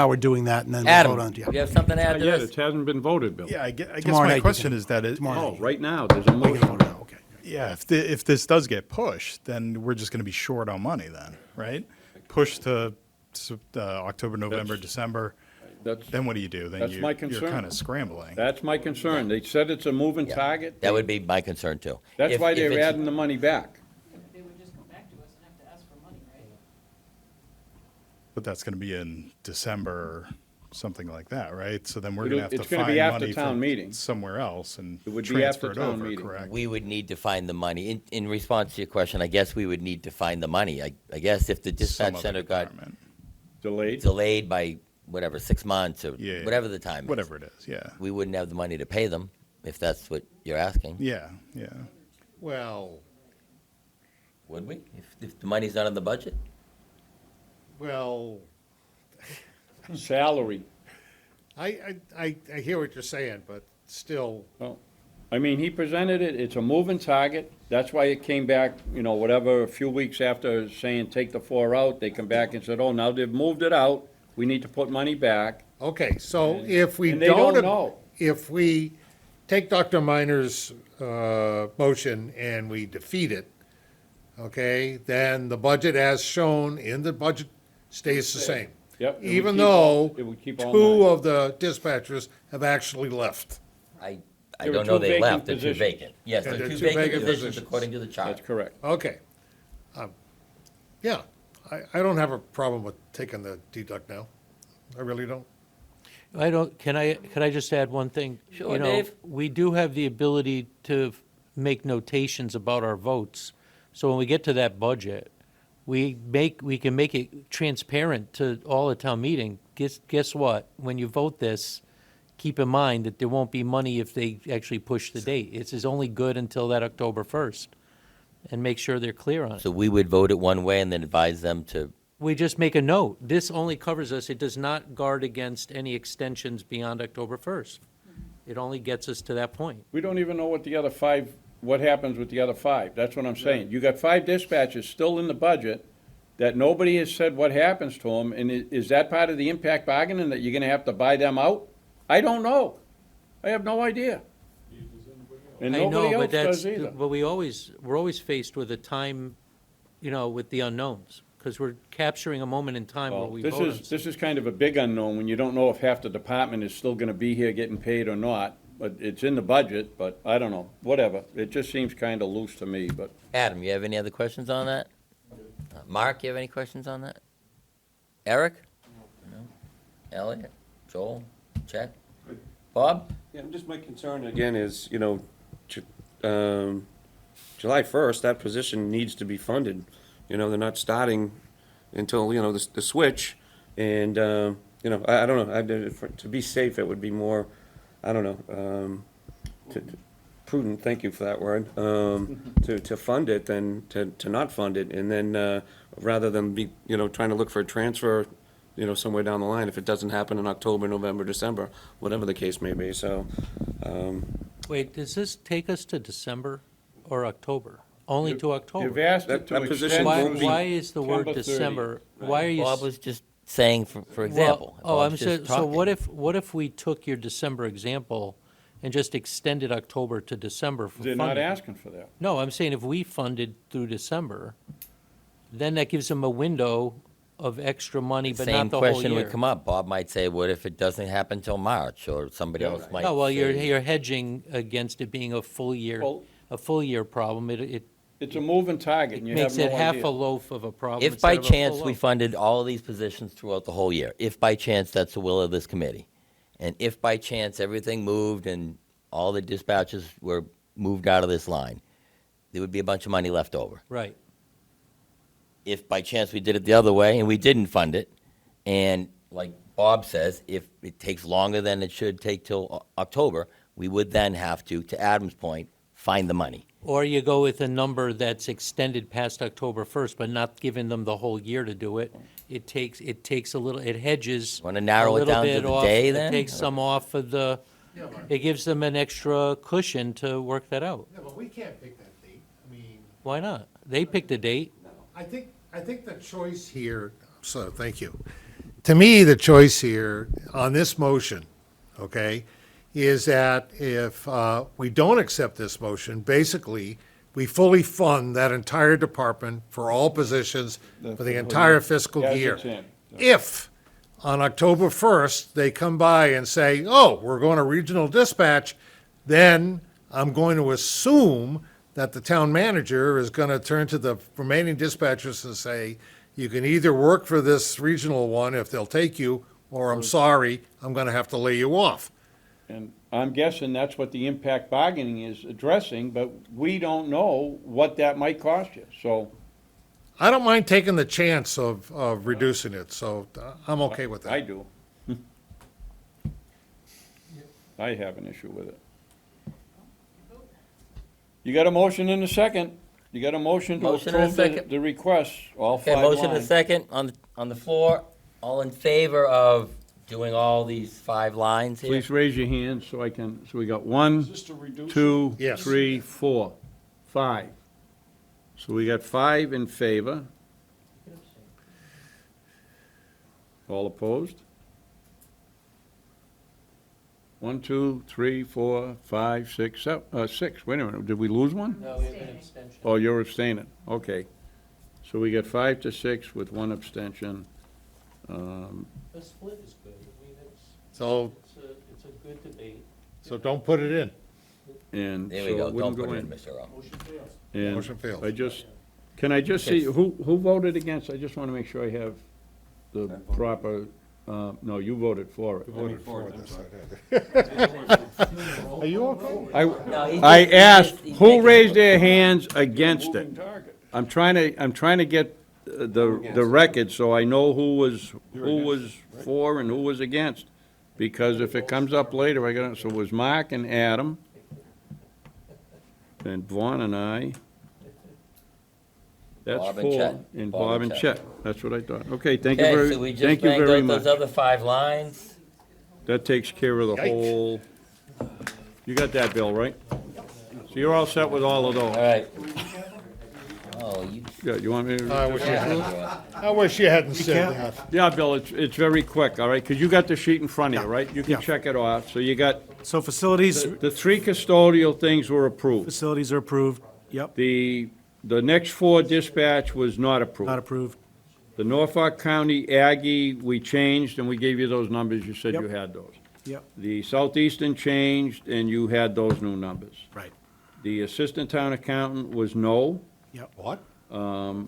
we're doing that and then we'll Adam, vote on it. you have something to add to Yet, this? it hasn't been voted, Bill. Yeah, I guess Tomorrow night my you question can. is that, Oh, right now, there's a We can motion. vote now, okay. yeah, if this does get pushed, then we're just going to be short on money then, right? Push to October, November, That's- December, That's, then what do you do? Then That's my you're concern. kind of scrambling. that's my concern. They said it's a moving Yeah, target. That would be my concern, too. That's If- why if they're it's- adding the money back. They would just come back to us and have to ask for money, right? But that's going to be in December or something like that, right? So then we're It'll- going to have to it's gonna find be after money town from meeting. somewhere else and It would be transfer after it town over, meeting. correct? We would need to find the money. In response to your question, I guess we would need to find the money. I guess if the Some dispatch other center got department. Delayed? delayed by, whatever, 6 months or Yeah. whatever the time is, Whatever it is, yeah. we wouldn't have the money to pay them, if that's what you're asking. Yeah, yeah. Well, Would we? If the money's not in the budget? well, Salary. I hear what you're saying, but still, Well, I mean, he presented it, it's a moving target. That's why it came back, whatever, a few weeks after saying take the 4 out, they come back and said, oh, now they've moved it out. We need to put money back. okay, so if we And they don't don't, know. if we take Dr. Minor's motion and we defeat it, okay, then the budget as shown in the budget stays the same. Yep, it would even keep all- though it would keep all two 9. of the dispatchers have actually left. I There were don't know 2 they vacant left, they're two positions. vacant. Yes, Yeah, they're they're two two vacant vacant positions positions. according to the chart. That's correct. Okay. Yeah, I don't have a problem with taking the deduct now. I really don't. Can I just add one thing? Sure, You know, Dave. we do have the ability to make notations about our votes. So when we get to that budget, we can make it transparent to all at town meeting. Guess what? When you vote this, keep in mind that there won't be money if they actually push the date. It's is only good until that October 1st. And make sure they're clear on it. So we would vote it one way and then advise them to, We just make a note. This only covers us. It does not guard against any extensions beyond October 1st. It only gets us to that point. We don't even know what the other 5, what happens with the other 5. That's what I'm saying. You got 5 dispatches still in the budget that nobody has said what happens to them, and is that part of the impact bargaining, that you're gonna have to buy them out? I don't know. I have no idea. And I nobody know, else but that's, does either. but we're always faced with a time, with the unknowns, because we're capturing a moment in time where Well, we this vote on is, this is kind of a big unknown, when you don't know if half the department is still gonna be here getting paid or not. But it's in the budget, but I don't know, whatever. It just seems kinda loose to me, but. Adam, you have any other questions on that? Mark, you have any questions on that? Eric? No. Elliot? Joel? Chet? Bob? Yeah, just my concern again is, July 1st, that position needs to be funded. They're not starting until, the switch. And, I don't know, to be safe, it would be more, I don't know, prudent, thank you for that word, to fund it than to not fund it. And then, rather than be, trying to look for a transfer, somewhere down the line, if it doesn't happen in October, November, December, whatever the case may be, so. Wait, does this take us to December or October? Only to October? You've asked it to That position extend Why, won't be- why is the word September 30th. December? Why are you? Bob was just saying, for example. Well, Bob's I'm just so talking. what if we took your December example and just extended October to December for They're funding? not asking for that. No, I'm saying if we funded through December, then that gives them a window of extra money, but Same not the whole year. question would come up. Bob might say, what if it doesn't happen till March? Or somebody else might No, well, say. you're hedging against it being a full year problem. It It's a moving target, and you have makes no it half idea. a loaf of a problem. If by instead of a full chance we loaf. funded all of these positions throughout the whole year, if by chance that's the will of this committee, and if by chance everything moved and all the dispatches were moved out of this line, there would be a bunch of money left over. Right. If by chance we did it the other way and we didn't fund it, and like Bob says, if it takes longer than it should take till October, we would then have to Adam's point, find the money. Or you go with a number that's extended past October 1st, but not giving them the whole year to do it. It takes a little, it hedges. Want to narrow a it little down to bit the off- day It then? takes some off of the, it gives them an extra cushion to work that out. Yeah, but we can't pick that date. I mean, Why not? They picked a date. I think the choice here, so, thank you. To me, the choice here on this motion, okay, is that if we don't accept this motion, basically, we fully fund that entire department for all positions for the entire fiscal As year. it's in. If on October 1st, they come by and say, oh, we're going to regional dispatch, then I'm going to assume that the town manager is going to turn to the remaining dispatchers and say, you can either work for this regional one if they'll take you, or I'm sorry, I'm going to have to lay you off. And I'm guessing that's what the impact bargaining is addressing, but we don't know what that might cost you, so. I don't mind taking the chance of reducing it, so I'm okay with that. I do. I have an issue with it. You got a motion in a second. You got a motion to Motion and a approve the, second. the request, all Okay, 5 motion and a lines. second on the floor. All in favor of doing all these 5 lines here? Please raise your hand so so we got 1, 2, Yes. 3, 4, 5. So we got 5 in favor. All opposed? 1, 2, 3, 4, 5, 6, 7, 6. Wait a minute, did we lose one? No, we have an abstention. Oh, you're abstaining, okay. So we got 5 to 6 with 1 abstention. A split is good. I mean, So, it's a good debate. so don't put it in. And There so we go, it wouldn't don't go put it in, in. Mr. Rowe. And Motion fails. Can I just see, Yes. who voted against? I just want to make sure I have the proper, no, you voted for it. Are you okay? No, he's I just- asked, he's who making- raised their hands against it? I'm trying to get the record so I know who was for and who was against. Because if it comes up later, so it was Mark and Adam, and Vaughn and I. That's Bob and four. Chet. And Bob Bob and and Chet. Chet. That's what I thought. Okay, thank you Okay, very, so we just thank you banged very out much. those other 5 lines. That takes care of the whole, you got that, Bill, right? So you're all set with all of those? All right. Oh, you. Yeah, you want me to? I wish you hadn't said that. Yeah, Bill, it's very quick, all right? Because you got the sheet in front of you, right? You can Yeah. check it off. So you got, So facilities, the 3 custodial things were approved. facilities are approved. Yep, The next 4 dispatch was not approved. not approved. The Norfolk County Aggie, we changed, and we gave you those numbers, you said you Yep. had those. Yep, The Southeastern changed, and you had those new numbers. right. The Assistant Town Accountant was no. Yep. What? Well,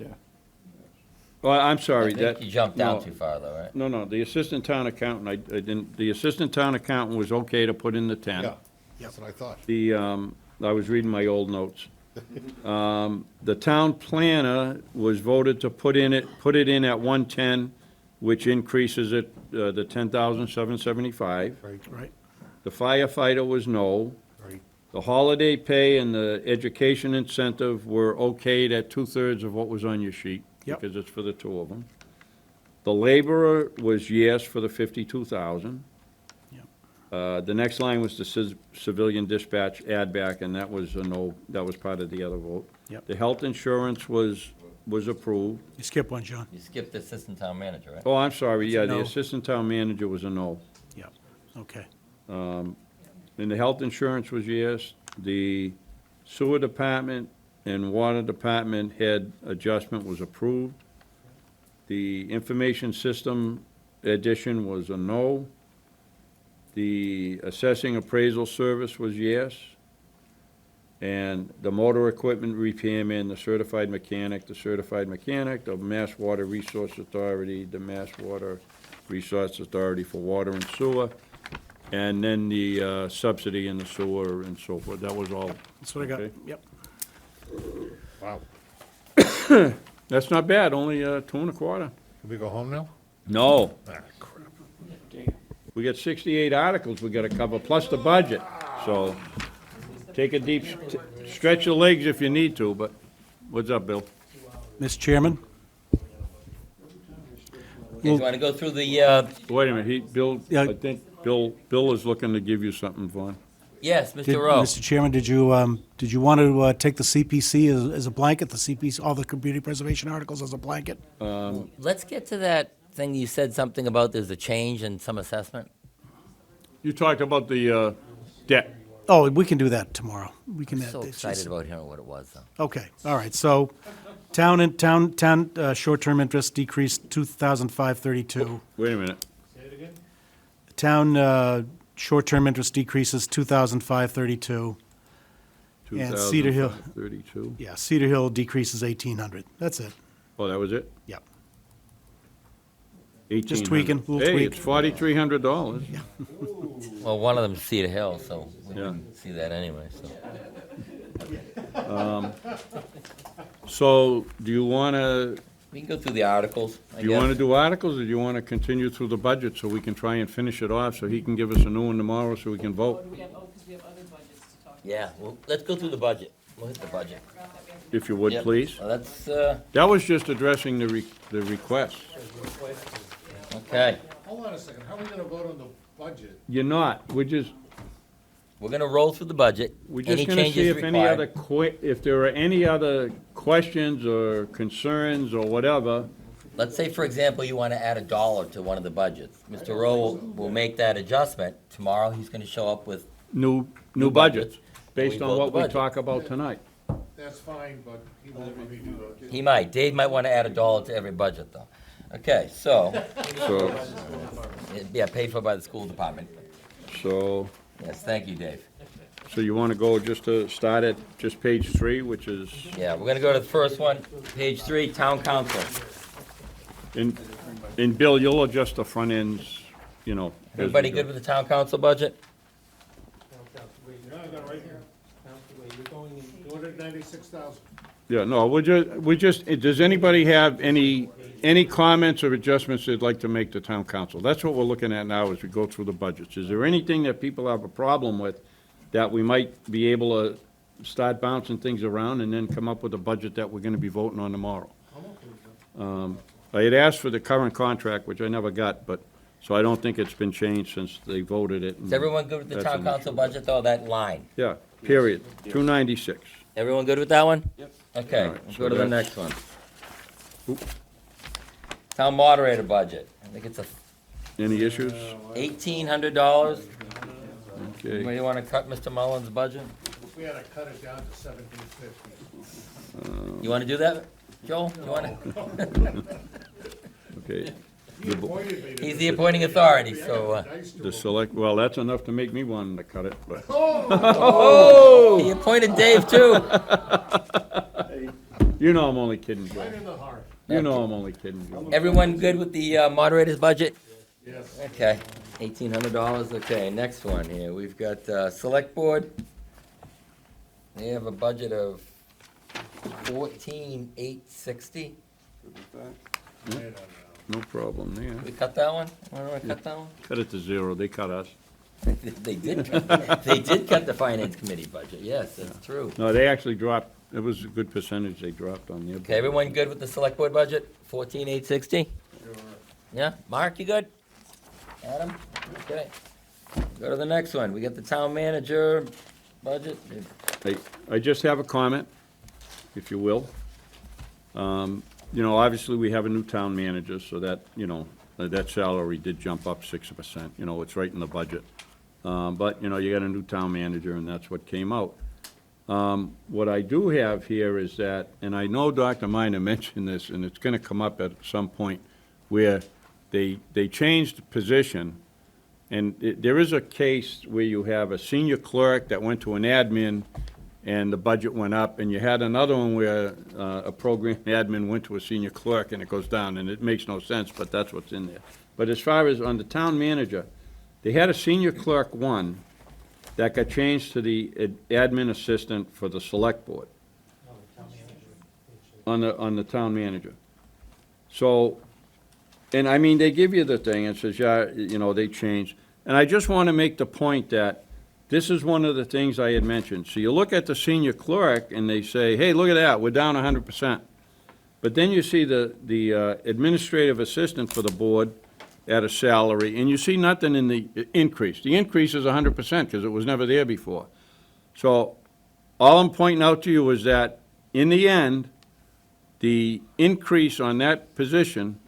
I'm sorry, I that. think you jumped down no. too far, though, right? No, the Assistant Town Accountant, I didn't, the Assistant Town Accountant was okay to put in the 10. Yeah, that's what I thought. I was reading my old notes. The town planner was voted to put it in at 110, which increases it, the 10,775. Right, Right. The firefighter was no. right. The holiday pay and the education incentive were okayed at 2/3 of what was on your sheet. Yep. Because it's for the 2 of them. The laborer was yes for the 52,000. Yep. The next line was the civilian dispatch add back, and that was a no, that was part of the other vote. Yep. The health insurance was approved. You skip one, John. You skipped the assistant town manager, right? Oh, I'm sorry, yeah, the No. assistant town manager was a no. Yep, okay. And the health insurance was yes. The sewer department and water department head adjustment was approved. The information system addition was a no. The assessing appraisal service was yes. And the motor equipment repairman, the certified mechanic, the Mass Water Resource Authority, the Mass Water Resource Authority for water and sewer, and then the subsidy in the sewer and so forth. That was all. That's what I got. Okay. Yep. Wow. That's not bad, only 2 1/4. Can we go home now? No, Ah, crap. we got 68 articles we gotta cover, plus the budget. So take a deep, stretch your legs if you need to, but what's up, Bill? Mr. Chairman? Okay, you want to go through the, Wait a minute, Bill, Yeah. I think Bill is looking to give you something, Vaughn. yes, Did- Mr. Rowe? Mr. Chairman, did you want to take the CPC as a blanket, the CPC, all the community preservation articles as a blanket? Let's get to that thing you said something about there's a change in some assessment. You talked about the debt. Oh, we can do that tomorrow. We can. I'm so excited about hearing what it was, though. Okay, all right, so town short-term interest decreased 2,532. Wait a minute. Town short-term interest decreases 2,532. And Cedar Hill. 32. Yeah, Cedar Hill decreases 1,800. That's it. Oh, that was it? Yep. 1,800. tweaking, little Hey, tweak. it's $4,300. Well, one of them's Cedar Hill, so we Yeah. didn't see that anyway, so. So, do you want to, We can go through the articles, I do you want to guess. do articles, or do you want to continue through the budget so we can try and finish it off, so he can give us a new one tomorrow so we can vote, Yeah, well, let's go through the budget. We'll hit the budget. if you would, Yep. please? Well, that's, That was just addressing the request. okay. Hold on a second, how are we gonna vote on the budget? You're not, we're just Roll through the budget. We're Any just gonna see changes if any other required. if there are any other questions or concerns or whatever. Let's say, for example, you want to add $1 to one of the budgets. Mr. Rowe will make that adjustment. Tomorrow, he's going to show up with, New New budgets, budgets. based We on vote what the we budget. talk about tonight. That's fine, but he won't let me do that. he might. Dave might want to add $1 to every budget, though. Okay, so, So, yeah, paid for by the school department. so, Yes, thank you, Dave. so you want to go just to start at just page 3, which is, Yeah, we're gonna go to the first one, page 3, town council. in Bill, you'll adjust the front ends, you know. as we Everybody go. good with the town council budget? Yeah, I got it right here. You're going in 296,000. Yeah, no, we just, does anybody have any comments or adjustments they'd like to make to town council? That's what we're looking at now as we go through the budgets. Is there anything that people have a problem with that we might be able to start bouncing things around and then come up with a budget that we're gonna be voting on tomorrow? I had asked for the current contract, which I never got, but, so I don't think it's been changed since they voted it. Is everyone good with the town council budget, though, that line? Yeah, period, 296. Everyone good with that one? Yep. Okay, All right, let's so go to the that's- next one. Town moderator budget, I think it's Any issues? $1,800. Okay. Anybody wanna cut Mr. Mullins' budget? We had to cut it down to 1750. You wanna do that, Joel? You wanna? Okay. He appointed me to He's this. the appointing authority, so, Nice to The him. select, well, that's enough to make me want to cut it, but. he appointed Dave too. You know I'm only kidding, Joe. Right in the heart. You know I'm only kidding, Joe. Everyone good with the moderator's budget? Yes. Okay, $1,800, okay, next one here, we've got, select board. They have a budget of $14,860. Good with that. No problem there. We cut that one? Why don't we cut that one? Cut it to 0, they cut us. They did cut the finance committee budget, yes, that's true. No, they actually dropped, it was a good percentage they dropped on the. Okay, everyone good with the select board budget, $14,860? Yeah, Mark, you good? Adam? Okay. Go to the next one, we got the town manager budget. I just have a comment, if you will. You know, obviously, we have a new town manager, so that, you know, that salary did jump up 6%, you know, it's right in the budget. But, you know, you got a new town manager, and that's what came out. What I do have here is that, and I know Dr. Minor mentioned this, and it's gonna come up at some point, where they changed position, and there is a case where you have a senior clerk that went to an admin, and the budget went up, and you had another one where a program admin went to a senior clerk, and it goes down, and it makes no sense, but that's what's in there. But as far as on the town manager, they had a senior clerk one that got changed to the admin assistant for the select board. On the town manager. So, and I mean, they give you the thing, and says, yeah, you know, they changed. And I just want to make the point that this is one of the things I had mentioned. So you look at the senior clerk, and they say, hey, look at that, we're down 100%. But then you see the administrative assistant for the board at a salary, and you see nothing in the increase. The increase is 100% because it was never there before. So all I'm pointing out to you is that, in the end, the increase on that position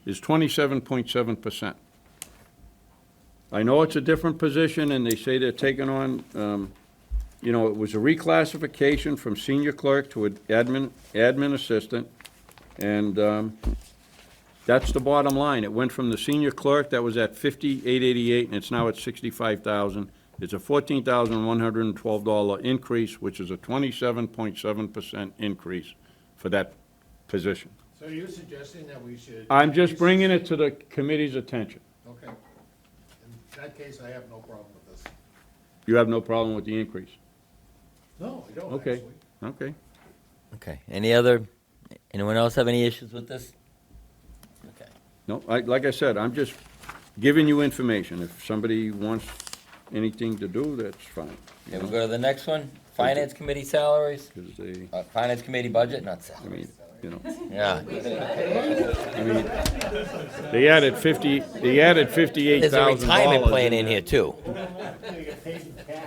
is 27.7%. I know it's a different position, and they say they're taking on, you know, it was a reclassification from senior clerk to an admin assistant, and that's the bottom line. It went from the senior clerk that was at $58.88, and it's now at $65,000. It's a $14,112 increase, which is a 27.7% increase for that position. So you're suggesting that we should? I'm just bringing it to the committee's attention. Okay. In that case, I have no problem with this. You have no problem with the increase? No, I don't, Okay, actually. okay. Okay, anyone else have any issues with this? Okay. No, like I said, I'm just giving you information. If somebody wants anything to do, that's fine. Okay, we'll go to the next one, finance committee salaries, Because they, finance committee budget, not I salaries. mean, you know, Yeah, I mean, they added $58,000. there's a retirement plan in there. here too.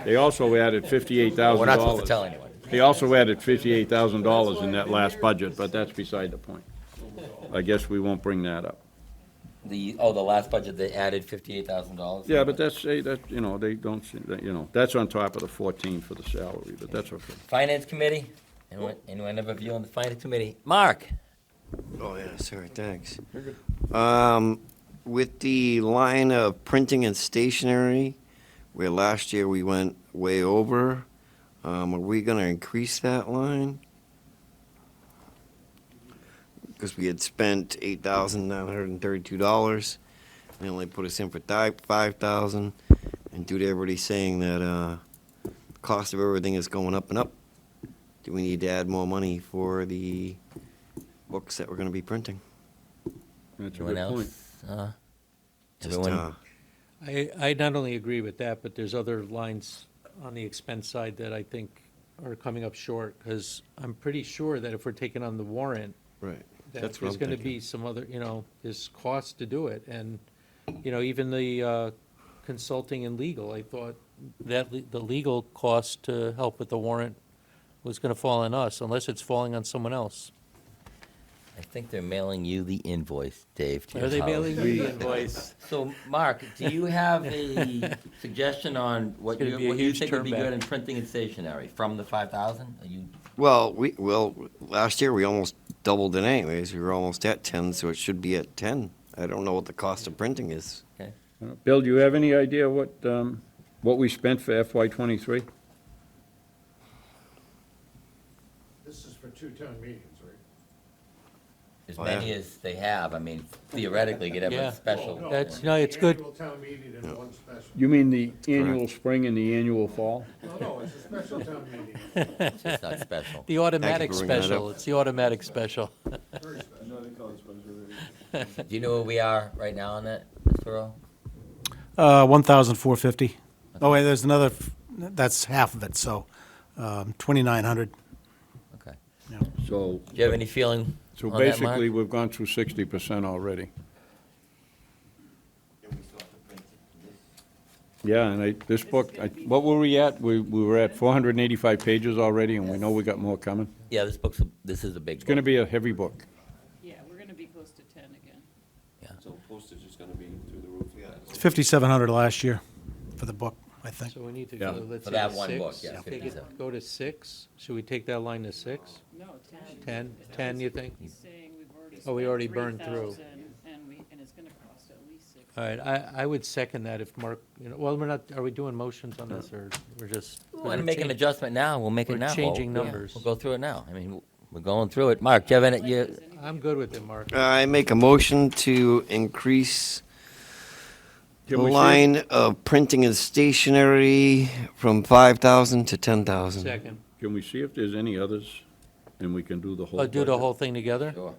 They also added $58,000. We're not supposed to tell anyone. They also added $58,000 in that last budget, but that's beside the point. I guess we won't bring that up. The last budget, they added $58,000? Yeah, but that's, that, you know, they don't, you know, that's on top of the 14 for the salary, but that's okay. Finance committee, anyone have a view on the finance committee? Mark? Oh, yeah, sorry, thanks. With the line of printing and stationery, where last year we went way over, are we gonna increase that line? Because we had spent $8,932. They only put us in for $5,000. And due to everybody saying that the cost of everything is going up and up, do we need to add more money for the books that we're going to be printing? That's a Anyone good point. else? Just, Everyone? I not only agree with that, but there's other lines on the expense side that I think are coming up short, because I'm pretty sure that if we're taking on the warrant, Right. that That's what there's I'm gonna thinking. be some other, there's costs to do it, and, even the consulting and legal, I thought that the legal cost to help with the warrant was gonna fall on us, unless it's falling on someone else. I think they're mailing you the invoice, Dave, to your Are they house. mailing me the invoice? So, Mark, do you have a suggestion on what It's gonna you, be a what you huge think would be turn good back. in printing and stationery from the 5,000? Are you, Well, last year we almost doubled it anyways. We were almost at 10, so it should be at 10. I don't know what the cost of printing is. okay? Bill, do you have any idea what we spent for FY '23? This is for 2 town meetings, right? As Oh, many yeah. as they have, I mean, theoretically, get Yeah. a special. No, That's, one it's good. Annual town meeting and one special. You mean the annual spring and the annual fall? No, it's a special town meeting. It's just not special. The automatic for bringing that special, up. it's the automatic special. Very special. Do you know where we are right now on that, Mr. Rowe? 1,450. Oh, wait, there's another, that's half of it, so 2,900. Okay. So, Do you have any feeling so on that, Mark? basically, we've gone through 60% already. Yeah, and this book, what were we at? We were at 485 pages already, and we know we got more coming. Yeah, this is a big It's gonna book. be a heavy book. Yeah, we're gonna be close to 10 again. So postage is gonna be through the roof. It's 5,700 last year for the book, I think. So we need to Yeah. go, let's For say that to one 6. book, yeah, Take 57. it, go to 6. Should we take that line to 6? No, 10. 10, 10, you think? He's saying we've already Oh, we spent already burned through. 3,000, and it's gonna cost at least 6. All right, I would second that if Mark, well, we're not, are we doing motions on this, or we're just? Want to make an adjustment now, we'll make it We're now. changing Yeah, numbers. We'll go through it now. I mean, we're going through it. Mark, do you have any, I'm good with it, Mark. I make a motion to increase the Can we see it? line of printing and stationery from 5,000 to 10,000. Second. Can we see if there's any others, and we can do the whole? Oh, do the budget? whole thing together? sure.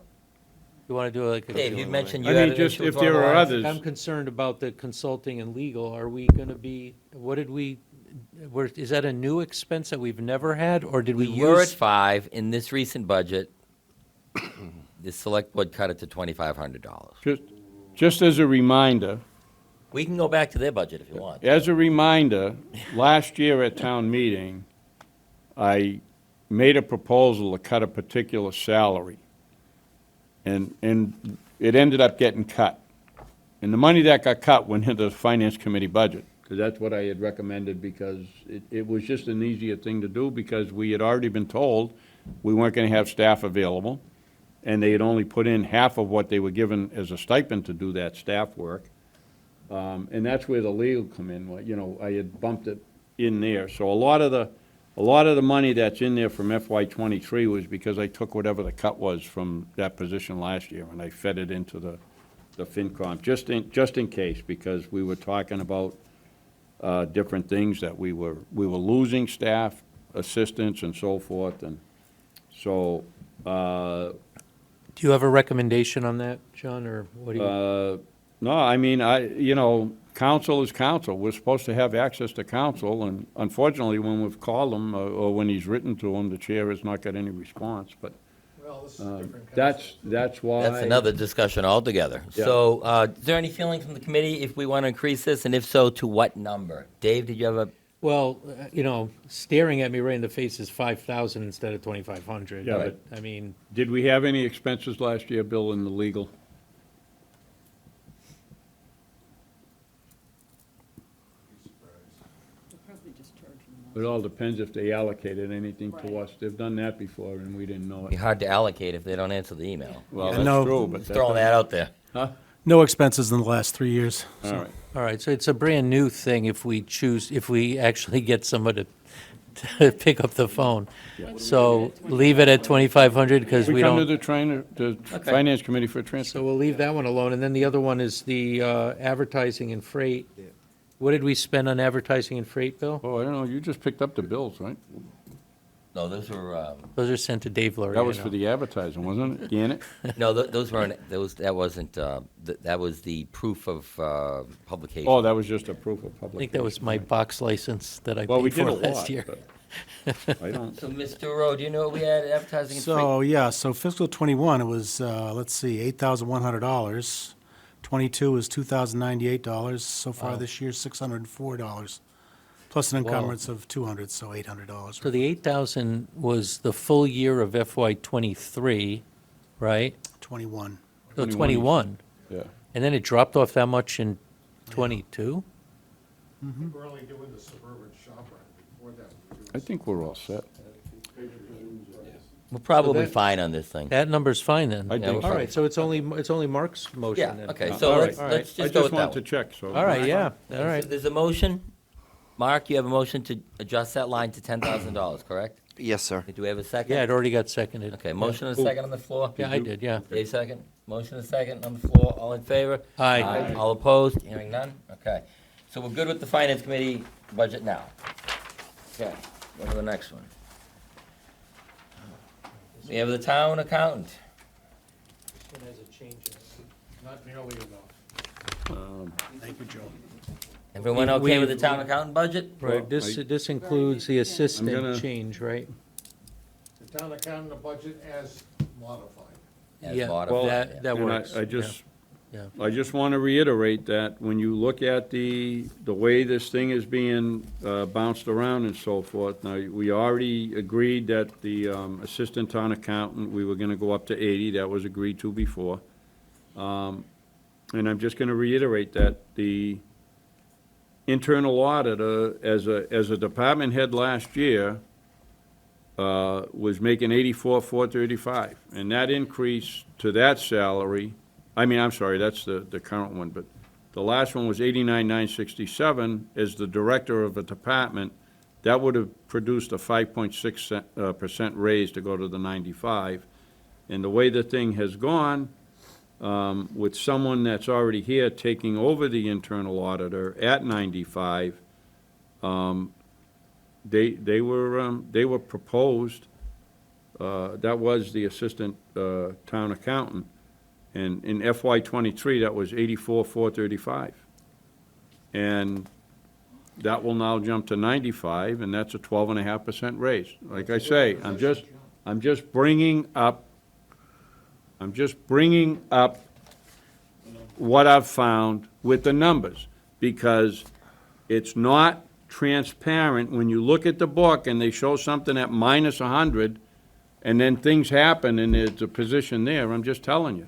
You want to do it like? a- Dave, you mentioned you I had mean, an just issue if with there one are line. others. I'm concerned about the consulting and legal. Are we going to be, what did we, is that a new expense that we've never had, or did we We were at use? 5 in this recent budget. The select board cut it to $2,500. Just as a reminder, We can go back to their budget if you want. as a reminder, last year at town meeting, I made a proposal to cut a particular salary. And it ended up getting cut. And the money that got cut went into the finance committee budget, because that's what I had recommended, because it was just an easier thing to do, because we had already been told we weren't gonna have staff available, and they had only put in half of what they were given as a stipend to do that staff work. And that's where the legal come in, I had bumped it in there. So a lot of the money that's in there from FY '23 was because I took whatever the cut was from that position last year, and I fed it into the FinCom, just in case, because we were talking about different things, that we were losing staff, assistants, and so forth, and so, Do you have a recommendation on that, John, or what do you? no, I mean, council is council. We're supposed to have access to council, and unfortunately, when we've called them, or when he's written to them, the chair has not got any response, but Well, this is different. that's why. That's another discussion altogether. Yeah. So, is there any feeling from the committee if we want to increase this, and if so, to what number? Dave, did you have a, Well, staring at me right in the face is 5,000 instead of 2,500. Yeah, But, I mean, Did we have any expenses last year, Bill, in the legal? We'll probably just charge them It all depends if they allocated anything to Right. us. They've done that before, and we didn't know be it. hard to allocate if they don't answer the email. Well, Yeah, no. that's true, but Just throwing that out there. Huh? No expenses in the last 3 years. All right. All right, so it's a brand-new thing if we actually get someone to pick up the phone. So leave it at 2,500 because we We come to don't. the Finance Committee for a transfer. So we'll leave that one alone, and then the other one is the advertising and freight. What did we spend on advertising and freight, Bill? Oh, I don't know, you just picked up the bills, right? No, those were, Those are sent to Dave Laurie. That was for the advertising, wasn't it? Gannett? no, those weren't, that wasn't, that was the proof of publication. Oh, that was just a proof of I publication. think that was my box license that I Well, we paid did for a last lot, year. but I don't. So, Mr. Rowe, do you know what we had advertising and freight? So, yeah, so fiscal '21, it was, let's see, $8,100. '22 is $2,098. So far this year, $604. Plus an Wow. encumbrance of $200, so $800. So the 8,000 was the full year of FY '23, right? 21. No, 21. Yeah. And then it dropped off that much in '22? We're only doing the suburban shop right before that. I think we're all set. We're probably that- fine on this thing. That number's fine then. I Yeah, think we're All fine. right, so it's only Mark's motion Yeah, then. okay, so All let's, right. let's I just go just with that wanted to one. check, so. All right, yeah, all right. So there's a motion. Mark, you have a motion to adjust that line to $10,000, correct? Yes, sir. Do we have a second? Yeah, it already got seconded. Okay, motion and a second on the floor? Yeah, I did, yeah. Dave, second. Motion and a second on the floor. All in favor? Aye. All opposed? Hearing none? Okay. So we're good with the Finance Committee budget now. Okay, go to the next one. We have the town accountant. Not nearly enough. Thank you, Joe. Everyone okay with the town accountant budget? Right, this includes the gonna- assistant change, right? The town accountant budget as modified. As Yeah, modified, that And works. I just, Yeah. I just want to reiterate that when you look at the way this thing is being bounced around and so forth, now, we already agreed that the assistant town accountant, we were going to go up to 80, that was agreed to before. And I'm just going to reiterate that the internal auditor, as a department head last year, was making 84,435, and that increase to that salary, I'm sorry, that's the current one, but the last one was 89,967 as the director of a department. That would have produced a 5.6% raise to go to the 95. And the way the thing has gone, with someone that's already here taking over the internal auditor at 95, they were proposed, that was the assistant town accountant, and in FY '23, that was 84,435. And that will now jump to 95, and that's a 12.5% raise. Like I say, I'm just bringing up what I've found with the numbers, because it's not transparent when you look at the book and they show something at minus 100, and then things happen and there's a position there. I'm just telling you.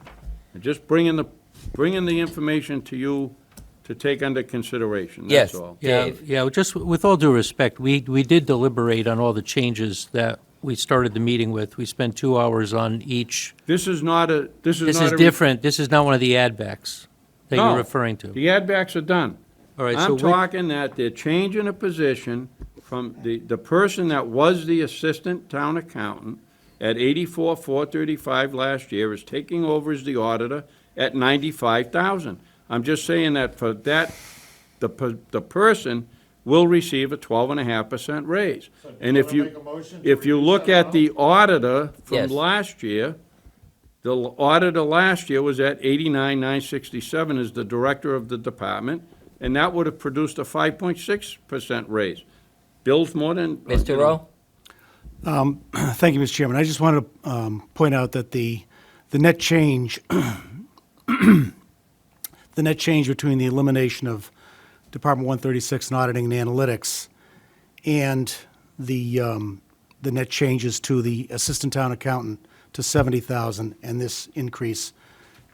I'm just bringing the information to you to take under consideration, that's Yes. all. Yeah, Dave. yeah, just with all due respect, we did deliberate on all the changes that we started the meeting with. We spent 2 hours on each. This is not a. This is different. This is not one of the add backs that No, you're referring to. The add backs are done. All right, so I'm we- talking that they're changing a position from the person that was the assistant town accountant at 84,435 last year is taking over as the auditor at 95,000. I'm just saying that for that, the person will receive a 12.5% raise. And if wanna make a motion to if you reduce look that at the auditor from Yes. last year, the auditor last year was at 89,967 as the director of the department, and that would have produced a 5.6% raise. Bill's more than. Mr. Rowe? Thank you, Mr. Chairman. I just wanted to point out that the net change, the net change between the elimination of Department 136 and auditing and analytics and the net changes to the assistant town accountant to 70,000 and this increase,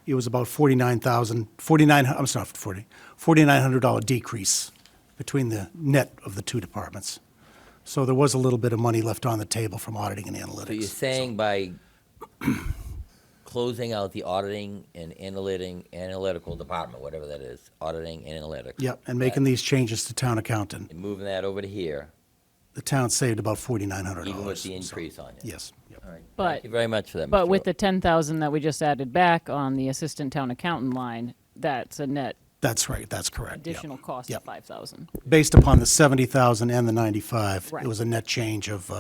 it was about $4,900 decrease between the net of the two departments. So there was a little bit of money left on the table from auditing and analytics. So you're saying by closing out the auditing and analytical department, whatever that is, auditing and analytics. Yep, and making these changes to town accountant. And moving that over to here, The town saved about $4,900. even with the increase on it. Yes. Yep. All right. But- Thank you very much for that, But Mr. with Rowe. the 10,000 that we just added back on the assistant town accountant line, that's a net That's right, that's correct. Yep. additional cost Yep. of 5,000. Based upon the 70,000 and the 95, Right. it was a net change of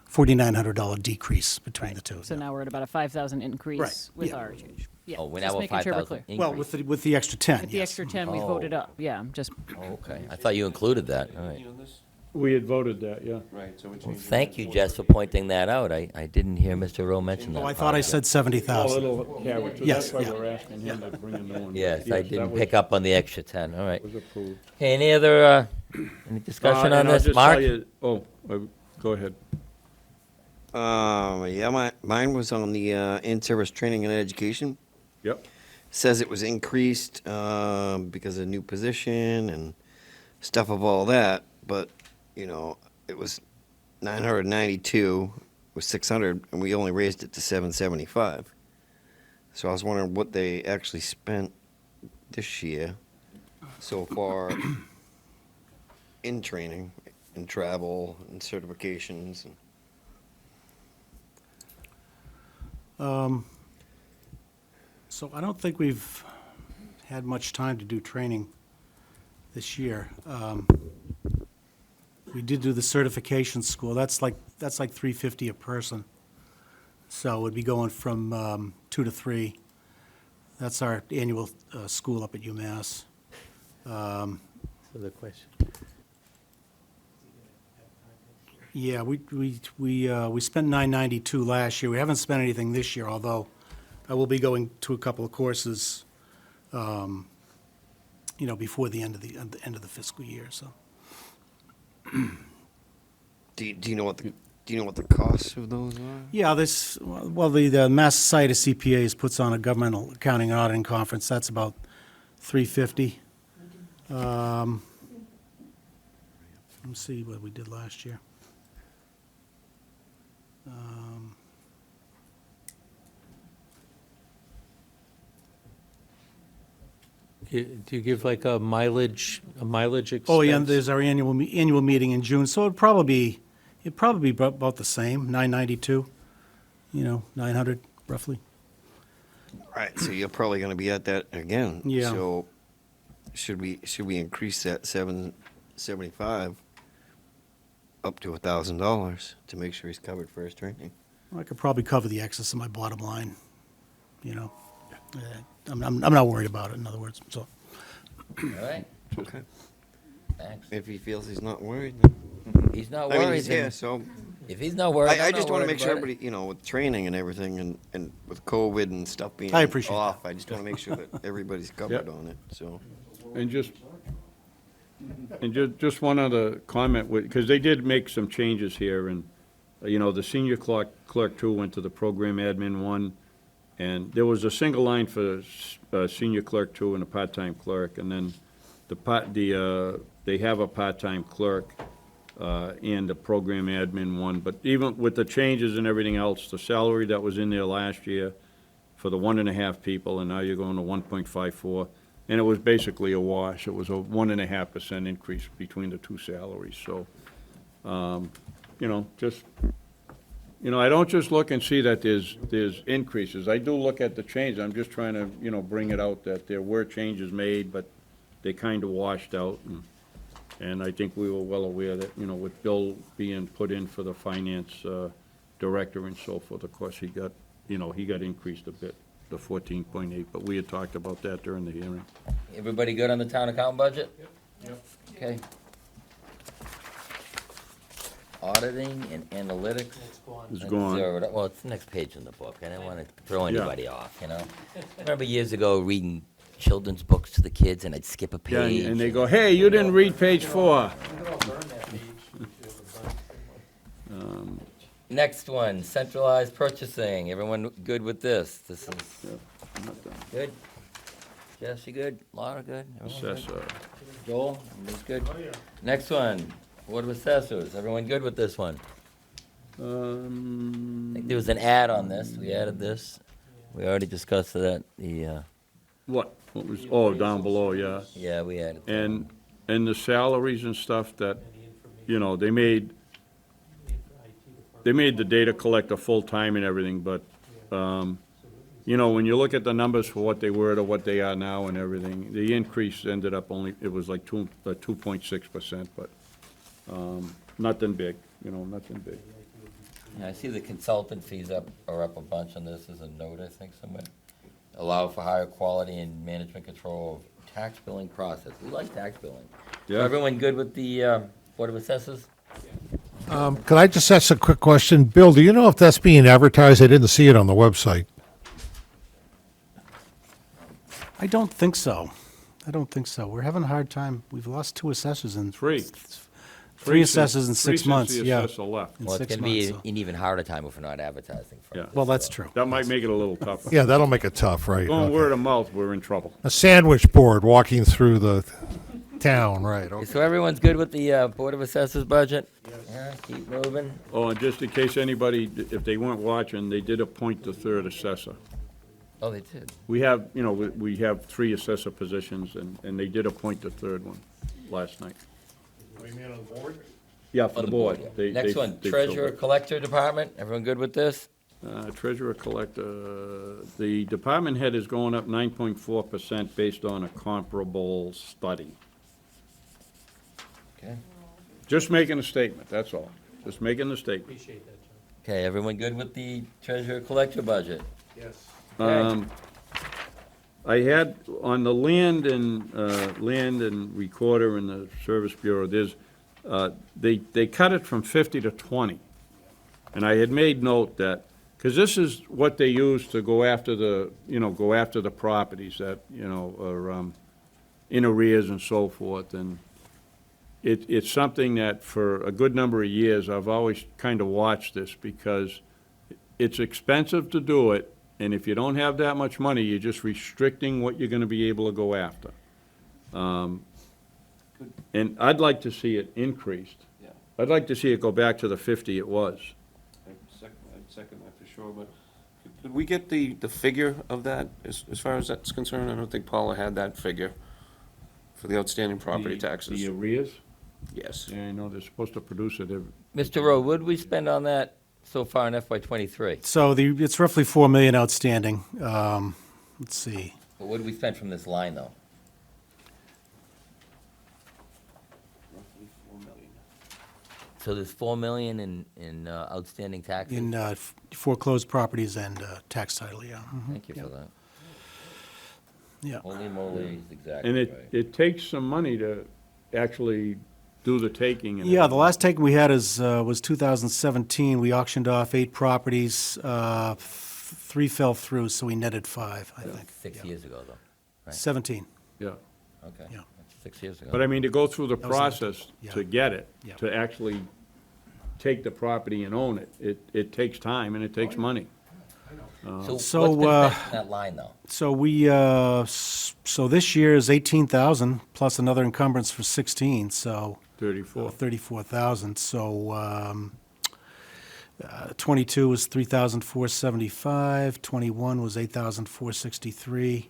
$4,900 decrease between the two. So now we're at about a 5,000 increase Right, with yeah. our change. Yeah, Oh, we're just now at making sure we're 5,000 clear. Well, with the extra 10, With the yes. extra 10, we Oh. voted up. Yeah, I'm just, Oh, okay, I thought you included that, all right. You on this? We had voted that, yeah. Right, so we're Well, changing. thank that you, to Jess, for pointing that out. I didn't hear Mr. Rowe mention that. Oh, I thought I said A 70,000. little carrot, so Yes, that's why yeah. we're asking him to bring a new one. Yes, I that didn't was- pick up on the extra 10, all right. Was approved. Okay, any other, any discussion on And I'll this? just Mark? tell you- go ahead. Yeah, mine was on the in-service training and education. Yep. Says it was increased because of new position and stuff of all that, but, you know, it was 992, was 600, and we only raised it to 775. So I was wondering what they actually spent this year so far in training, in travel, and certifications. So I don't think we've had much time to do training this year. We did do the certification school. That's like $350 a person. So it'd be going from 2 to 3. That's our annual school up at UMass. So the question. Yeah, we spent $992 last year. We haven't spent anything this year, although I will be going to a couple of courses, before the end of the fiscal year. So, Do you know what the costs of those are? yeah, the Mass Society of CPAs puts on a governmental accounting and auditing conference. That's about $350. Let me see what we did last year. Do you give like a mileage expense? Oh, yeah, and there's our annual meeting in June, so it'd probably be about the same, 992, 900 roughly. Right, so you're probably gonna be at that again. Yeah. So should we increase that 775 up to $1,000 to make sure he's covered for his training? I could probably cover the excess of my bottom line, I'm not worried about it, in other words, so. All right, Okay. thanks. If he feels he's not worried, then. He's not I mean, worried, he's here, then so. if he's not worried, I I'm just not wanna worried make sure about it. everybody, with training and everything and with COVID and stuff being I appreciate off, I just wanna make sure that everybody's covered Yep. on it, so. And just one other comment, because they did make some changes here, and, the senior clerk two went to the program admin one, and there was a single line for senior clerk two and a part-time clerk, and then they have a part-time clerk and a program admin one, but even with the changes and everything else, the salary that was in there last year for the 1.5 people, and now you're going to 1.54, and it was basically a wash. It was a 1.5% increase between the two salaries, so, I don't just look and see that there's increases. I do look at the change. I'm just trying to, bring it out that there were changes made, but they kind of washed out. And I think we were well aware that, with Bill being put in for the finance director and so forth, of course, he got increased a bit, the 14.8, but we had talked about that during the hearing. Everybody good on the town account budget? Yep. Okay. Auditing and analytics. It's and gone. well, it's the next page in the book. I didn't want to throw Yeah. anybody off, I remember years ago reading children's books to the kids, and I'd skip a Yeah, page. and they go, hey, you didn't read page 4. Next one, centralized purchasing. Everyone good with this? This is good? Jess, you good? Laura, good? Everyone good? Assessor. Joel, everybody's good? Next one, Board of Assessors. Everyone good with this one? I think there was an add on this. We added this. We already discussed that, What? What was, oh, down below, yeah. yeah, we added. And the salaries and stuff that, you know, they made the data collector full-time and everything, but, you know, when you look at the numbers for what they were to what they are now and everything, the increase ended up only, it was like 2.6%, but, nothing big, you know, nothing big. Yeah, I see the consultant fees are up a bunch on this as a note, I think, somewhere. Allow for higher quality and management control of tax billing process. We like tax billing. Yeah. Everyone good with the Board of Assessors? Could I just ask a quick question? Bill, do you know if that's being advertised? I didn't see it on the website. I don't think so. I don't think so. We're having a hard time. We've lost 2 assessors in. Three. Three assessors in 6 months, Three yeah. since the assessor left. In Well, it's 6 gonna be months, so- an even harder time if we're not advertising for Yeah. it. Well, that's true. That might make it a little tougher. Yeah, that'll make it tough, right? Going Okay. word of mouth, we're in trouble. A sandwich board walking through the town, right? Okay. So everyone's good with the Board of Assessors budget? Yeah, keep moving. Oh, and just in case anybody, if they weren't watching, they did appoint the third assessor. Oh, they did. We have, you know, we have 3 assessor positions, and they did appoint the third one last night. Yeah, for On the board. yeah. They- Next they- one, they filled Treasurer it. Collector Department. Everyone good with this? Treasurer collector, the department head is going up 9.4% based on a comparable study. Okay. Just making a statement, that's all. Just making a statement. Okay, everyone good with the Treasurer Collector budget? I had, on the land and recorder and the Service Bureau, there's, they cut it from 50 to 20. And I had made note that, because this is what they use to go after the properties that, you know, are in arrears and so forth. And it's something that for a good number of years, I've always kind of watched this, because it's expensive to do it, and if you don't have that much money, you're just restricting what you're gonna be able to go after. And I'd like to see it increased. Yeah. I'd like to see it go back to the 50 it was. I'd second that for sure, but could we get the figure of that, as far as that's concerned? I don't think Paula had that figure for the outstanding property taxes. The arrears? Yes. Yeah, I know, they're supposed to produce it every. Mr. Rowe, what did we spend on that so far in FY '23? So it's roughly 4 million outstanding. Let's see. But what did we spend from this line, though? Roughly 4 million. So there's 4 million in outstanding taxes? In foreclosed properties and tax title, yeah. Mhm. Thank you for that. Yeah. Holy moly, exactly And right. it takes some money to actually do the taking. And Yeah, the last take we had was 2017. We auctioned off 8 properties. 3 fell through, so we netted 5, I think. 6 years ago, though. Right. 17. Yeah. Okay. Yeah. That's 6 years ago. But I mean, to go through the That was another- process yeah. to get it, Yeah. to actually take the property and own it, it takes time and it takes money. So So, what's been spent in that line, though? So so this year is 18,000 plus another encumbrance for 16, so 34. 34,000. So 22 was 3,475, 21 was 8,463.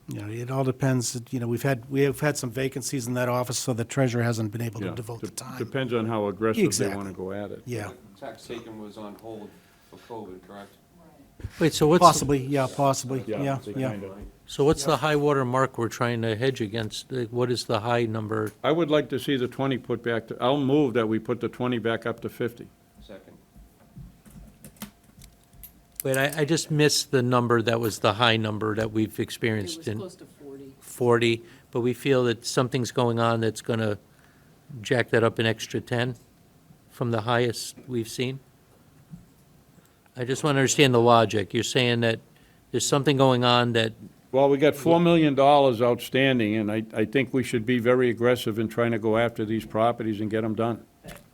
You know, it all depends, you know, we have had some vacancies in that office, so the treasurer hasn't been able to Yeah. devote the time. Depends on how aggressive they Exactly. want to go at it. Yeah, Tax taken was on hold for COVID, correct? Wait, so what's, possibly, yeah, possibly, yeah, they yeah. kinda- so what's the high water mark we're trying to hedge against? What is the high number? I would like to see the 20 put back to, I'll move that we put the 20 back up to 50. Second. Wait, I just missed the number that was the high number that we've experienced in. to 40. 40, but we feel that something's going on that's going to jack that up an extra 10 from the highest we've seen? I just want to understand the logic. You're saying that there's something going on that, Well, we got $4 million outstanding, and I think we should be very aggressive in trying to go after these properties and get them done.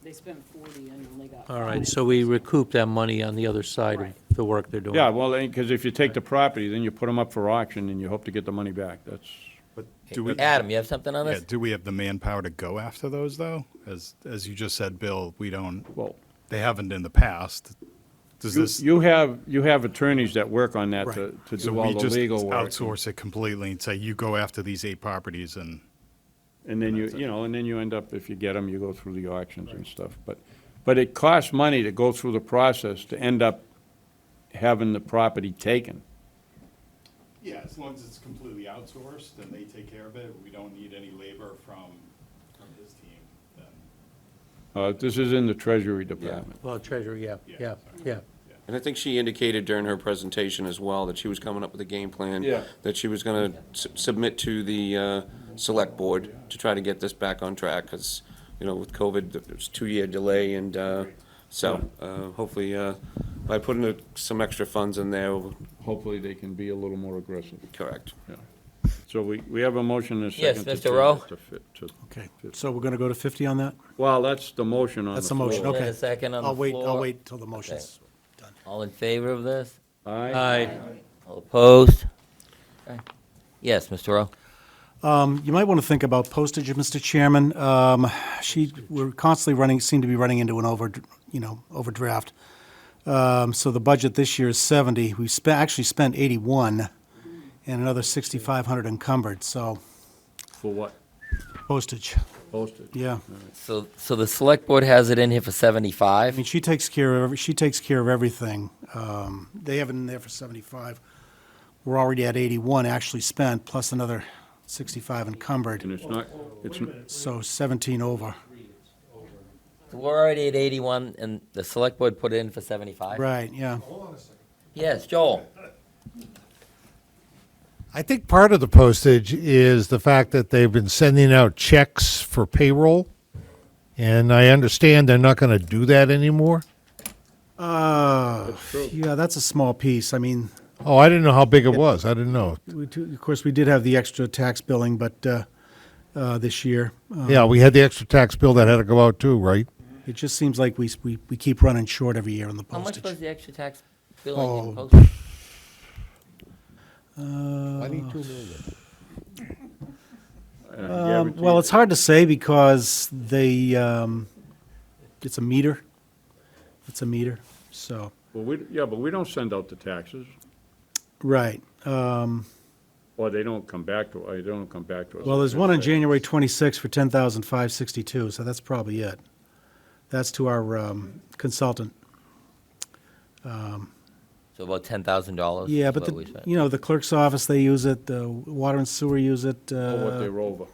They spent 40 and only got all right, so we recoup that money on the other side of the work they're doing. Yeah, well, because if you take the property, then you put them up for auction and you hope to get the money back. That's, But do we, Adam, you have something on yeah, this? do we have the manpower to go after those, though? As you just said, Bill, we don't, well, they haven't in the past. Does this, You have attorneys that work on that to so do all we the just legal work. outsource it completely and say, you go after these 8 properties and, And then and then you end up, if you get them, you go through the auctions and stuff. But it costs money to go through the process to end up having the property taken. yeah, as long as it's completely outsourced and they take care of it, we don't need any labor from his team, then. This is in the Treasury Department. Well, Treasury, yeah. And I think she indicated during her presentation as well that she was coming up with a game plan. Yeah. That she was gonna submit to the select board to try to get this back on track, because, with COVID, there's 2-year delay, and hopefully, by putting some extra funds in there, Hopefully, they can be a little more aggressive. correct. Yeah. So we have a motion and a Yes, second. Mr. Rowe? Okay, so we're going to go to 50 on that? Well, that's the motion on the That's the floor. motion, And okay. a second on the I'll floor. wait till the motion's done. All in favor of this? Aye. All opposed? Okay. Yes, Mr. Rowe? You might want to think about postage, Mr. Chairman. We're constantly seem to be running into an overdraft. So the budget this year is 70. We actually spent 81 and another 6,500 encumbered, so For what? postage, Posted? yeah. So the select board has it in here for I 75? mean, she takes care of everything. They have it in there for 75. We're already at 81 actually spent, plus another 65 encumbered, And it's so 17 over. So we're already at 81, and the select board put it in for 75? Right, yeah. Yes, Joel? I think part of the postage is the fact that they've been sending out checks for payroll, and I understand they're not going to do that anymore. Yeah, that's a small piece. I mean, Oh, I didn't know how big it was. I didn't know. of course, we did have the extra tax billing, but this year. Yeah, we had the extra tax bill that had to go out too, right? It just seems like we keep running short every year on the How much postage. was the extra tax billing in Oh. postage? 22 million. Well, it's hard to say because it's a meter. It's a meter, so, but we don't send out the taxes, right. or they don't come back to us. Well, there's one on January 26th for $10,562, so that's probably it. That's to our consultant. So about $10,000? Yeah, is but what we spent. the clerk's office, they use it, the water and sewer use it. Or what they're over.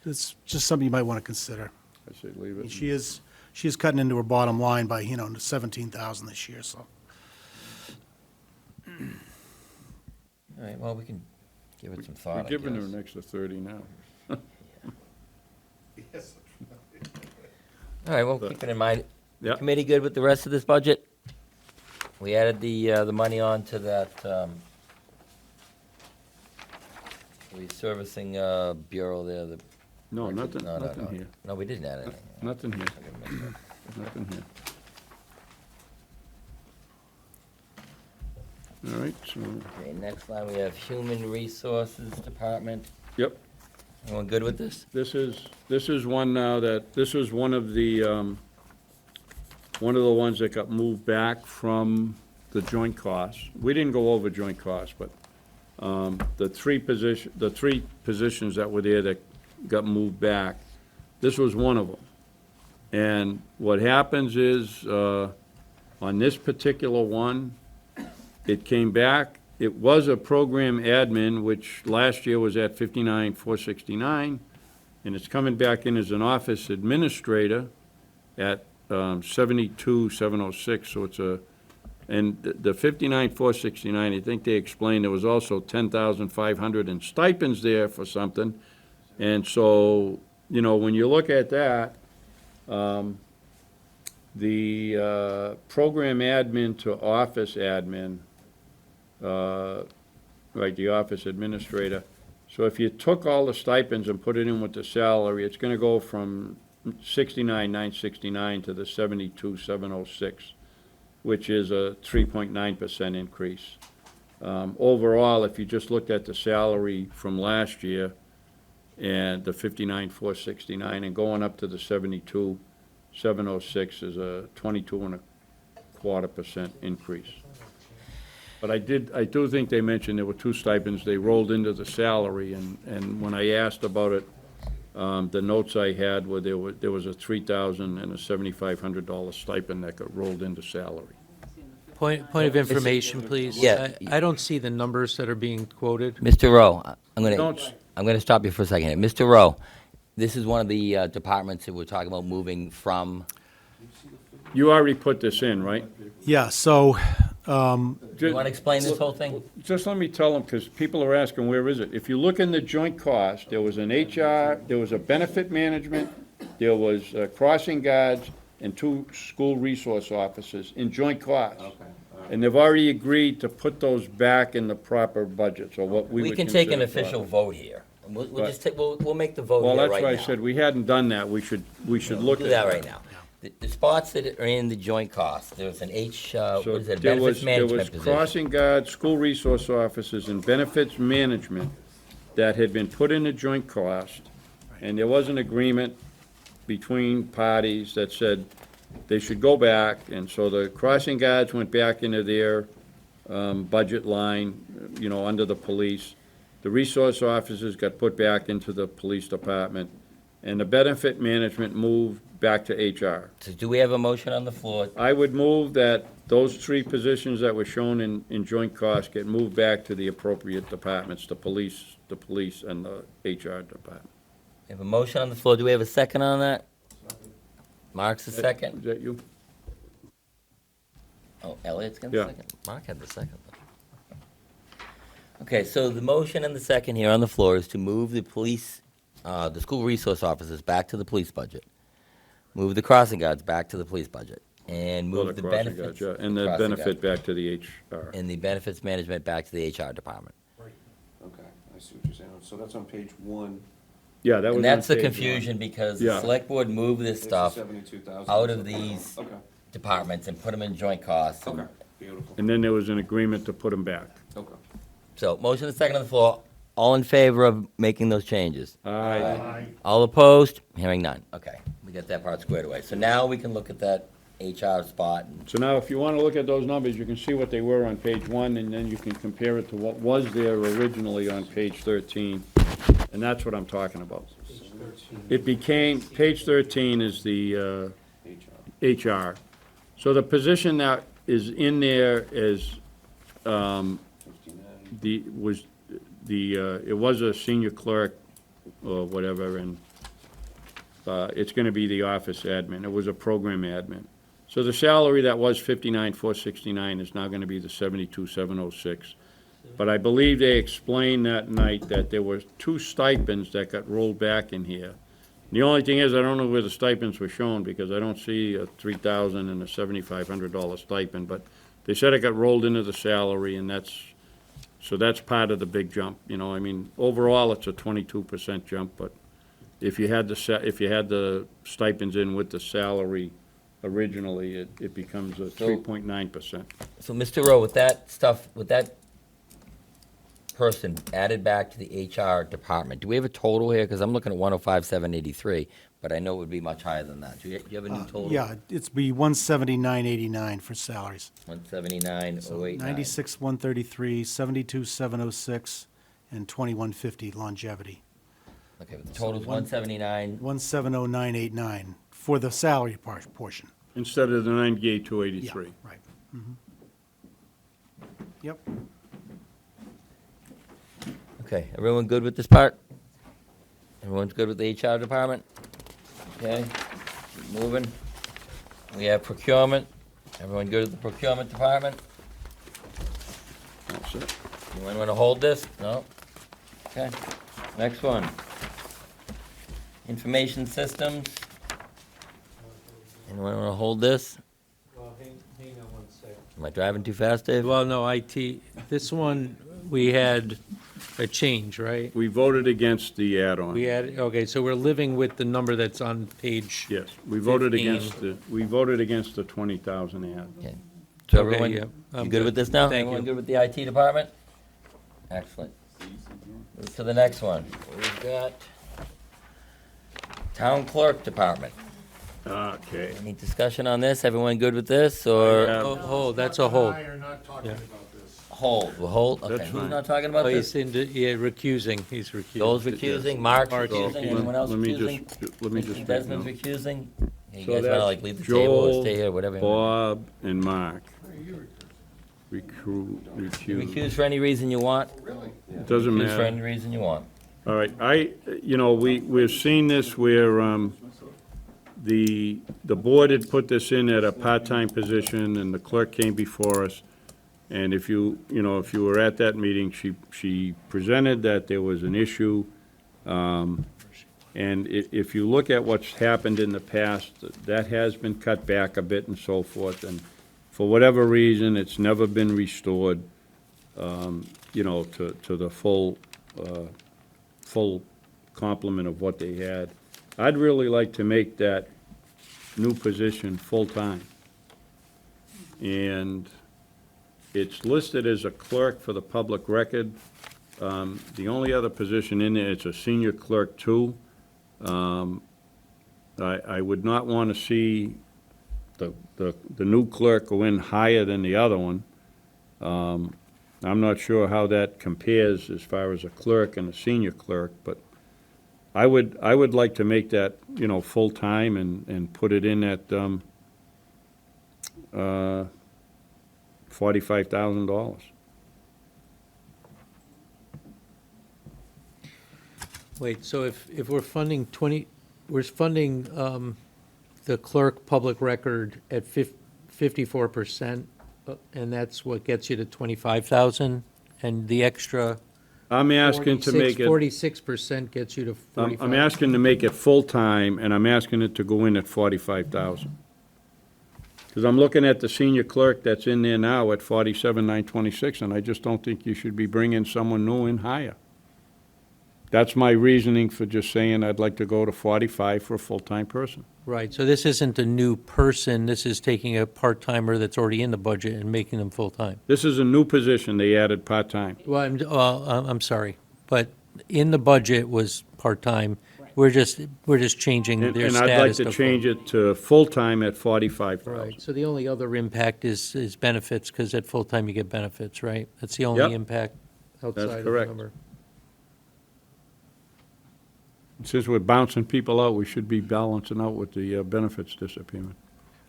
It's just something you might want to consider. I say leave And it. she is cutting into her bottom line by, 17,000 this year, so. All right, well, we can give it some thought, We're I giving her guess. an extra 30 now. All right, well, keep it in mind. Yeah. Committee good with the rest of this budget? We added the money on to that, resurfacing bureau there, the. No, No, nothing here. No, we didn't add anything. Nothing here. I missed that. Nothing here. All right, so, Okay, next line, we have Human Resources Department. yep. Everyone good with this? This is one now this was one of the ones that got moved back from the joint costs. We didn't go over joint costs, but the three positions that were there that got moved back, this was one of them. And what happens is, on this particular one, it came back, it was a program admin, which last year was at 59,469, and it's coming back in as an office administrator at 72,706, so it's and the 59,469, I think they explained there was also 10,500 in stipends there for something, and so, when you look at that, the program admin to office admin, right, the office administrator. So if you took all the stipends and put it in with the salary, it's gonna go from 69,969 to the 72,706, which is a 3.9% increase. Overall, if you just looked at the salary from last year and the 59,469 and going up to the 72,706 is a 1.25% increase. But I do think they mentioned there were two stipends, they rolled into the salary, and when I asked about it, the notes I had were there was a $3,000 and a $7,500 stipend that got rolled into salary. Point of information, please. Yeah. I don't see the numbers that are being quoted. Mr. Rowe, Don't- I'm gonna stop you for a second here. Mr. Rowe, this is one of the departments that we're talking about moving from. You already put this in, right? Yeah, so, You wanna explain this whole thing? Just let me tell them, because people are asking, where is it? If you look in the joint cost, there was an HR, there was a benefit management, there was crossing guards, and 2 school resource officers in joint costs. And they've already agreed to put those back in the proper budget, so what we We would can take an consider official proper. vote here. We'll But- just take, we'll make the vote Well, here that's right why I now. said, we hadn't done that, we should look Do at that right now. The spots that are in the joint costs, there's an what So is it, there benefits was management position. crossing guards, school resource officers, and benefits management that had been put in a joint cost, and there was an agreement between parties that said they should go back, and so the crossing guards went back into their budget line, under the police. The resource officers got put back into the police department, and the benefit management moved back to HR. So do we have a motion on the floor? I would move that those 3 positions that were shown in joint costs get moved back to the appropriate departments, the police, and the HR department. We have a motion on the floor. Do we have a second on that? Mark's the Is second. that you? Oh, Elliot's got the Yeah. second. Mark had the second. Okay, so the motion and the second here on the floor is to move the the school resource officers back to the police budget. Move the crossing guards back to the police budget. And Well, move the crossing benefits. guards, yeah, and the crossing benefit guards, back to the HR. And the benefits management back to the HR department. Okay, I see what you're saying. So that's on page 1. Yeah, that was And on that's the page one. confusion because the Yeah. select board moved this There's the stuff 72,000. out of these Okay, departments and put them in joint costs. okay, beautiful. And then there was an agreement to put them back. Okay. So motion and second on the floor. All in favor of making those changes? Aye. All opposed? Hearing none. Okay, we got that part squared away. So now we can look at that HR spot. So now, if you want to look at those numbers, you can see what they were on page 1, and then you can compare it to what was there originally on page 13, and that's what I'm talking about. It became, page 13 is the HR. So the position that is in there is, it was a senior clerk or whatever, and it's going to be the office admin. It was a program admin. So the salary that was 59,469 is now going to be the 72,706. But I believe they explained that night that there were 2 stipends that got rolled back in here. The only thing is, I don't know where the stipends were shown, because I don't see a $3,000 and a $7,500 stipend, but they said it got rolled into the salary, and that's part of the big jump, I mean, overall, it's a 22% jump, but if you had the stipends in with the salary originally, it becomes a 3.9%. So, Mr. Rowe, with that person added back to the HR department, do we have a total here? Because I'm looking at 105,783, but I know it would be much higher than that. Do you have a new total? yeah, it's be 179.89 for salaries. 179,089. 96,133, 72,706, and 2150 longevity. Okay, but the total's 179. 170989 for the salary portion. Instead of the 98,283. Yeah, right. Mhm. Yep. Okay, everyone good with this part? Everyone's good with the HR department? Okay, keep moving. We have procurement. Everyone good with the procurement department? All set. Anyone want to hold this? No? Okay, next one. Information systems. Anyone want to hold this? Well, hang on one second. Am I driving too fast, Dave? Well, no, IT, this one, we had a change, right? We voted against the add-on. Okay, so we're living with the number that's on page. Yes, we voted 15. against the 20,000 ad. Okay. So Okay, everyone, yeah, you I'm good with good. this now? Thank Everyone you. good with the IT department? Excellent. Move to the next one. We've got town clerk department. Okay. Any discussion on this? Everyone good with this, or? Oh, that's a hold. I are not talking about this. Hold, we'll hold, okay. That's Who's fine. not talking about Oh, this? he's recusing, he's recusing. Joel's recusing, Mark's Mark's recusing, recusing. anyone else Let me recusing? just, let me just. make Desmond's note. recusing? You So guys wanna that's like leave the table or stay here, whatever. you wanna Bob and Mark. do. Recuse. Recuse for any reason you want. It doesn't Recuse for matter. any reason you want. All right, we've seen this where, the board had put this in at a part-time position, and the clerk came before us. And if you were at that meeting, she presented that there was an issue. And if you look at what's happened in the past, that has been cut back a bit and so forth. And for whatever reason, it's never been restored, to the full complement of what they had. I'd really like to make that new position full-time. And it's listed as a clerk for the public record. The only other position in there, it's a senior clerk too. I would not want to see the new clerk go in higher than the other one. I'm not sure how that compares as far as a clerk and a senior clerk, but I would like to make that, full-time and put it in at, $45,000. Wait, so if we're funding we're funding the clerk public record at 54%, and that's what gets you to 25,000, and the extra I'm asking to make it. 46% gets you to 45. I'm asking to make it full-time, and I'm asking it to go in at 45,000. Because I'm looking at the senior clerk that's in there now at 47,926, and I just don't think you should be bringing someone new in higher. That's my reasoning for just saying I'd like to go to 45 for a full-time person. Right, so this isn't a new person, this is taking a part-timer that's already in the budget and making them full-time. This is a new position they added part-time. Well, I'm sorry, but in the budget was part-time. We're just changing their And status. I'd like to change it to full-time at 45,000. Right, so the only other impact is benefits, because at full-time you get benefits, right? That's the only Yep. impact outside of the correct. number. Since we're bouncing people out, we should be balancing out with the benefits disappearance.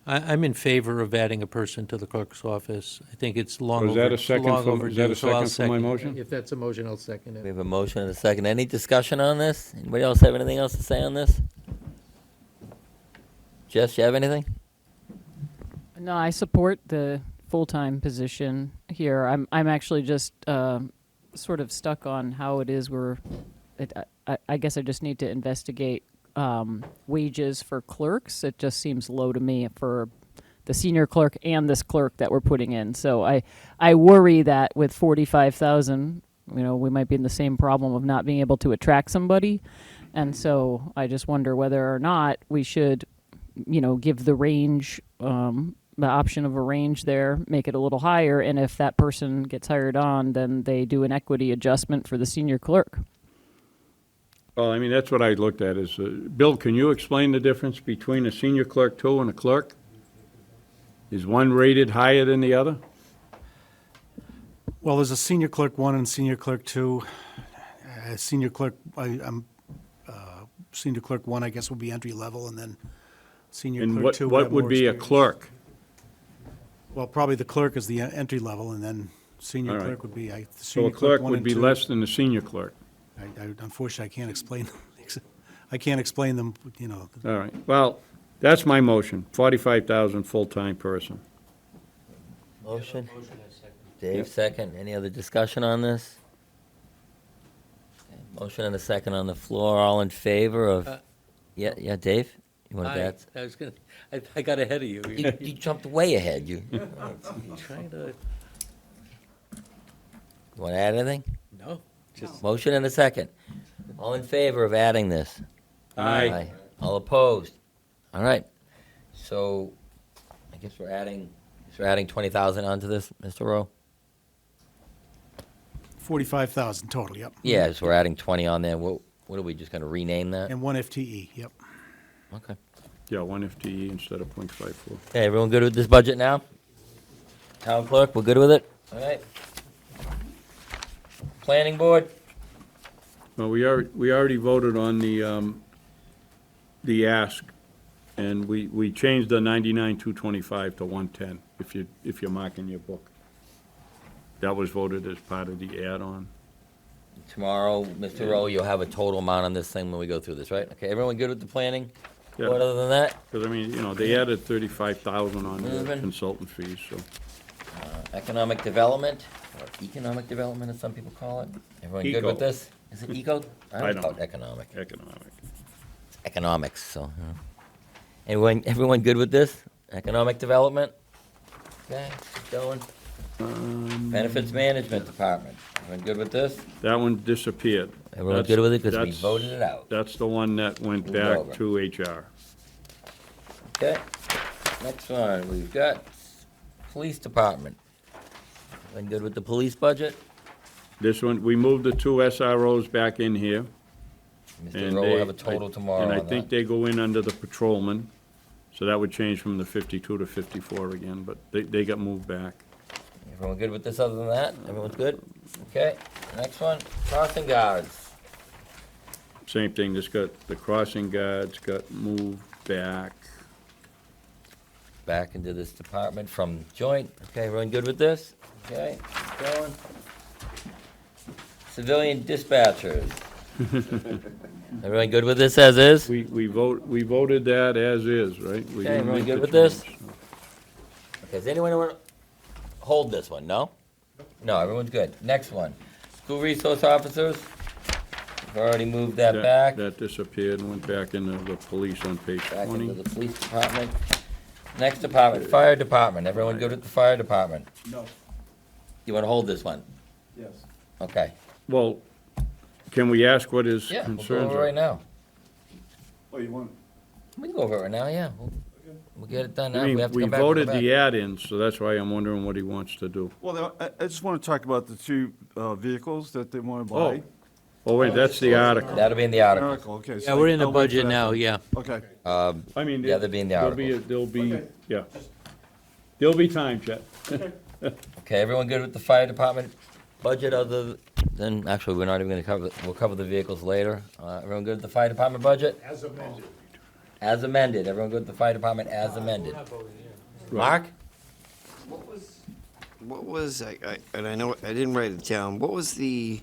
I'm in favor of adding a person to the clerk's office. I think it's long Was that overdue. a second long for- is overdue, that a so I'll second for my second it. motion? If that's a motion, I'll second We it. have a motion and a second. Any discussion on this? Anybody else have anything else to say on this? Jess, you have anything? No, I support the full-time position here. I'm actually just sort of stuck on how it is I guess I just need to investigate wages for clerks. It just seems low to me for the senior clerk and this clerk that we're putting in. So I worry that with 45,000, we might be in the same problem of not being able to attract somebody. And so I just wonder whether or not we should, give the range, the option of a range there, make it a little higher. And if that person gets hired on, then they do an equity adjustment for the senior clerk. Well, I mean, that's what I looked at is, Bill, can you explain the difference between a senior clerk 2 and a clerk? Is one rated higher than the other? Well, there's a senior clerk 1 and senior clerk 2. Senior clerk, senior clerk 1, I guess, would be entry level, and then senior And clerk 2 what have would more be a experience. clerk? Well, probably the clerk is the entry level, and then senior All right. clerk would be, So senior a clerk 1 would and be 2. less than the senior clerk. Unfortunately, I can't explain, I can't explain them, All right, well, that's my motion, 45,000 full-time person. Motion? Dave, second. Any other discussion on this? Okay, motion and a second on the floor. All in favor of? Yeah, Dave? You want to add? I was gonna, I got ahead of you. You jumped way ahead. You Trying to, want to add anything? no, just. Motion and a second. All in favor of adding this? Aye. All opposed? All right. So I guess we're adding 20,000 onto this, Mr. Rowe? 45,000 total, yep. Yeah, so we're adding 20 on there. What are we just going to rename that? And 1 FTE, yep. Okay. Yeah, 1 FTE instead of .54. Okay, everyone good with this budget now? Town clerk, we're good with it? All right. Planning board? Well, we already voted on the ask, and we changed the 99,225 to 110, if you're marking your book. That was voted as part of the add-on. Tomorrow, Mr. Rowe, you'll have a total amount on this thing when we go through this, right? Okay, everyone good with the planning? Yeah. What other than that? Because, I mean, you know, they added 35,000 on their Moving. consultant fees, so. Economic development, or economic development, as some people call it. Everyone good Eco. with this? Is it eco? I always don't call it know. economic. Economic. Economics, so. Everyone good with this? Economic development? Okay, keep going. Benefits management department. Everyone good with this? That one disappeared. Everyone That's- good with it? 'Cause we that's- voted it out. That's the one that went Moved over. back to HR. Okay, next one, we've got police department. Everyone good with the police budget? This one, we moved the 2 SROs back in here. Mr. and Rowe will they- have a total tomorrow And I on think that. they go in under the patrolman, so that would change from the 52 to 54 again, but they got moved back. Everyone good with this other than that? Everyone's good? Okay, next one, crossing guards. Same thing, this got, the crossing guards got moved back. Back into this department from joint. Okay, everyone good with this? Okay, keep going. Civilian dispatchers. Everyone good with this as is? We voted that as is, right? We Okay, didn't everyone make good the with this? change. Okay, does anyone want to hold this one? No? No, everyone's good. Next one, school resource officers. We've already moved that back. That disappeared and went back into the police on page Back 20. into the police department. Next department, fire department. Everyone good with the fire department? No. You want to hold this one? Yes. Okay. Well, can we ask what his Yeah, we'll go concerns over it right are? now. Oh, you want? We can go over it right now, yeah. We'll get it done now. I If we mean, have to we come back, we'll voted come back. the add-ins, so that's why I'm wondering what he wants to do. Well, I just want to talk about the 2 vehicles that they want to Oh, buy. oh, wait, that's the article. That'll be in the article. Article, okay. Yeah, so we're in the I'll wait for budget that now, then. yeah. Okay. I mean, Yeah, they'll be in the article. There'll be, yeah. There'll be time, Chet. Okay, everyone good with the fire department budget other than, actually, we're not even gonna cover, we'll cover the vehicles later. Everyone good with the fire department budget? As amended. As amended. Everyone good with the fire department as amended? Mark? What was, and I know, I didn't write it down, what was the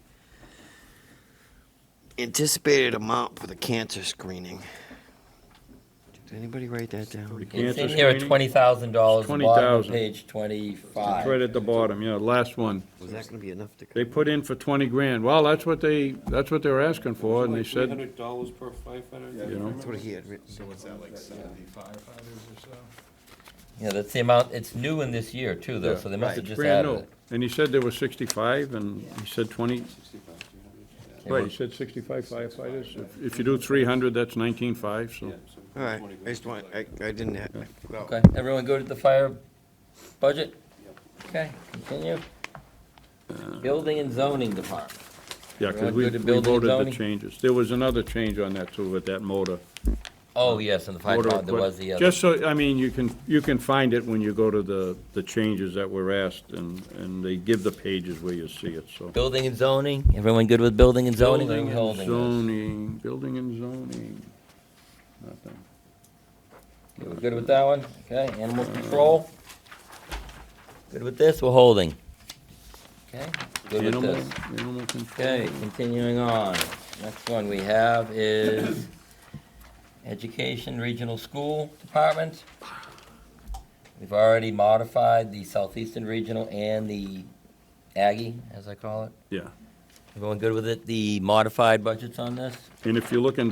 anticipated amount for the cancer screening? Did anybody write that down? It's Cancer in here at screening? $20,000, bottom of $20,000. page It's 25. right at the bottom, yeah, last one. Was that gonna be enough to? They put in for 20 grand. Well, that's what they were asking for, and they said, $300 per firefighter? you know. That's what he had written. So what's that, like 70 firefighters or so? Yeah, that's the amount, it's new in this year too, though, Yeah, so they must have just brand added new. it. And he said there were 65, and he said 20, right, he said 65 firefighters. If you do 300, that's 19.5, so. All right, I just want, I didn't have, I forgot. Okay, everyone good with the fire budget? Okay, continue. Building and zoning department. Yeah, because Everyone we good to building and voted the zoning? changes. There was another change on that too, with that motor. Oh, yes, in the fire motor department, there was equipment. the other. Just so, I mean, you can find it when you go to the changes that were asked, and they give the pages where you see it, so. Building and zoning, everyone good with building and zoning? or are we Building and holding this? zoning, building and zoning. Nothing. Okay, we're good with that one? Okay, animal control? Good with this, we're holding. Okay, good with Animal, this. animal control. Okay, continuing on. Next one we have is Education Regional School Department. We've already modified the Southeastern Regional and the Aggie, as I call it. Yeah. Everyone good with it? The modified budgets on this? And if you look in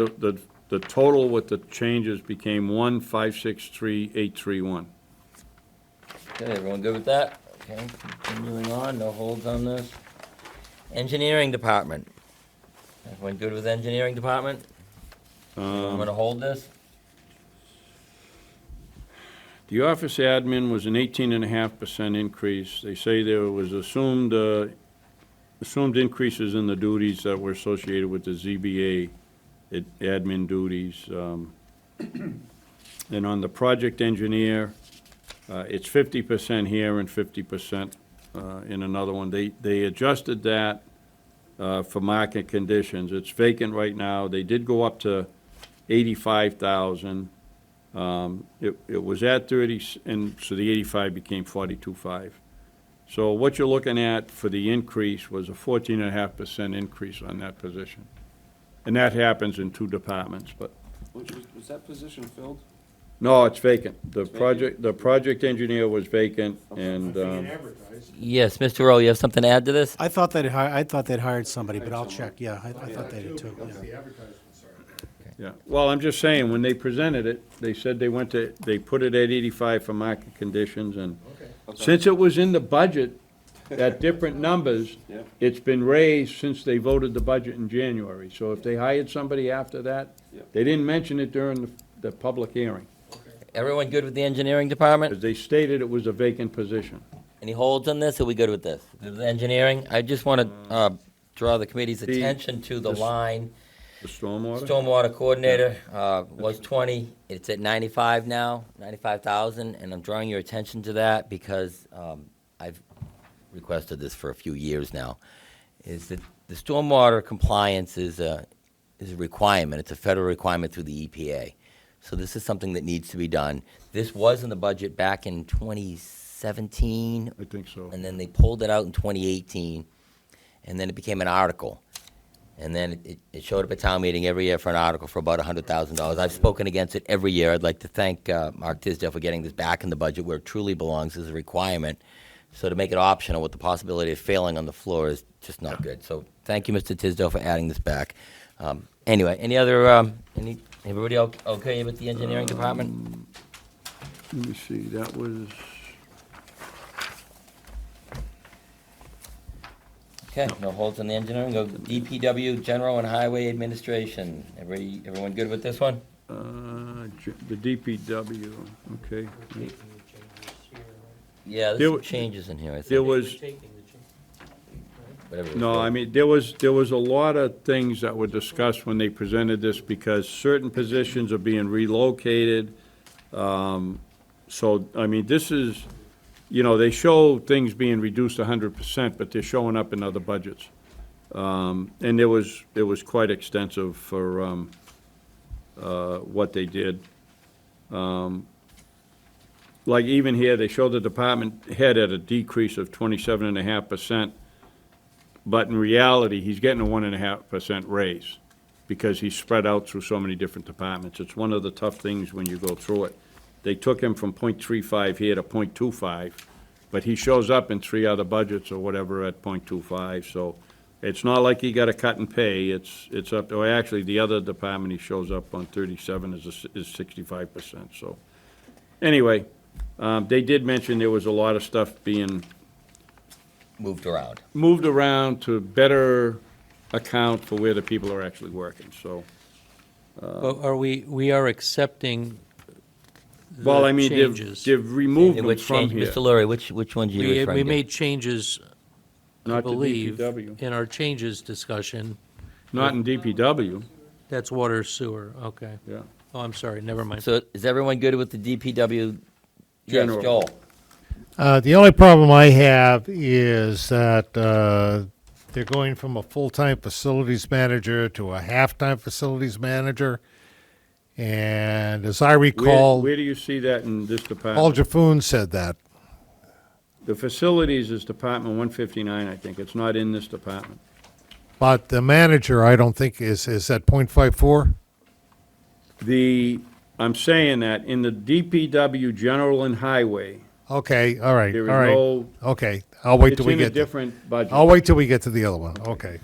the total with the changes became 1,563,831. Okay, everyone good with that? Okay, continuing on, no holds on this. Engineering Department. Everyone good with Engineering Department? I'm gonna hold this? The office admin was an 18.5% increase. They say there was assumed increases in the duties that were associated with the ZBA admin duties. And on the project engineer, it's 50% here and 50% in another one. They adjusted that for market conditions. It's vacant right now. They did go up to 85,000. It was at 30, and so the 85 became 42.5. So what you're looking at for the increase was a 14.5% increase on that position. And that happens in 2 departments, but, Was that position filled? no, it's vacant. The vacant? project engineer was vacant, and, Yes, Mr. Rowe, you have something to add to this? I thought they'd hired somebody, but I'll check. Yeah, I thought they did too. Yeah. yeah. Well, I'm just saying, when they presented it, they said they put it at 85 for market conditions, and since it was in the budget at different numbers, Yeah. it's been raised since they voted the budget in January. So if they hired somebody after that, Yeah. they didn't mention it during the public hearing, Everyone good with the engineering department? because they stated it was a vacant position. Any holds on this, or we good with this? Good with engineering? I just want to draw the committee's attention to the line. The stormwater? Stormwater coordinator was 20, it's at 95 now, 95,000, and I'm drawing your attention to that because I've requested this for a few years now, is that the stormwater compliance is a requirement. It's a federal requirement through the EPA. So this is something that needs to be done. This was in the budget back in 2017, I think so. and then they pulled it out in 2018, and then it became an article. And then it showed up at town meeting every year for an article for about $100,000. I've spoken against it every year. I'd like to thank Mark Tisdale for getting this back in the budget where it truly belongs as a requirement. So to make it optional with the possibility of failing on the floor is just not good. So thank you, Mr. Tisdale, for adding this back. Anyway, any other, everybody okay with the engineering department? Let me see, that was, Okay, no holds on the engineering. Go DPW, General and Highway Administration. Everyone good with this one? the DPW, okay. Yeah, There there's some wa- changes in here, I think. There was, Whatever it no, was. I mean, there was a lot of things that were discussed when they presented this, because certain positions are being relocated. So, I mean, this is, they show things being reduced 100%, but they're showing up in other budgets. And it was quite extensive for what they did. Like even here, they show the department head at a decrease of 27.5%, but in reality, he's getting a 1.5% raise because he's spread out through so many different departments. It's one of the tough things when you go through it. They took him from .35 here to .25, but he shows up in 3 other budgets or whatever at .25, so it's not like he got a cut in pay, it's up, or actually, the other department he shows up on 37 is 65%, so. Anyway, they did mention there was a lot of stuff being Moved around. moved around to better account for where the people are actually working, so. But we are accepting Well, I the mean, changes. they've removed them Which from change, here. Mr. Lurie, which ones are you referring We to? made changes, I Not to believe, DPW. in our changes discussion. Not in DPW, That's water sewer, okay. yeah. Oh, I'm sorry, never mind. So is everyone good with the DPW? General. Yes, Joel? The only problem I have is that they're going from a full-time facilities manager to a half-time facilities manager. And as I recall, Where do you see that in this Paul department? Jaffoon said that. The facilities is Department 159, I think. It's not in this department. But the manager, I don't think, is at .54? I'm saying that in the DPW General and Highway, Okay, all right, there all is right. no, Okay, I'll wait it's till we in a get, different budget. I'll wait till we get to the other one, okay.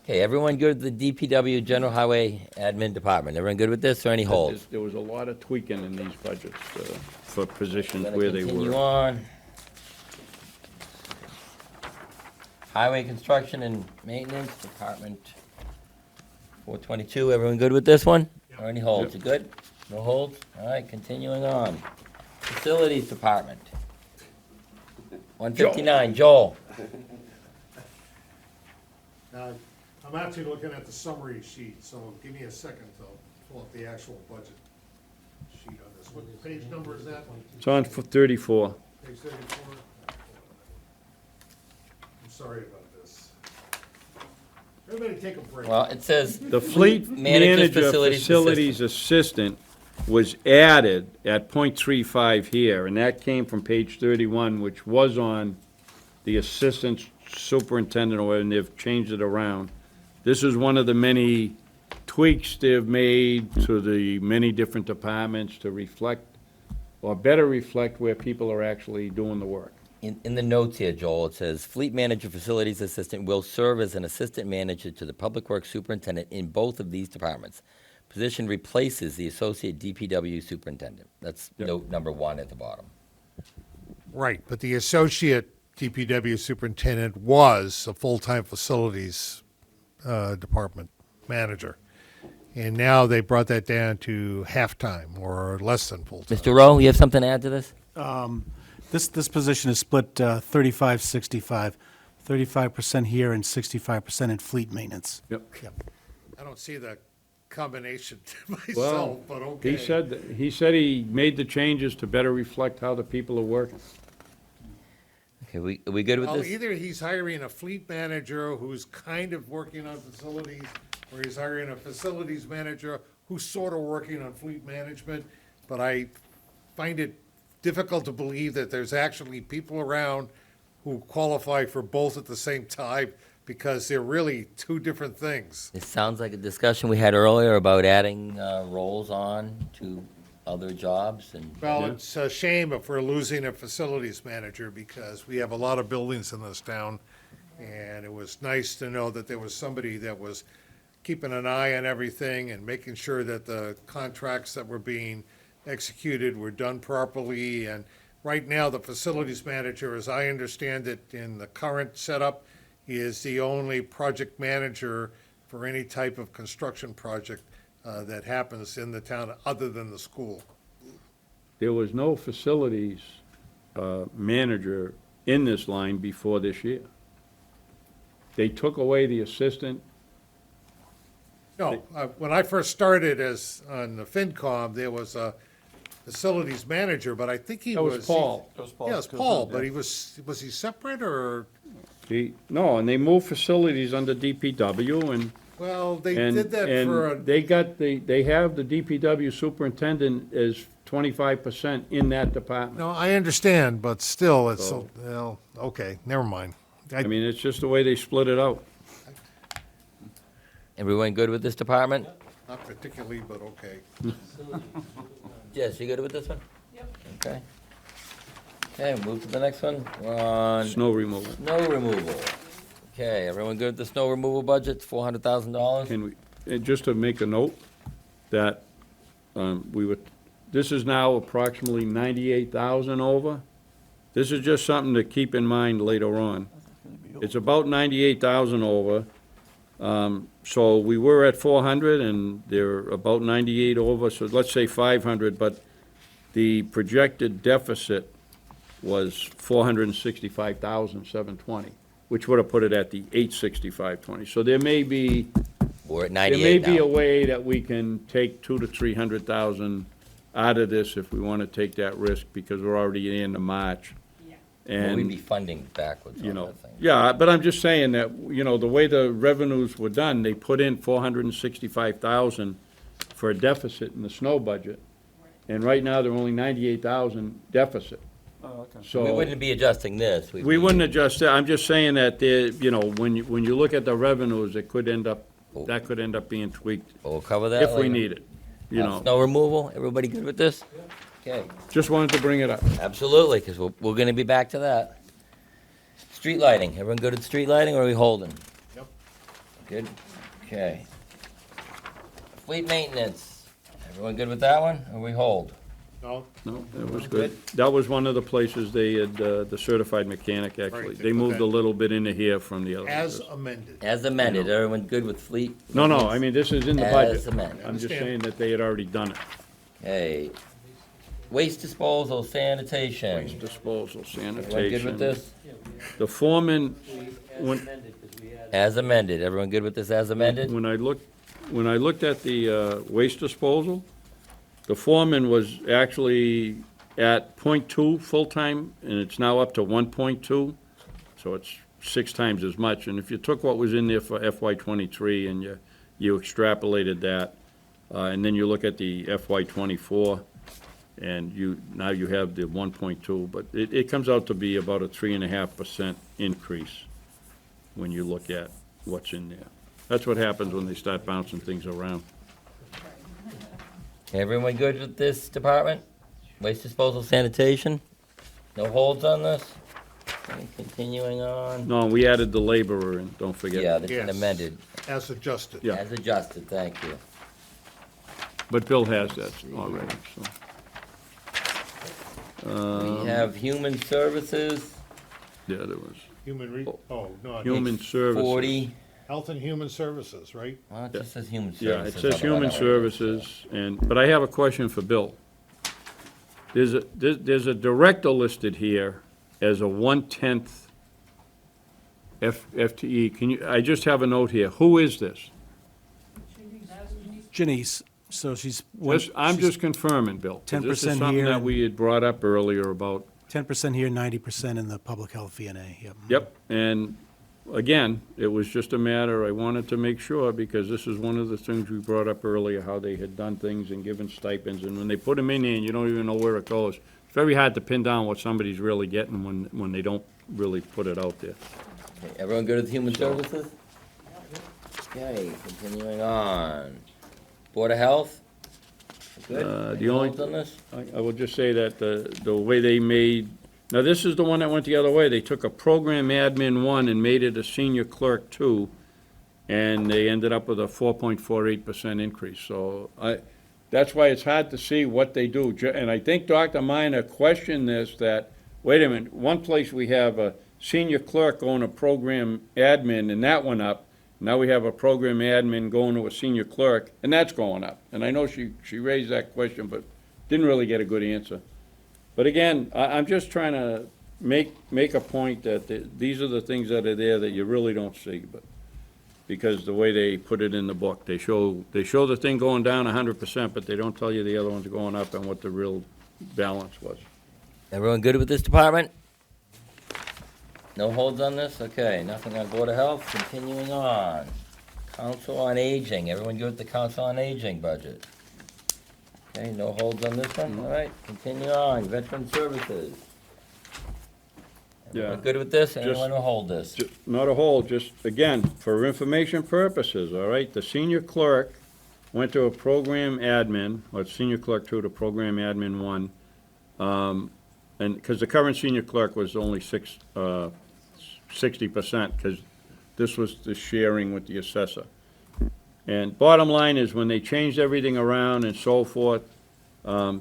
Okay, everyone good with the DPW General Highway Admin Department? Everyone good with this, or any holds? There was a lot of tweaking in these budgets for positions Gonna where they continue were. on. Highway Construction and Maintenance Department, 422, everyone good with this one? Or any holds? You good? No holds? All right, continuing on. Facilities Department, 159, Joel. Now, I'm actually looking at the summary sheet, so give me a second to pull up the actual budget sheet on what page number is that? It's on 34. Page 34. I'm sorry about this. Everybody take a break. Well, it says. The fleet manager facilities assistant was added at .35 here, and that came from page 31, which was on the assistant superintendent, and they've changed it around. This is one of the many tweaks they've made to the many different departments to reflect, or better reflect where people are actually doing the work. In the notes here, Joel, it says, Fleet Manager Facilities Assistant will serve as an assistant manager to the Public Works Superintendent in both of these departments. Position replaces the Associate DPW Superintendent. That's note number 1 at the bottom. Right, but the associate DPW superintendent was a full-time facilities department manager. And now they brought that down to half-time or less than full-time. Mr. Rowe, you have something to add to this? This position is split 35-65, 35% here and 65% in fleet maintenance. Yep. I don't see the combination Well, myself, but okay. he said he made the changes to better reflect how the people are working. Okay, are we good with Well, this? either he's hiring a fleet manager who's kind of working on facilities, or he's hiring a facilities manager who's sort of working on fleet management, but I find it difficult to believe that there's actually people around who qualify for both at the same time, because they're really two different things. It sounds like a discussion we had earlier about adding roles on to other jobs and. Well, it's a shame if we're losing a facilities manager, because we have a lot of buildings in this town, and it was nice to know that there was somebody that was keeping an eye on everything and making sure that the contracts that were being executed were done properly. And right now, the facilities manager, as I understand it in the current setup, is the only project manager for any type of construction project that happens in the town other than the school. There was no facilities manager in this line before this year. They took away the assistant. No, when I first started as, on the FinCom, there was a facilities manager, but I think he That was. was Paul. Yeah, it was Paul, but he was he separate or? No, and they moved facilities under DPW, and Well, they and did that and for a. they have the DPW superintendent as 25% in that department. No, I understand, but still, it's, So- well, okay, never mind. I mean, it's just the way they split it out. Everyone good with this department? Not particularly, but okay. Jess, you good with this one? Yep. Okay. Okay, move to the next one. We're on Snow removal. snow removal. Okay, everyone good with the snow removal budget, $400,000? Can we, and just to make a note, that this is now approximately 98,000 over. This is just something to keep in mind later on. It's about 98,000 over. So we were at 400 and they're about 98 over, so let's say 500, but the projected deficit was 465,720, which would have put it at the 865.20. So there may be, We're at there 98 may be a now. way that we can take 200,000 to 300,000 out of this if we want to take that risk, because we're already in the March. Well, we'd be And, funding backwards you on know, that thing. yeah, but I'm just saying that, you know, the way the revenues were done, they put in 465,000 for a deficit in the snow budget. And right now, they're only 98,000 deficit. Oh, okay. We So wouldn't be adjusting this. We'd we be- wouldn't adjust that. I'm just saying that there, you know, when you look at the revenues, it could end up, that could end up being tweaked We'll cover that if we later. need it, you know. Snow removal, everybody good with this? Okay, Just wanted to bring it up. absolutely, because we're gonna be back to that. Street lighting, everyone good at street lighting, or are we holding? Yep. Good, okay. Fleet maintenance, everyone good with that one, or we hold? No? No, that was good. That was one of the places they had, the certified mechanic, actually. Right, They moved okay. a little bit into here from the other. As amended. As amended, everyone good with fleet? No, no, I mean, this is in the As budget. amended. I'm just Understand. saying that they had already done it. Okay. Waste disposal, sanitation. Waste disposal, Everyone good sanitation. with this? The foreman, when, As amended, everyone good with this as amended? when I looked at the waste disposal, The foreman was actually at .2 full-time, and it's now up to 1.2, so it's 6 times as much. And if you took what was in there for FY '23 and you extrapolated that, and then you look at the FY '24, and now you have the 1.2, but it comes out to be about a 3.5% increase when you look at what's in there. That's what happens when they start bouncing things around. Everyone good with this department? Waste disposal sanitation? No holds on this? Okay, continuing on. No, we added the laborer in, don't forget. Yeah, that's been Yes. amended. As adjusted. Yeah. As adjusted, thank you. But Bill has that already, so. We have human services, Yeah, there was. Human Services. 40. Health and Human Services, right? Well, it just says human Yeah, services. it says on the one human I read. services, but I have a question for Bill. There's a director listed here as a 1/10 FTE. I just have a note here. Who is this? Janice, so she's. I'm just confirming, Bill. 'cause This 10% is something here that and- we had brought up earlier about. 10% here, 90% in the public health VNA, yep. Yep, and again, it was just a matter, I wanted to make sure, because this is one of the things we brought up earlier, how they had done things and given stipends, and when they put them in there and you don't even know where it goes, it's very hard to pin down what somebody's really getting when they don't really put it out there. Okay, everyone good with human services? Okay, continuing on. Board of Health? Good? Any The only, holds on this? I will just say that the way they made, now this is the one that went the other way. They took a program admin 1 and made it a senior clerk 2, and they ended up with a 4.48% increase. So that's why it's hard to see what they do. And I think Dr. Minor questioned this, that, wait a minute, one place we have a senior clerk going to program admin, and that went up. Now we have a program admin going to a senior clerk, and that's going up. And I know she raised that question, but didn't really get a good answer. But again, I'm just trying to make a point that these are the things that are there that you really don't see, but because the way they put it in the book, they show the thing going down 100%, but they don't tell you the other ones are going up and what the real balance was. Everyone good with this department? No holds on this? Okay, nothing on Board of Health, continuing on. Council on Aging, everyone good with the Council on Aging budget? Okay, no holds on this one, all right, continue on, Veteran Services. Everyone good with this, anyone will hold this? Not a hold, just, again, for information purposes, all right? The senior clerk went to a program admin, or senior clerk 2 to program admin 1, and, because the current senior clerk was only 60%, because this was the sharing with the assessor. And bottom line is, when they changed everything around and so forth,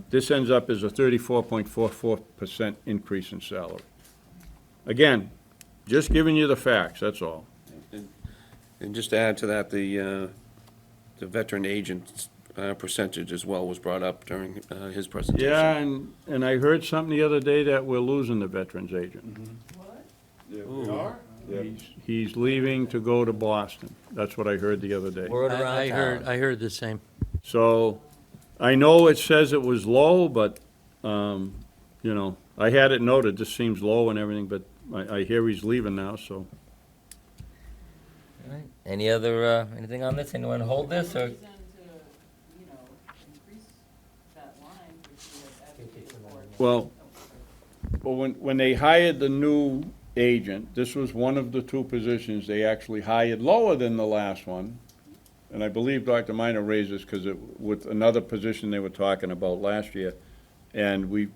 this ends up as a 34.44% increase in salary. Again, just giving you the facts, that's all. And just to add to that, the veteran agent percentage as well was brought up during his presentation. Yeah, and I heard something the other day that we're losing the veterans agent. Yeah, we are? He's leaving to go to Boston. That's what I heard the other day. Word around I town. heard the same. So, I know it says it was low, but, you know, I had it noted, this seems low and everything, but I hear he's leaving now, so. All right. Any other, anything on this? Anyone hold this, or? Well, when they hired the new agent, this was one of the 2 positions they actually hired lower than the last one. And I believe Dr. Minor raised this because with another position they were talking about last year. And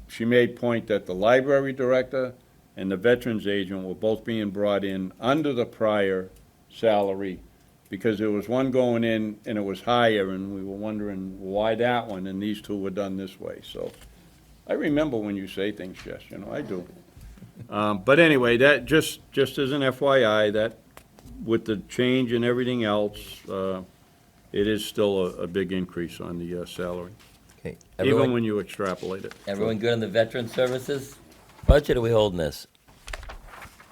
she made point that the library director and the veterans agent were both being brought in under the prior salary, because there was one going in and it was higher, and we were wondering why that one, and these 2 were done this way. So I remember when you say things, Jess, you know, I do. But anyway, that just as an FYI, that with the change and everything else, it is still a big increase on the salary, Okay, even everyone, when you extrapolate it. everyone good on the Veteran Services budget, or are we holding this?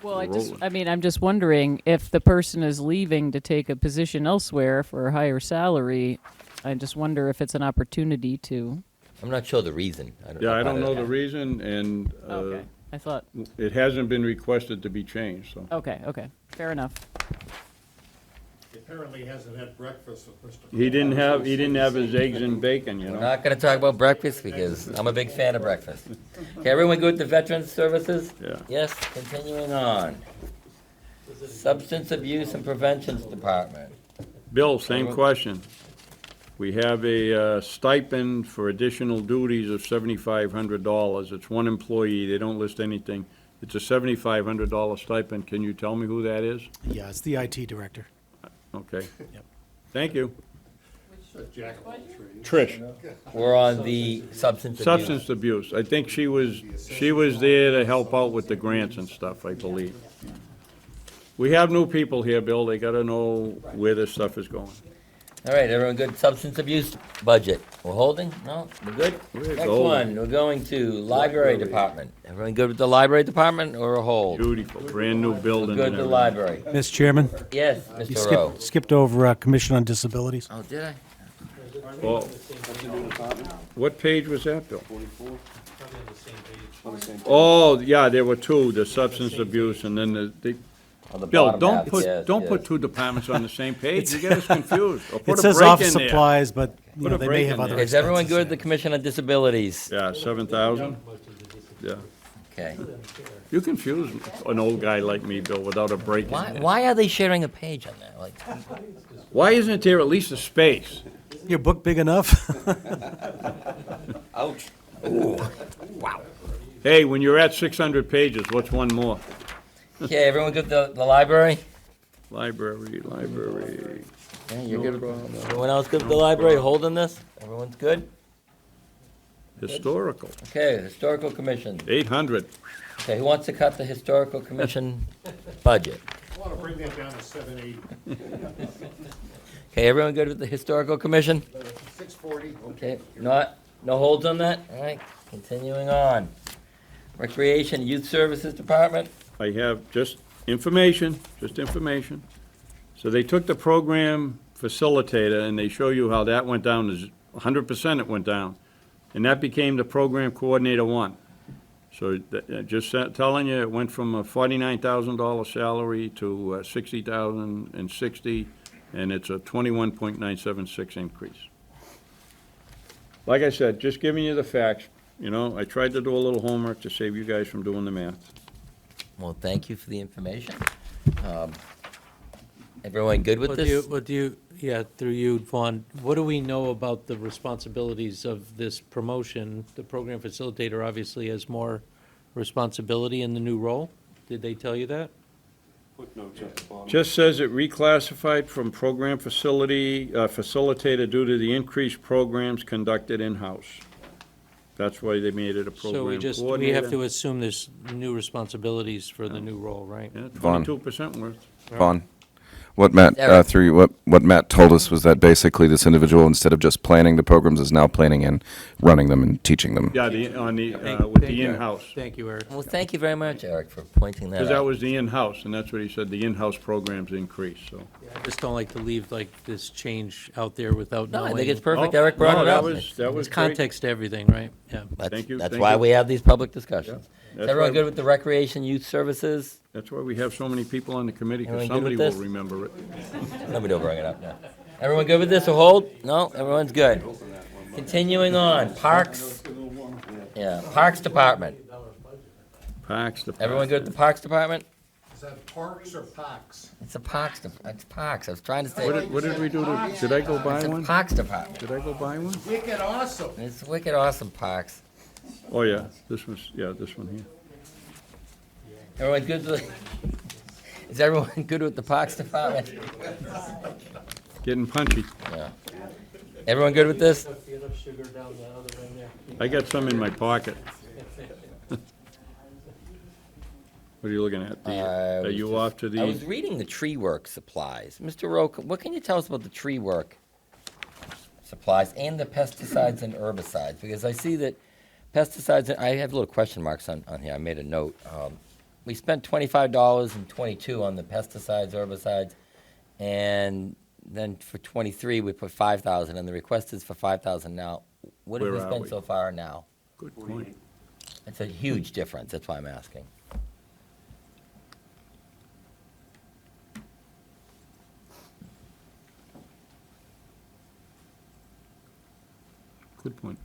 Well, Rolling. I'm just wondering if the person is leaving to take a position elsewhere for a higher salary, I just wonder if it's an opportunity to. I'm not sure the reason. Yeah, I don't know the Okay. reason, and Okay, I thought, it hasn't been requested to be changed, so. okay, fair enough. Apparently hasn't had breakfast with Mr. He didn't have his eggs and bacon, you We're know? not gonna talk about breakfast because I'm a big fan of breakfast. Okay, everyone good with the Veterans Services? Yeah. Yes, continuing on. Substance Abuse and Prevention Department. Bill, same question. We have a stipend for additional duties of $7,500. It's one employee, they don't list anything. It's a $7,500 stipend. Can you tell me who that is? Yeah, it's the IT director. Okay. Yep. Thank you. Trish. We're on the substance abuse. Substance abuse. I think she was there to help out with the grants and stuff, I believe. We have new people here, Bill. They gotta know where this stuff is going. All right, everyone good? Substance abuse budget. We're holding? No? We're good? We're Next golden. one, we're going to Library Department. Everyone good with the Library Department or a hold? Beautiful, brand-new building. Good and with the everything. library. Mr. Chairman? Yes, You Mr. Rowe. skipped over Commission on Disabilities. Oh, did I? Oh. What page was that, Bill? 44? On the same page. Oh, yeah, there were two, the substance abuse and then the On the Bill, bottom don't half, put, yes, don't yes. put two departments on the same page. You get us confused. Or put It a says break office in there. supplies, but you Put know, a they break may in have other there. Is everyone expenses. good with the Commission on Disabilities? Yeah, 7,000? Yeah. Okay. You confuse an old guy like me, Bill, without a break in Why, there. why are they sharing a page on that? Like, Why isn't there at least a space? Your book big enough? ouch. Ooh, wow. Hey, when you're at 600 pages, what's one more? Okay, everyone good with the library? Library. Yeah, you're No good with, problem. everyone else good with the library, holding this? Everyone's good? Historical, Okay, Historical Commission. 800. Okay, who wants to cut the Historical Commission budget? I want to bring that down to 780, Okay, everyone good with the Historical Commission? 640. Okay, no holds on that? All right, continuing on. Recreation Youth Services Department? I have just information. So they took the program facilitator, and they show you how that went down, 100% it went down. And that became the program coordinator one. So just telling you, it went from a $49,000 salary to $60,060, and it's a 21.976 increase. Like I said, just giving you the facts, you know, I tried to do a little homework to save you guys from doing the math. Well, thank you for the information. Everyone good with this? Yeah, through you, Vaughn, what do we know about the responsibilities of this promotion? The program facilitator obviously has more responsibility in the new role. Did they tell you that? Footnotes at the bottom. Just says it reclassified from program facilitator due to the increased programs conducted in-house. That's why they made it a program So coordinator. we have to assume there's new responsibilities for the new role, right? Yeah, Vaughn. 22% worth. Vaughn, what Matt, Eric. through you, what Matt told us was that basically this individual, instead of just planning the programs, is now planning and running them and teaching them. Yeah, with the in-house. Thank you, Eric. Well, thank you very much, Eric, for pointing that Because that out. was the in-house, and that's what he said, the in-house programs increased, so. I just don't like to leave like this change out there without No, knowing. I think it's perfect. Oh, Eric brought no, it that up. was There's great. context to everything, right? Yeah. Thank you, That's thank why you. we have these public discussions. Is That's everyone why- good with the Recreation Youth Services? That's why we have so many people on the committee, because Everyone somebody good with will this? remember it. Nobody will bring it up now. Everyone good with this, or hold? No, everyone's good. Continuing on, Parks. Yeah, Parks Department. Parks, the. Everyone good with the Parks Department? Is that parks or packs? It's a Parks, it's Parks. I was trying to say. What did we do did I go buy It's a one? Parks Department. Did I go buy one? Wicked awesome. It's wicked awesome, Parks. Oh, yeah, this one here. Everyone good with, is everyone good with the Parks Department? Getting punchy. Yeah. Everyone good with this? I got some in my pocket. What are you looking at? Are you off to I was the, reading the tree work supplies. Mr. Rowe, what can you tell us about the tree work supplies and the pesticides and herbicides? Because I see that pesticides, I have little question marks on here. I made a note. We spent $25 and $22 on the pesticides, herbicides, and then for 23, we put 5,000, and the request is for 5,000 now. What have we Where are spent we? so far now? Good point. It's a huge difference, that's why I'm asking. Good point.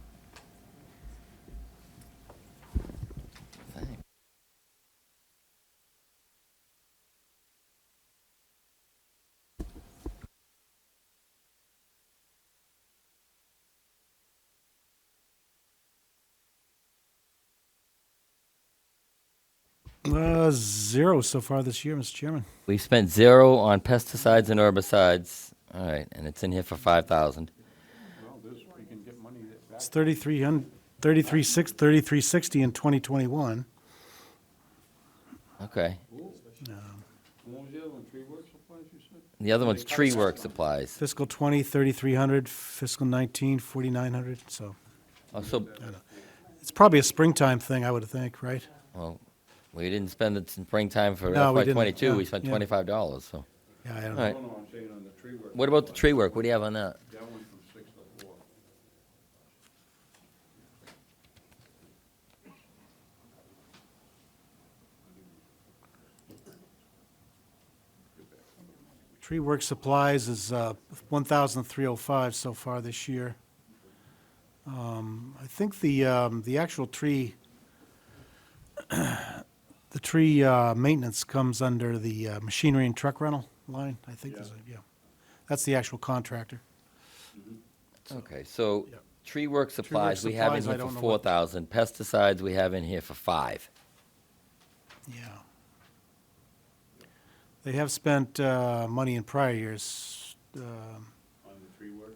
Zero so far this year, Mr. Chairman. We've spent 0 on pesticides and herbicides, all right, and it's in here for 5,000. Well, we can get money back. It's 3360 in 2021. Okay. What was the other one, tree work supplies, you said? The other one's tree work supplies. Fiscal 20, 3,300, fiscal 19, 4,900, so. Also, It's probably a springtime thing, I would think, right? well, we didn't spend it in springtime for No, we FY didn't. '22, Yeah, we spent yeah. $25, so. Yeah, I don't All know. right. No, I'm saying on the tree work. What about the tree work? What do you have on that? That went from 6 to 4. Tree work supplies is 1,305 so far this year. I think the actual tree, the tree maintenance comes under the machinery and truck rental line, I think. Yeah. That's the actual contractor. Okay, so tree work supplies, we have in supplies, I here for don't know what- 4,000. Pesticides, we have in here for 5. Yeah. They have spent money in prior years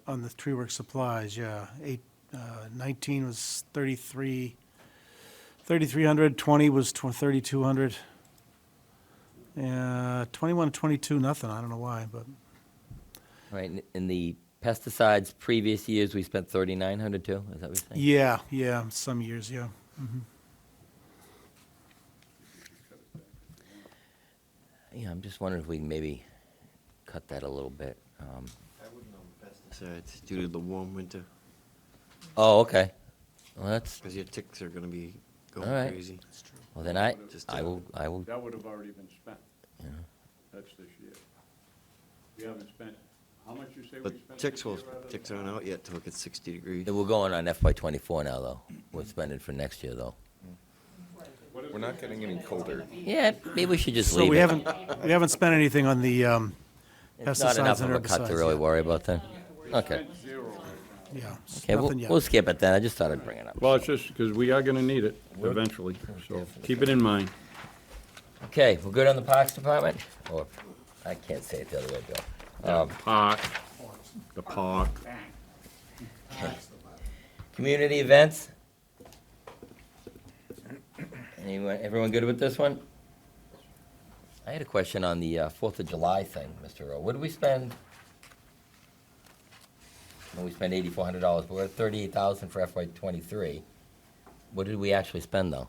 on the tree work supplies, yeah. 19 was 3,300, 20 was 3,200. 21, 22, nothing, I don't know why, but. Right, in the pesticides, previous years, we spent 3,900 too, is that what you're saying? Yeah, some years, yeah. Mhm. Yeah, I'm just wondering if we can maybe cut that a little bit. Pesticides due to the warm winter, Oh, okay. Well, that's, because your ticks are gonna be all going right. crazy. Well, then I Just, will, That would have already been spent. Yeah. That's this year. We haven't spent, how much you say we But spent? ticks this year, ticks aren't out yet till it gets 60 degrees. we're going on FY '24 now, though. We're spending for next year, though. We're not getting any colder. Yeah, maybe we should just So leave we it. haven't spent anything on the It's not enough pesticides and of a cut to herbicides. really worry about then. Okay. Yeah, Okay, nothing yet. we'll skip it then. I just thought I'd bring it up. Well, it's just because we are gonna need it eventually, so keep it in mind. Okay, we're good on the Parks Department? Or, I can't say it the other way, Bill. Park, the park. Community events? Everyone good with this one? I had a question on the 4th of July thing, Mr. Rowe. What did we spend? Well, we spent $8,400, but we're at $38,000 for FY '23. What did we actually spend, though?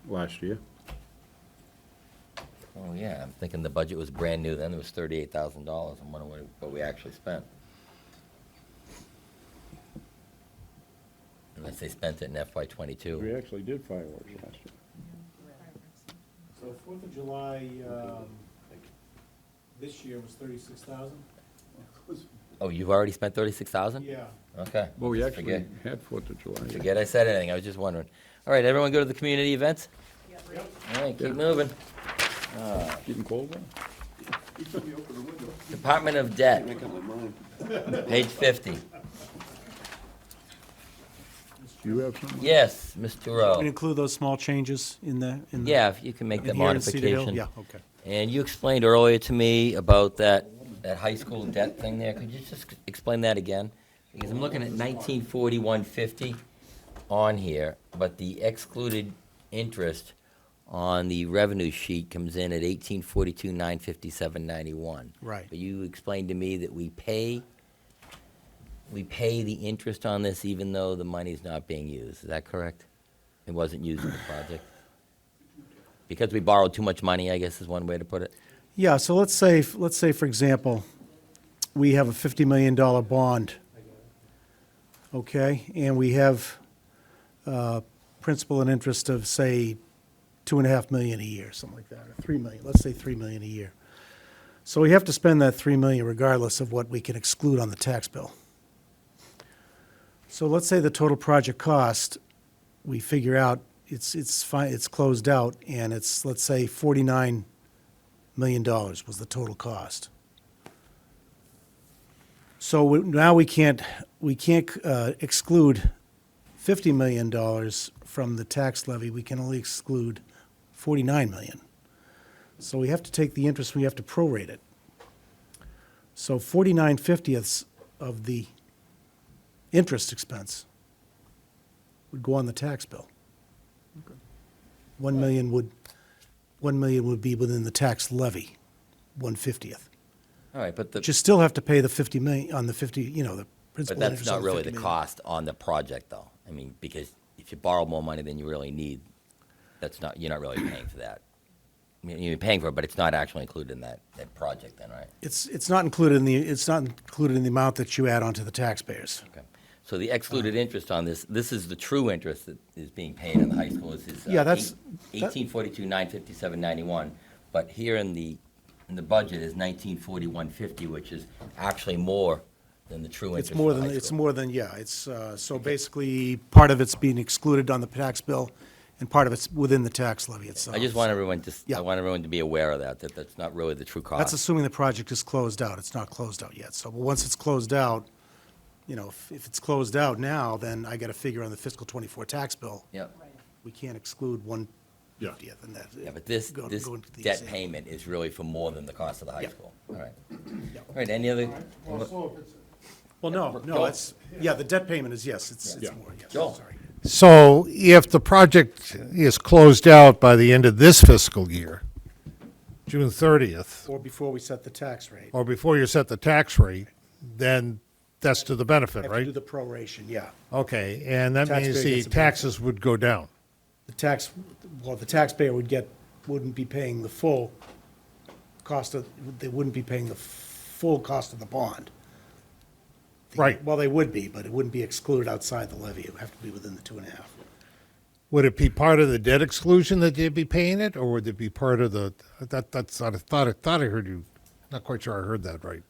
Last year. Oh, yeah, I'm thinking the budget was brand new then. It was $38,000. I'm wondering what we actually spent. Unless they spent it in FY '22. We actually did fireworks last year. So 4th of July, this year was 36,000? Oh, you've already spent 36,000? Yeah. Okay. Well, we actually Forget- had 4th of July. Forget I said anything, I was just wondering. All right, everyone go to the community events? All right, keep moving. Getting colder? Department of Debt, page 50. Do you have something? Yes, Mr. And Rowe. include those small changes in the. Yeah, if you can make in that here in Cedar Hill? modification. Yeah, okay. And you explained earlier to me about that high school debt thing there. Could you just explain that again? Because I'm looking at 1941.50 on here, but the excluded interest on the revenue sheet comes in at 1842,957.91. Right. But you explained to me that we pay the interest on this even though the money's not being used. Is that correct? It wasn't used in the project? because we borrowed too much money, I guess is one way to put it. Yeah, so let's say, for example, we have a $50 million bond, okay? And we have principal and interest of, say, $2.5 million a year, something like that, or $3 million, let's say $3 million a year. So we have to spend that $3 million regardless of what we can exclude on the tax bill. So let's say the total project cost, we figure out it's fine, it's closed out, and it's, let's say, $49 million was the total cost. So now we can't exclude $50 million from the tax levy. We can only exclude $49 million. So we have to take the interest, we have to prorate it. So 49/50ths of the interest expense would go on the tax bill. 1 million would be within the tax levy, 1/50th. All right, but But you still have to pay the 50 million on the 50, the but principal and that's interest not on the really 50 the million. cost on the project, though. I mean, because if you borrow more money than you really need, you're not really paying for that. I mean, you're paying for it, but it's not actually included in that project then, right? It's not included in the amount that you add onto the taxpayers. Okay. So the excluded interest on this is the true interest that is being paid in the high school. This is Yeah, that's- 1842, 957.91. But here in the budget is 1941.50, which is actually more than the true interest. It's more for the than, high it's school. more than, yeah, it's, so basically, part of it's being excluded on the tax bill, and part of it's within the tax levy itself. I just want everyone Yeah. I want everyone to be aware of that that's not really the true cost. That's assuming the project is closed out. It's not closed out yet. So, but once it's closed out, if it's closed out now, then I got to figure on the fiscal '24 tax bill. Yep. We can't exclude 1/50th, and that. Yeah, but this go into the debt exam. payment is really for more than the cost of the high Yeah. school. All right. All right, any other? Well, no, Joel? it's, yeah, the debt payment is, yes, it's more, yes, Joel? sorry. So if the project is closed out by the end of this fiscal year, June 30th, Or before we set the tax rate. or before you set the tax rate, then that's to the benefit, Have to do right? the proration, yeah. Okay, and that Taxpayer means the gets a benefit. taxes would go down. The taxpayer wouldn't be paying the full cost of, they wouldn't be paying the full cost of the bond. Right. Well, they would be, but it wouldn't be excluded outside the levy. It would have to be within the 2.5. Would it be part of the debt exclusion that they'd be paying it, or would it be part of the, that's, I thought I heard you, not quite sure I heard that right.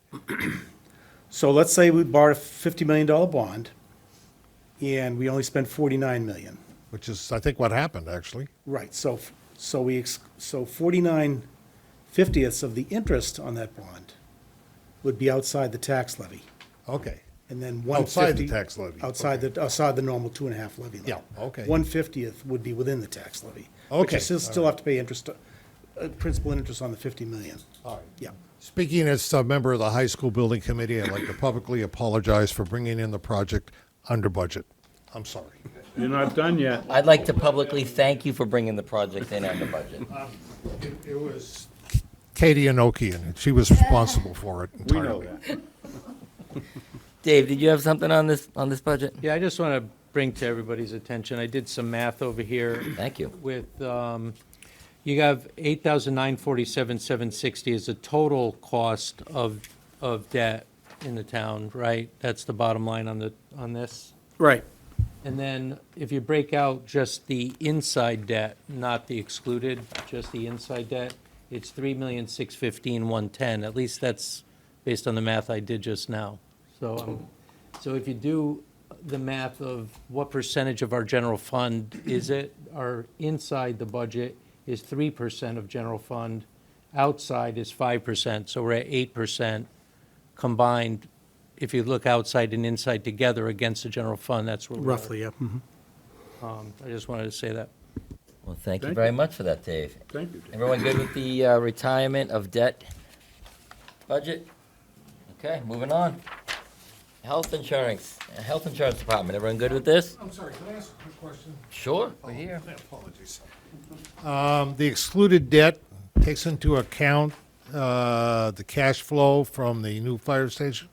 So let's say we borrowed a $50 million bond, and we only spent $49 million. Which is, I think, what happened, actually. Right, so 49/50ths of the interest on that bond would be outside the tax levy. Okay. And then Outside the 1/50 tax levy. Outside the normal 2.5 levy limit. Yeah, okay. 1/50th would be within the tax levy. But Okay, you still all have to pay interest, principal and interest on the 50 million. All right. Yeah. Speaking as a member of the high school building committee, I'd like to publicly apologize for bringing in the project under budget. I'm sorry. You're not done yet. I'd like to publicly thank you for bringing the project in under budget. It was Katie Anokian, and she was responsible for it We know entirely. that. Dave, did you have something on this budget? Yeah, I just want to bring to everybody's attention, I did some math over here. Thank you. With, you have 8,947,760 is the total cost of debt in the town, right? That's the bottom line on this. Right. And then if you break out just the inside debt, not the excluded, just the inside debt, it's 3,615,110. At least that's based on the math I did just now. So if you do the math of what percentage of our general fund is it, our inside the budget is 3% of general fund, outside is 5%, so we're at 8% combined. If you look outside and inside together against the general fund, that's where we are. Roughly, yeah. Mhm. I just wanted to say that. Well, thank you Thank very you. much for that, Dave. Thank you, Dave. Everyone good with the retirement of debt budget? Okay, moving on. Health insurance department, everyone good with this? I'm sorry, can I ask a quick question? Sure, we're here. My apologies. The excluded debt takes into account the cash flow from the new fire station?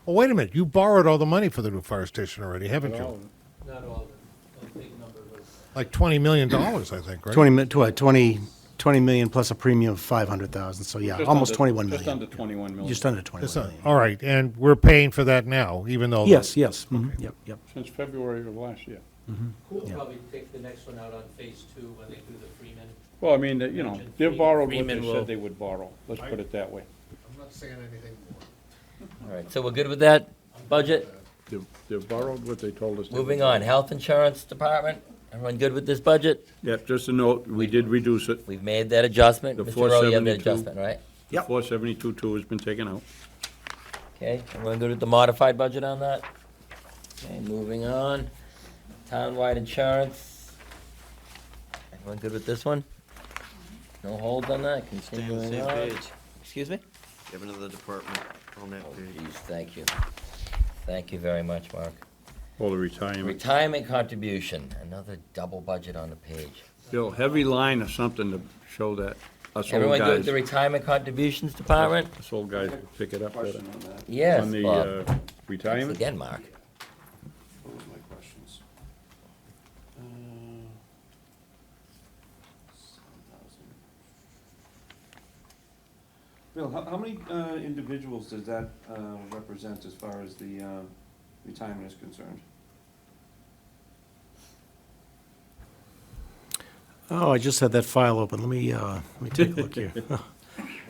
Oh, wait a minute, you borrowed all the money for the new fire station already, haven't you? Not all of it, a big number of it. Like $20 million, I think, right? 20 million plus a premium of 500,000, so yeah, Just almost under- 21 Just million. under 21 million. Just under 21 It's a- million. all right, and we're paying for that now, even though. Yes, yes, yep, yep. Since February of last year. We'll probably take the next one out on phase 2 when they do the Freeman. Well, I mean, you know, they've borrowed what they Freeman will- said they would borrow. Let's put it that way. I'm not saying anything more. All right, so we're good with that budget? They've borrowed what they told us. they would Moving borrow. on, Health Insurance Department, everyone good with this budget? Yeah, just a note, we did reduce it. We've made that adjustment. The Mr. Rowe, you have that 472. adjustment, right? The 472.2 has been taken out. Okay, everyone good with the modified budget on that? Okay, moving on. Townwide insurance. Everyone good with this one? No holds on that, Stay on the continuing same on. page. Excuse me? You have another department on that Oh, page. geez, thank you. Thank you very much, Mark. All the retirement. Retirement contribution, another double budget on the page. Bill, heavy line or something to show that us old Everyone good with guys, the retirement contributions department? us old guys can pick it up better. Question on that. Yes, On the Bob. Thanks retirement? again, Mark. What was my questions? 7,000. Bill, how many individuals does that represent as far as the retirement is concerned? Oh, I just had that file open. Let me take a look here.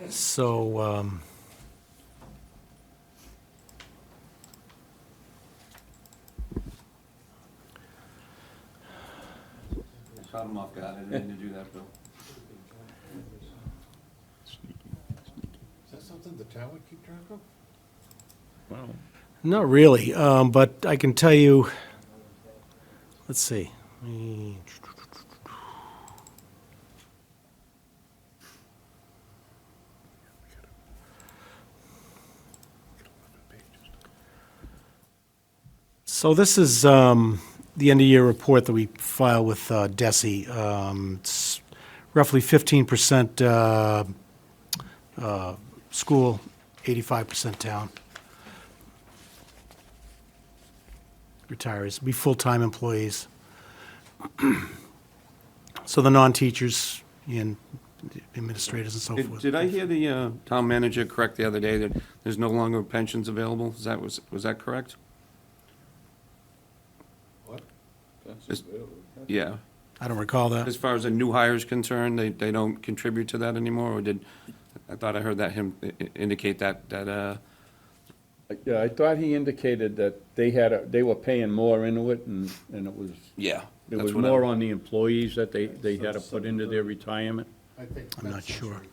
So, Caught him off guard, I didn't mean to do that, Bill. Is that something the town would keep track of? Well, not really, but I can tell you, let's see. So this is the end-of-year report that we file with DESI. It's roughly 15% school, 85% town. Retirees, be full-time employees. So the non-teachers and administrators and so forth. Did I hear the town manager correct the other day that there's no longer pensions available? Was that correct? What? Yeah. I don't recall that. As far as a new hire is concerned, they don't contribute to that anymore, or I thought I heard that him indicate that, yeah, I thought he indicated that they were paying more into it, and it was. yeah. It that's was what I- more on the employees that they had to put into their retirement. I think I'm not that's sure. right.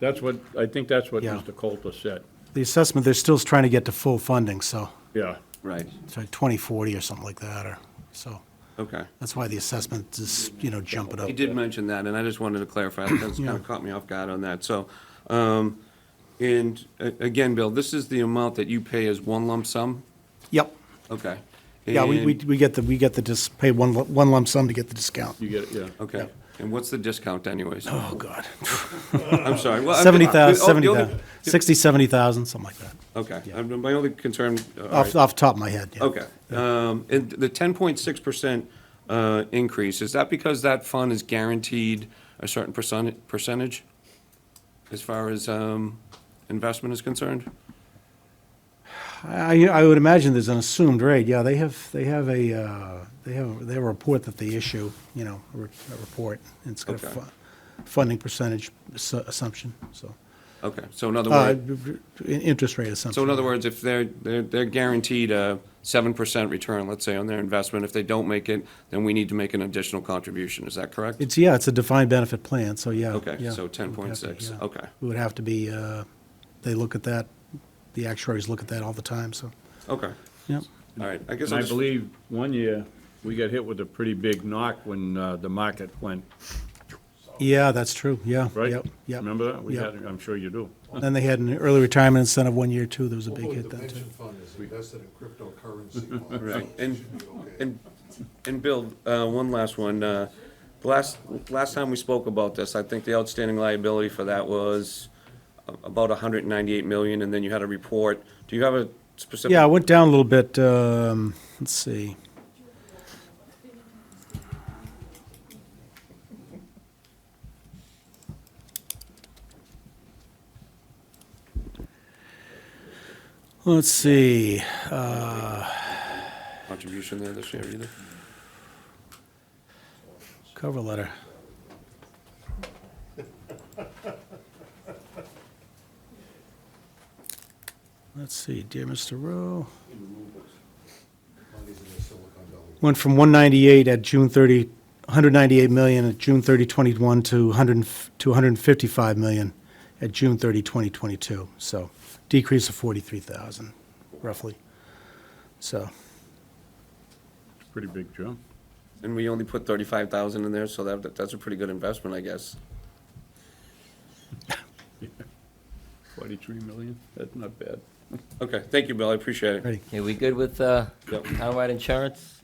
Yeah. I think that's what Yeah. Mr. Coulter said. The assessment, they're still trying to get to full funding, so Yeah. Right, it's like 2040 or something like that, or so. okay. That's why the assessment is, jumping up. He did mention that, and I just wanted to clarify, that's kind of caught me off guard on that, so, again, Bill, this is the amount that you pay as one lump sum? Yep. Okay. Yeah, we And- get pay one lump sum to get the discount. You get it, yeah. Okay, and what's the discount anyways? Oh, God. I'm sorry. Well, 70,000, 60, 70,000, something like that. Okay, my only concern. all Off right. the top of my head, yeah. Okay, and the 10.6% increase, is that because that fund is guaranteed a certain percentage as far as investment is concerned? I would imagine there's an assumed rate, yeah, they have a report that they issue, a report, and it's got a Okay. funding percentage assumption, so. Okay, so in other words, Interest rate assumption. so in other words, if they're guaranteed a 7% return, let's say, on their investment, if they don't make it, then we need to make an additional contribution, is that correct? It's a defined benefit plan, so yeah. Okay, yeah, so it would have to, 10.6, yeah. okay, It would have to be, they look at that, the actuaries look at that all the time, so, okay, yep. all right, I guess And I I just. believe one year, we got hit with a pretty big knock when the market went, Yeah, that's true, yeah. right? Yep, yep. Remember that? We Yep. had, I'm sure you do. Then they had an early retirement incentive one year, too, there was a big Hopefully hit the then, too. pension fund is invested in cryptocurrency. Right, So it and, should be okay. and Bill, one last one. Last time we spoke about this, I think the outstanding liability for that was about 198 million, and then you had a report. Do you have a specific? Yeah, it went down a little bit, let's see. Let's see. Contribution there this year either? Cover letter. Let's see, dear Mr. Rowe. Went from 198 at June 30, 198 million at June 30, 21 to 155 million at June 30, 2022. So decrease of 43,000, roughly. So. Pretty big jump. And we only put 35,000 in there, so that's a pretty good investment, I guess. 43 million, that's not bad. Okay, thank you, Bill, I appreciate it. Ready. Okay, we good with townwide insurance?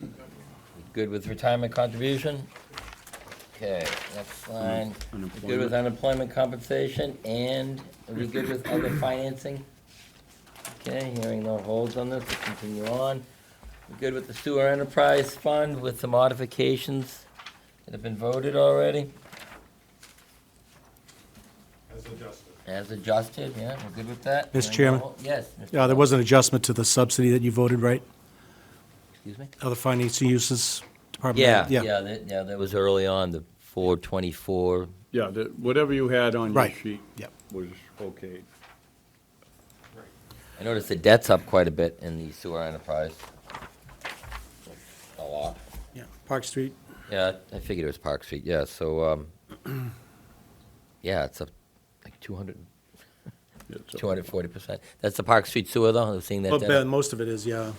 Good with retirement contribution? Okay, next line. We good with unemployment compensation, and are we good with other financing? Okay, hearing no holds on this, we'll continue on. We good with the sewer enterprise fund with the modifications that have been voted already? As adjusted, yeah, we're good with that? Mr. Chairman? Yes. Mr. Yeah, there was an adjustment to the subsidy that you voted, right? Excuse me? Other financing uses, Department. Yeah, that was early on, the 424. Yeah, whatever you had on your Right. sheet Yep. was okay. I noticed the debt's up quite a bit in the sewer enterprise. A lot. Yeah, Park Street. Yeah, I figured it was Park Street, yeah, so, yeah, it's up like 240%. That's the Park Street sewer, though, I'm seeing that. Well, debt? most of it is, yeah.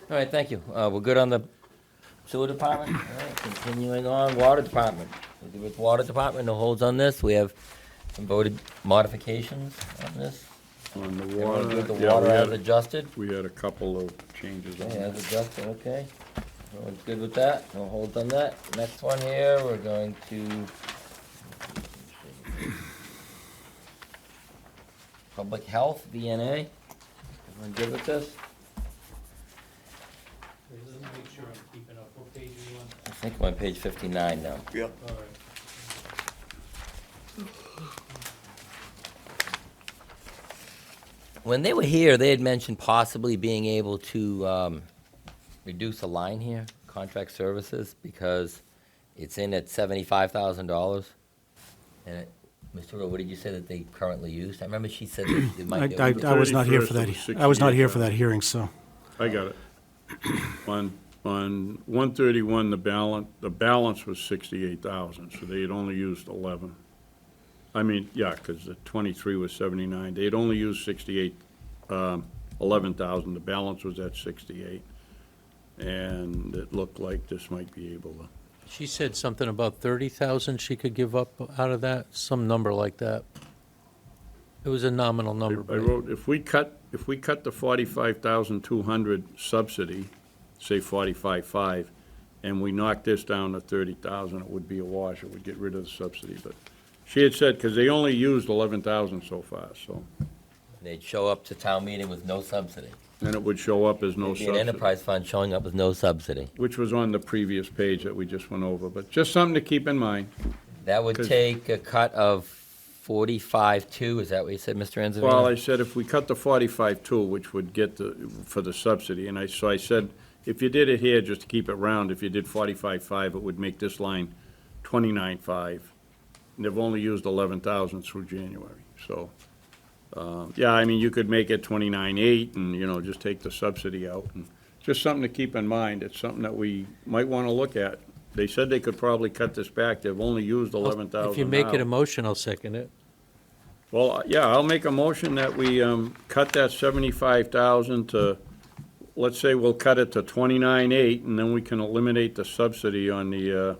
All right, thank you. We're good on the sewer department? All right, continuing on, water department. We're good with water department, no holds on this. We have some voted modifications on this. On the Everyone water. good with the yeah, water we as had- adjusted? We had a couple of changes on Okay, that. as adjusted, okay. Everyone's good with that? No holds on that? Next one here, we're going to public health, VNA. Everyone good with this? I think I'm on page 59 now. Yep. When they were here, they had mentioned possibly being able to reduce a line here, contract services, because it's in at $75,000. And Mr. Rowe, what did you say that they currently use? I remember she said that it might be. I was not here for 31st that. was I was not here for 68,000. that hearing, so. I got it. On 131, the balance was 68,000, so they had only used 11. I mean, yeah, because the 23 was 79. They had only used 11,000. The balance was at 68. And it looked like this might be able to. She said something about 30,000 she could give up out of that, some number like that. It was a nominal number. I wrote, if we cut the 45,200 subsidy, say 45.5, and we knock this down to 30,000, it would be a wash. It would get rid of the subsidy. But she had said, because they only used 11,000 so far, so. They'd show up to town meeting with no subsidy. Then it would show up as no It'd be an subsidy, enterprise fund showing up with no subsidy. which was on the previous page that we just went over. But just something to keep in mind. That would 'Cause- take a cut of 45.2, is that what you said, Mr. Anzavino? Well, I said if we cut the 45.2, which would get for the subsidy, and so I said, if you did it here, just to keep it round, if you did 45.5, it would make this line 29.5. And they've only used 11,000 through January, so, yeah, I mean, you could make it 29.8 and, just take the subsidy out. And just something to keep in mind. It's something that we might want to look at. They said they could probably cut this back. They've only used 11,000 If you make it now. a motion, I'll second it. Well, yeah, I'll make a motion that we cut that 75,000 to, let's say we'll cut it to 29.8, and then we can eliminate the subsidy on the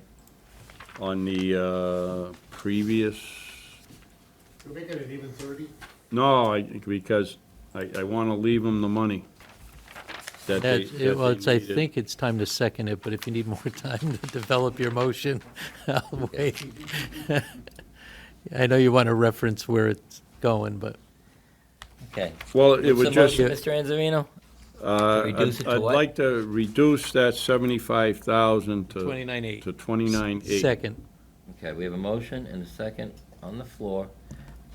previous, We're making it even 30? no, because I want to leave them the money. that they- that Well, they I needed. think it's time to second it, but if you need more time to develop your motion, I'll wait. I know you want to reference where it's going, but. Okay. Well, it What's would the just. motion, Mr. Anzavino? Reduce it to I'd what? like to reduce that 75,000 to. 29.8. To 29.8. Second. Okay, we have a motion and a second on the floor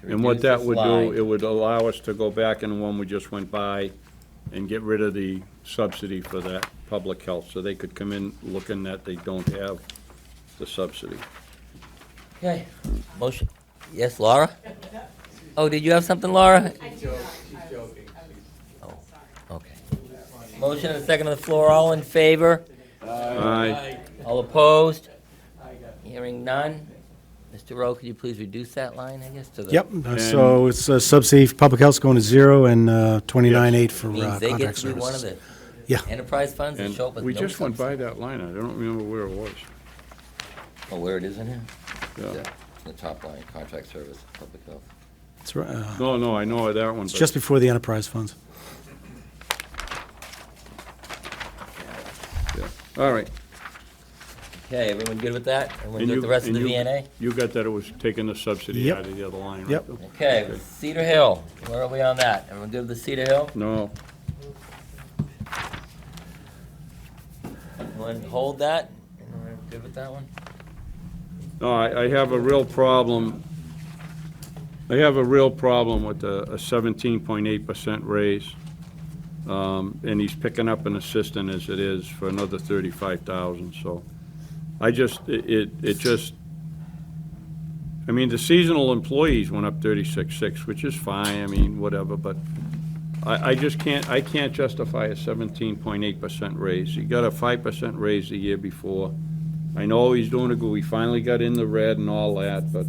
to And what reduce that this would line. do, it would allow us to go back in the one we just went by and get rid of the subsidy for that public health, so they could come in looking that they don't have the subsidy. Okay, motion, yes, Laura? Oh, did you have something, Laura? Oh, okay. Motion and a second on the floor, all in favor? Aye. All opposed? Hearing none. Mr. Rowe, could you please reduce that line, I guess, to the? Yep, so it's subsidy for public health going to 0 and 29.8 for Means they get contract to be one of services. the Yeah. enterprise funds and And show up with no we just went by subsidy. that line, I don't remember where it was. Oh, where it is in here? Yeah. The top line, contract service, public health. It's right, No, I know that one. it's but- just before the enterprise funds. Yeah. All right. Okay, everyone good with that? Everyone And good with the rest of the and you- VNA? You got that it was taking the subsidy Yep. out of the other line, right? Yep. Okay, Cedar Hill, where are we on that? Everyone good with the Cedar Hill? No, Everyone hold that? Everyone good with that one? no, I have a real problem. I have a real problem with a 17.8% raise. And he's picking up an assistant as it is for another 35,000, so I just, it just, I mean, the seasonal employees went up 36.6, which is fine, I mean, whatever, but I just can't, I can't justify a 17.8% raise. He got a 5% raise the year before. I know he's doing a good, he finally got in the red and all that, but,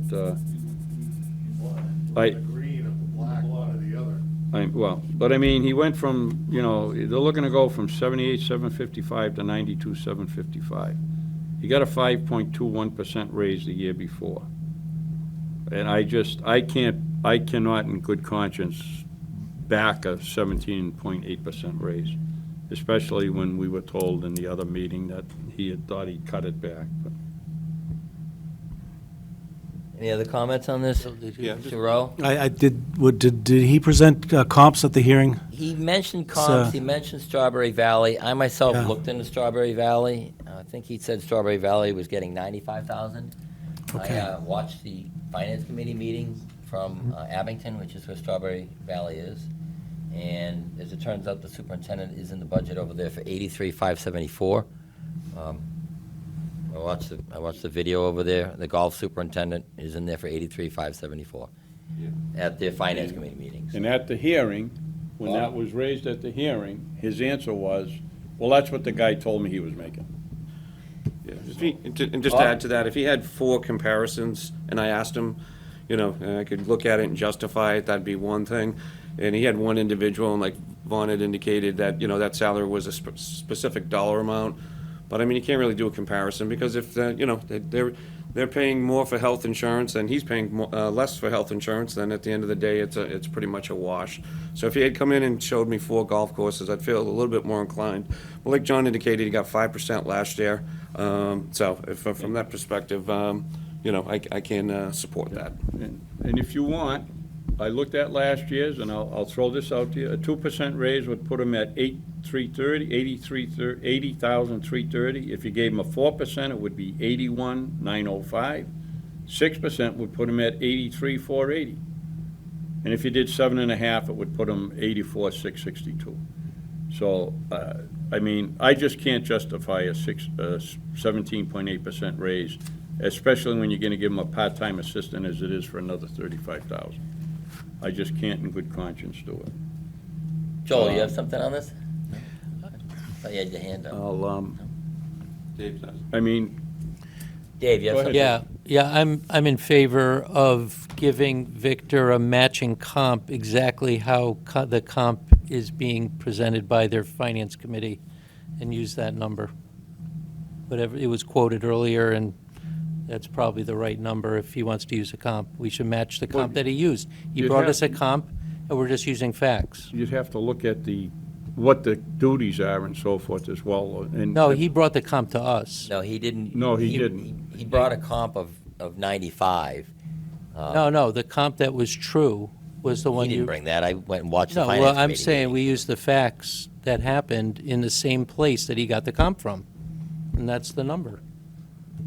but I mean, he went from, you know, they're looking to go from 78,755 to 92,755. He got a 5.21% raise the year before. And I cannot in good conscience back a 17.8% raise, especially when we were told in the other meeting that he had thought he'd cut it back. But Any other comments on this? Yeah, Mr. Rowe? Did he present comps at the hearing? He mentioned comps, he mentioned Strawberry Valley. I myself Yeah. looked into Strawberry Valley. I think he said Strawberry Valley was getting 95,000. Okay. I watched the Finance Committee meeting from Abington, which is where Strawberry Valley is. And as it turns out, the superintendent is in the budget over there for 83,574. I watched the video over there. The golf superintendent is in there for 83,574 at their Finance Committee meetings. And at the hearing, when that was raised at the hearing, his answer was, well, that's what the guy told me he was making. Yeah, and just to add to that, if he had 4 comparisons, and I asked him, you know, and I could look at it and justify it, that'd be one thing. And he had one individual, and like Vaughn had indicated, that, you know, that salary was a specific dollar amount. But I mean, you can't really do a comparison, because if, you know, they're paying more for health insurance and he's paying less for health insurance, then at the end of the day, it's pretty much a wash. So if he had come in and showed me 4 golf courses, I'd feel a little bit more inclined. But like John indicated, he got 5% last year. So if, from that perspective, you know, I can support that. And if you want, I looked at last year's, and I'll throw this out to you. A 2% raise would put him at 80,330. If you gave him a 4%, it would be 81,905. 6% would put him at 83,480. And if you did 7.5, it would put him 84,662. So, I mean, I just can't justify a 17.8% raise, especially when you're gonna give him a part-time assistant as it is for another 35,000. I just can't in good conscience do it. Joel, you have something on this? I thought you had your hand up. Dave does. I mean, Dave, you have Go ahead. something? Yeah, I'm in favor of giving Victor a matching comp, exactly how the comp is being presented by their finance committee, and use that number. Whatever, it was quoted earlier, and that's probably the right number if he wants to use a comp. We should match the comp that he used. He you'd brought have- us a comp, and we're just using facts. you'd have to look at what the duties are and so forth as well, and. No, he brought the comp to us. No, he didn't. No, he didn't. He brought a comp of 95. No, the comp that was true was the one He you. didn't bring that. I went and watched the No, finance well, I'm committee saying meeting. we used the facts that happened in the same place that he got the comp from, and that's the number.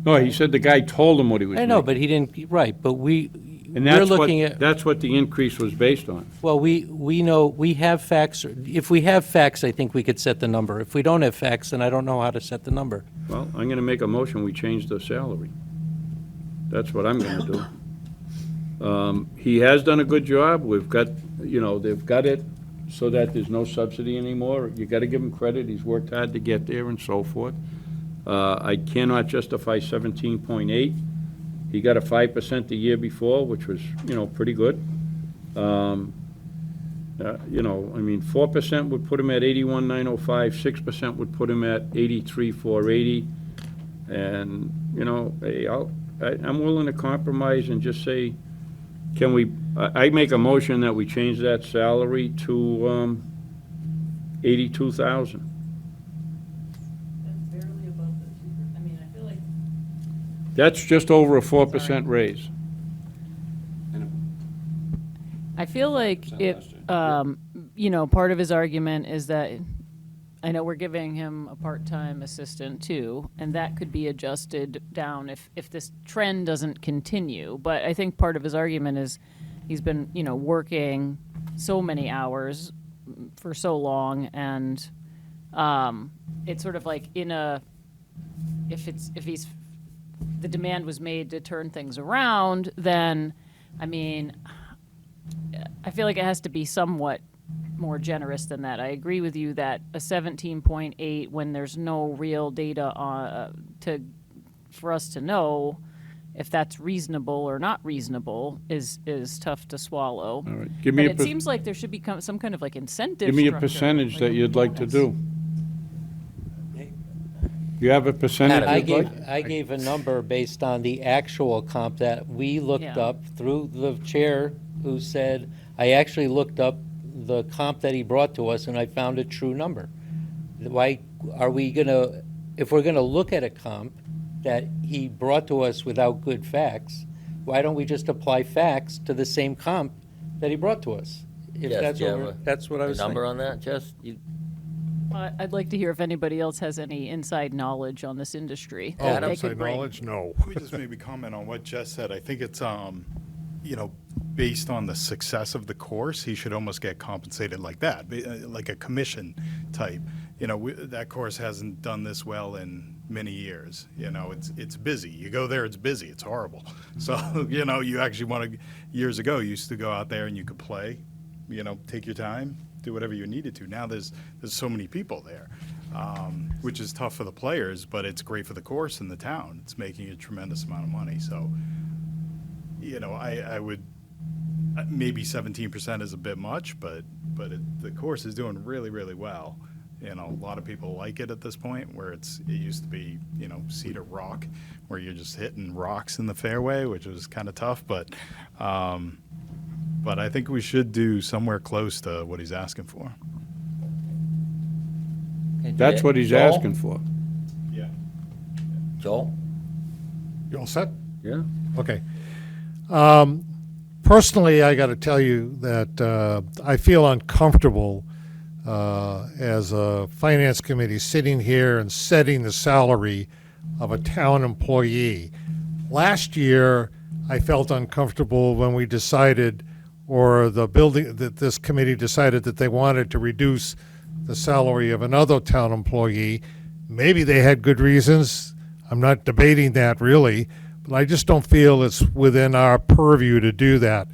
No, he said the guy told him what he was I making. know, but he didn't, right, but we And we're that's looking at, that's what the increase was based on. well, we know, we have facts. If we have facts, I think we could set the number. If we don't have facts, then I don't know how to set the number. Well, I'm gonna make a motion, we change the salary. That's what I'm gonna do. He has done a good job, we've got, they've got it so that there's no subsidy anymore. You gotta give him credit, he's worked hard to get there and so forth. I cannot justify 17.8. He got a 5% the year before, which was, pretty good. 4% would put him at 81,905, 6% would put him at 83,480. And, hey, I'm willing to compromise and just say, can we, I make a motion that we change that salary to 82,000. That's barely above the 2%. I mean, I feel like. That's just over a 4% raise. I feel like part of his argument is that, I know we're giving him a part-time assistant too, and that could be adjusted down if this trend doesn't continue. But I think part of his argument is he's been, working so many hours for so long, and it's sort of like if the demand was made to turn things around, then, I mean, I feel like it has to be somewhat more generous than that. I agree with you that a 17.8, when there's no real data for us to know if that's reasonable or not reasonable, is tough to swallow. All right. Give me But it seems like there should be some kind of like incentive Give me a structure, percentage like that a you'd like to bonus. do. You have a percentage I you'd like? gave a number based on the actual comp that we looked Yeah. up through the chair, who said, I actually looked up the comp that he brought to us, and I found a true number. Why are we gonna, if we're gonna look at a comp that he brought to us without good facts, why don't we just apply facts to the same comp that he brought to us? If Yes, that's do you what have we're- that's what I was a number saying. on that, Jess? I'd like to hear if anybody else has any inside knowledge on this industry. Oh, that they inside could bring. knowledge? No. Let me just maybe comment on what Jess said. I think it's, based on the success of the course, he should almost get compensated like that, like a commission type. That course hasn't done this well in many years. It's busy. You go there, it's busy. It's horrible. So, you actually want to, years ago, you used to go out there and you could play, take your time, do whatever you needed to. Now there's so many people there, which is tough for the players, but it's great for the course and the town. It's making a tremendous amount of money. So, I would, maybe 17% is a bit much, but the course is doing really, really well. A lot of people like it at this point, where it used to be, Cedar Rock, where you're just hitting rocks in the fairway, which was kind of tough. But I think we should do somewhere close to what he's asking for. That's what he's Joel? asking for. Yeah. Joel? You all set? Yeah. Okay. Personally, I got to tell you that I feel uncomfortable as a finance committee sitting here and setting the salary of a town employee. Last year, I felt uncomfortable when we decided, or this committee decided that they wanted to reduce the salary of another town employee. Maybe they had good reasons. I'm not debating that really, but I just don't feel it's within our purview to do that.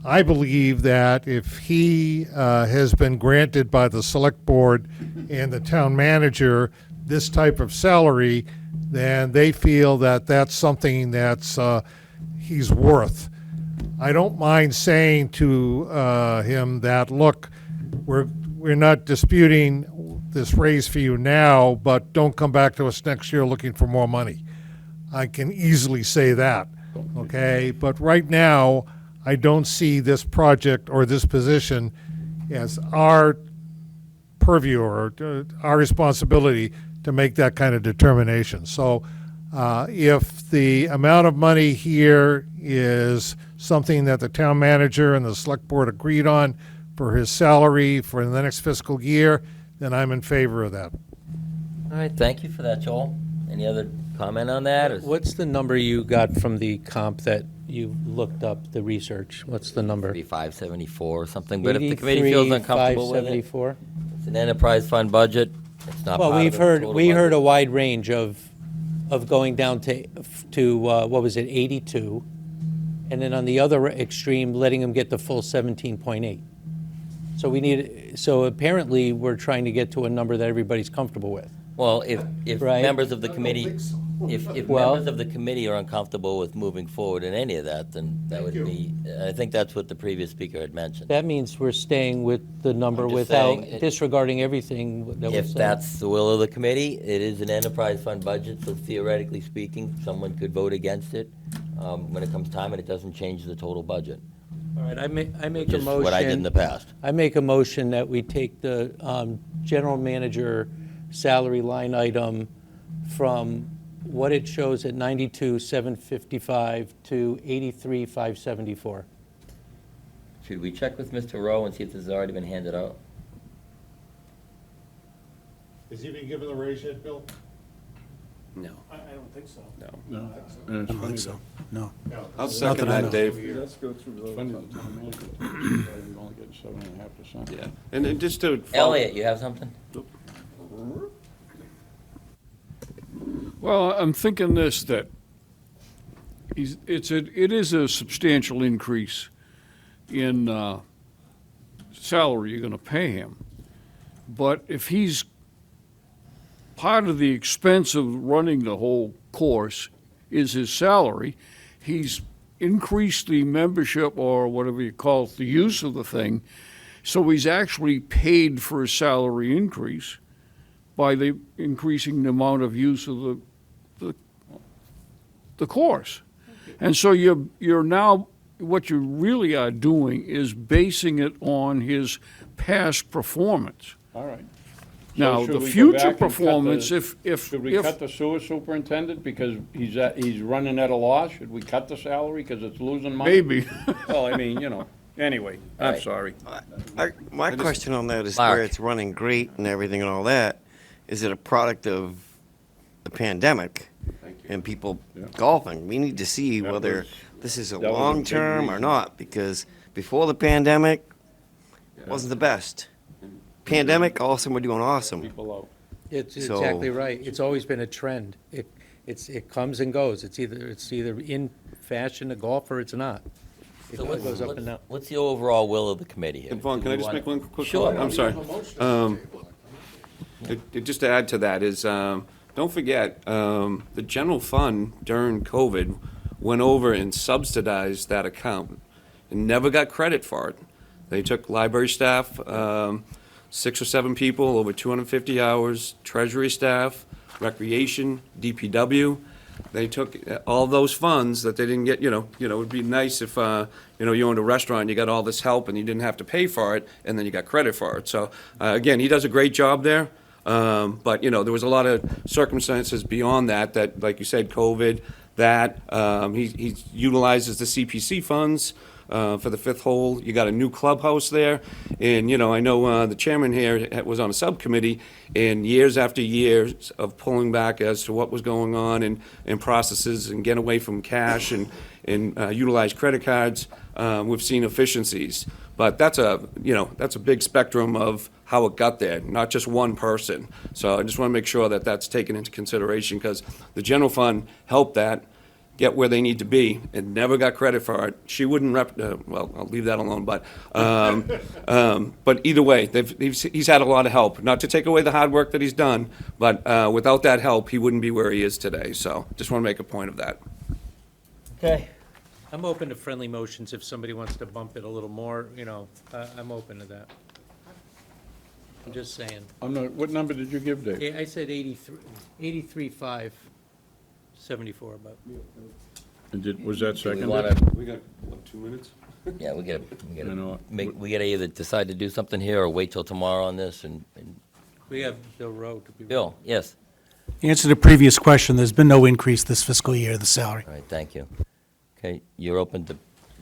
I believe that if he has been granted by the select board and the town manager this type of salary, then they feel that that's something that's he's worth. I don't mind saying to him that, look, we're not disputing this raise for you now, but don't come back to us next year looking for more money. I can easily say that, okay? But right now, I don't see this project or this position as our purview or our responsibility to make that kind of determination. So if the amount of money here is something that the town manager and the select board agreed on for his salary for the next fiscal year, then I'm in favor of that. All right, thank you for that, Joel. Any other comment on that? Or- What's the number you got from the comp that you looked up the research. What's the number? Be 574 or something, but if the committee feels uncomfortable with it, 574? it's an enterprise fund budget, it's not part Well, of we've the heard, total we heard a budget. wide range of going down to what was it, 82? And then on the other extreme, letting them get the full 17.8. So apparently, we're trying to get to a number that everybody's comfortable with. Well, if Right. members of the committee, if Well- members of the committee are uncomfortable with moving forward in any of that, then that would be, I think that's what the previous speaker had mentioned. That means we're staying with the number I'm just without saying, disregarding everything that was If said. that's the will of the committee, it is an enterprise fund budget, so theoretically speaking, someone could vote against it when it comes time, and it doesn't change the total budget. All right, I make Which a is motion. what I did in the past. I make a motion that we take the general manager salary line item from what it shows at 92,755 to 83,574. Should we check with Mr. Rowe and see if this has already been handed out? Has he been given the raise yet, Bill? No. I don't think so. No. No. I don't think so, no. I'll Not second that I that, know. Dave. Let's go through those. Funny the town manager, we're only getting 7.5%. Yeah, and then just to. follow- Elliot, you have something? Well, I'm thinking this, that it is a substantial increase in salary you're gonna pay him. But if he's, part of the expense of running the whole course is his salary, he's increased the membership, or whatever you call it, the use of the thing, so he's actually paid for a salary increase by the increasing the amount of use of the course. And so you're now, what you really are doing is basing it on his past performance. All right. Now, So should the we go future back and cut performance, the- if. Should we cut the sewer superintendent because he's running at a loss? Should we cut the salary because it's losing money? Maybe. Well, I mean, anyway, I'm Right. sorry. My question on that is Mark. where it's running great and everything and all that, is it a product of the pandemic and people golfing? We need to see That whether was- this is a that was a big long-term or reason. not, because before the pandemic, wasn't the best. Pandemic, all of a sudden we're doing awesome. People out. It's So- exactly right. It's always been a trend. It comes and goes. It's either in fashion to golf or it's not. It So goes up and down. what's the overall will of the committee here? And Vaughn, Do can I we just wanna- make one quick Sure. comment? I'm sorry. Just to add to that is, don't forget, the general fund during COVID went over and subsidized that account and never got credit for it. They took library staff, 6 or 7 people, over 250 hours, treasury staff, recreation, DPW. They took all those funds that they didn't get, it would be nice if, you owned a restaurant, you got all this help and you didn't have to pay for it, and then you got credit for it. So, again, he does a great job there. But, there was a lot of circumstances beyond that, like you said, COVID, that, he utilizes the CPC funds, for the fifth hole. You got a new clubhouse there. And, I know the chairman here was on a subcommittee, and years after years of pulling back as to what was going on and processes and getting away from cash and utilize credit cards, we've seen efficiencies. But that's a big spectrum of how it got there, not just one person. So I just want to make sure that that's taken into consideration, because the general fund helped that get where they need to be and never got credit for it. She wouldn't well, I'll leave that alone, but either way, he's had a lot of help. Not to take away the hard work that he's done, but without that help, he wouldn't be where he is today. So just want to make a point of that. Okay. I'm open to friendly motions if somebody wants to bump it a little more, I'm open to that. I'm just saying. What number did you give, Dave? Yeah, I said 83,574, but. And was that Do we seconded? wanna- We got, 2 minutes? Yeah, we You know, gotta either decide to do something here or wait till tomorrow on this and We have Bill Rowe to be. Bill, yes. Answer to the previous question, there's been no increase this fiscal year in the salary. All right, thank you. Okay, you're open to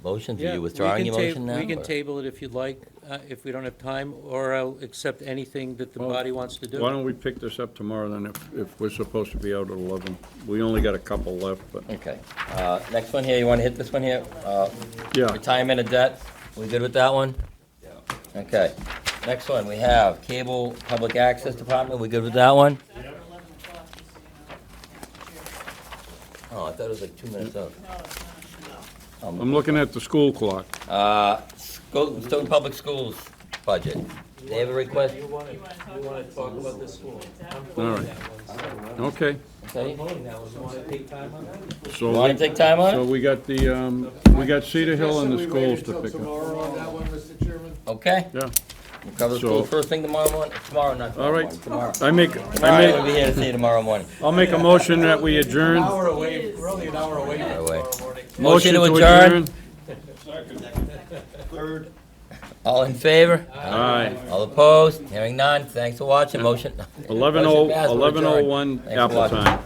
motions? Are Yeah, you we withdrawing can your motion now? We can or- table it if you'd like, if we don't have time, or I'll accept anything that the Well, body wants to do. Why don't we pick this up tomorrow then, if we're supposed to be out at 11? We only got a couple left, but, Okay. Next one here, you want to hit this one here? yeah. Retirement of debt, we good with that one? Okay. Next one, we have Cable Public Access Department, we good with that one? Oh, I thought it was like 2 minutes out. I'm looking at the school clock. Stoughton Public Schools budget. They have a request? You want to talk about this school? All right. Okay. Okay. You want to take time on that? So You want to take time on So it? we got we got Cedar Hill and the schools to pick up. Okay. Yeah. We'll cover the So- school first thing tomorrow morning, tomorrow, not All tomorrow right. morning, tomorrow. I We'll be here to see you tomorrow morning. I'll make a motion that we adjourn. We're only an hour away By the way. Motion to to adjourn. Third. All in favor? Aye. All opposed? Hearing none. Thanks for watching. Motion. 11:01 Motion passed. We're adjourned. Apple Thanks for watching. time.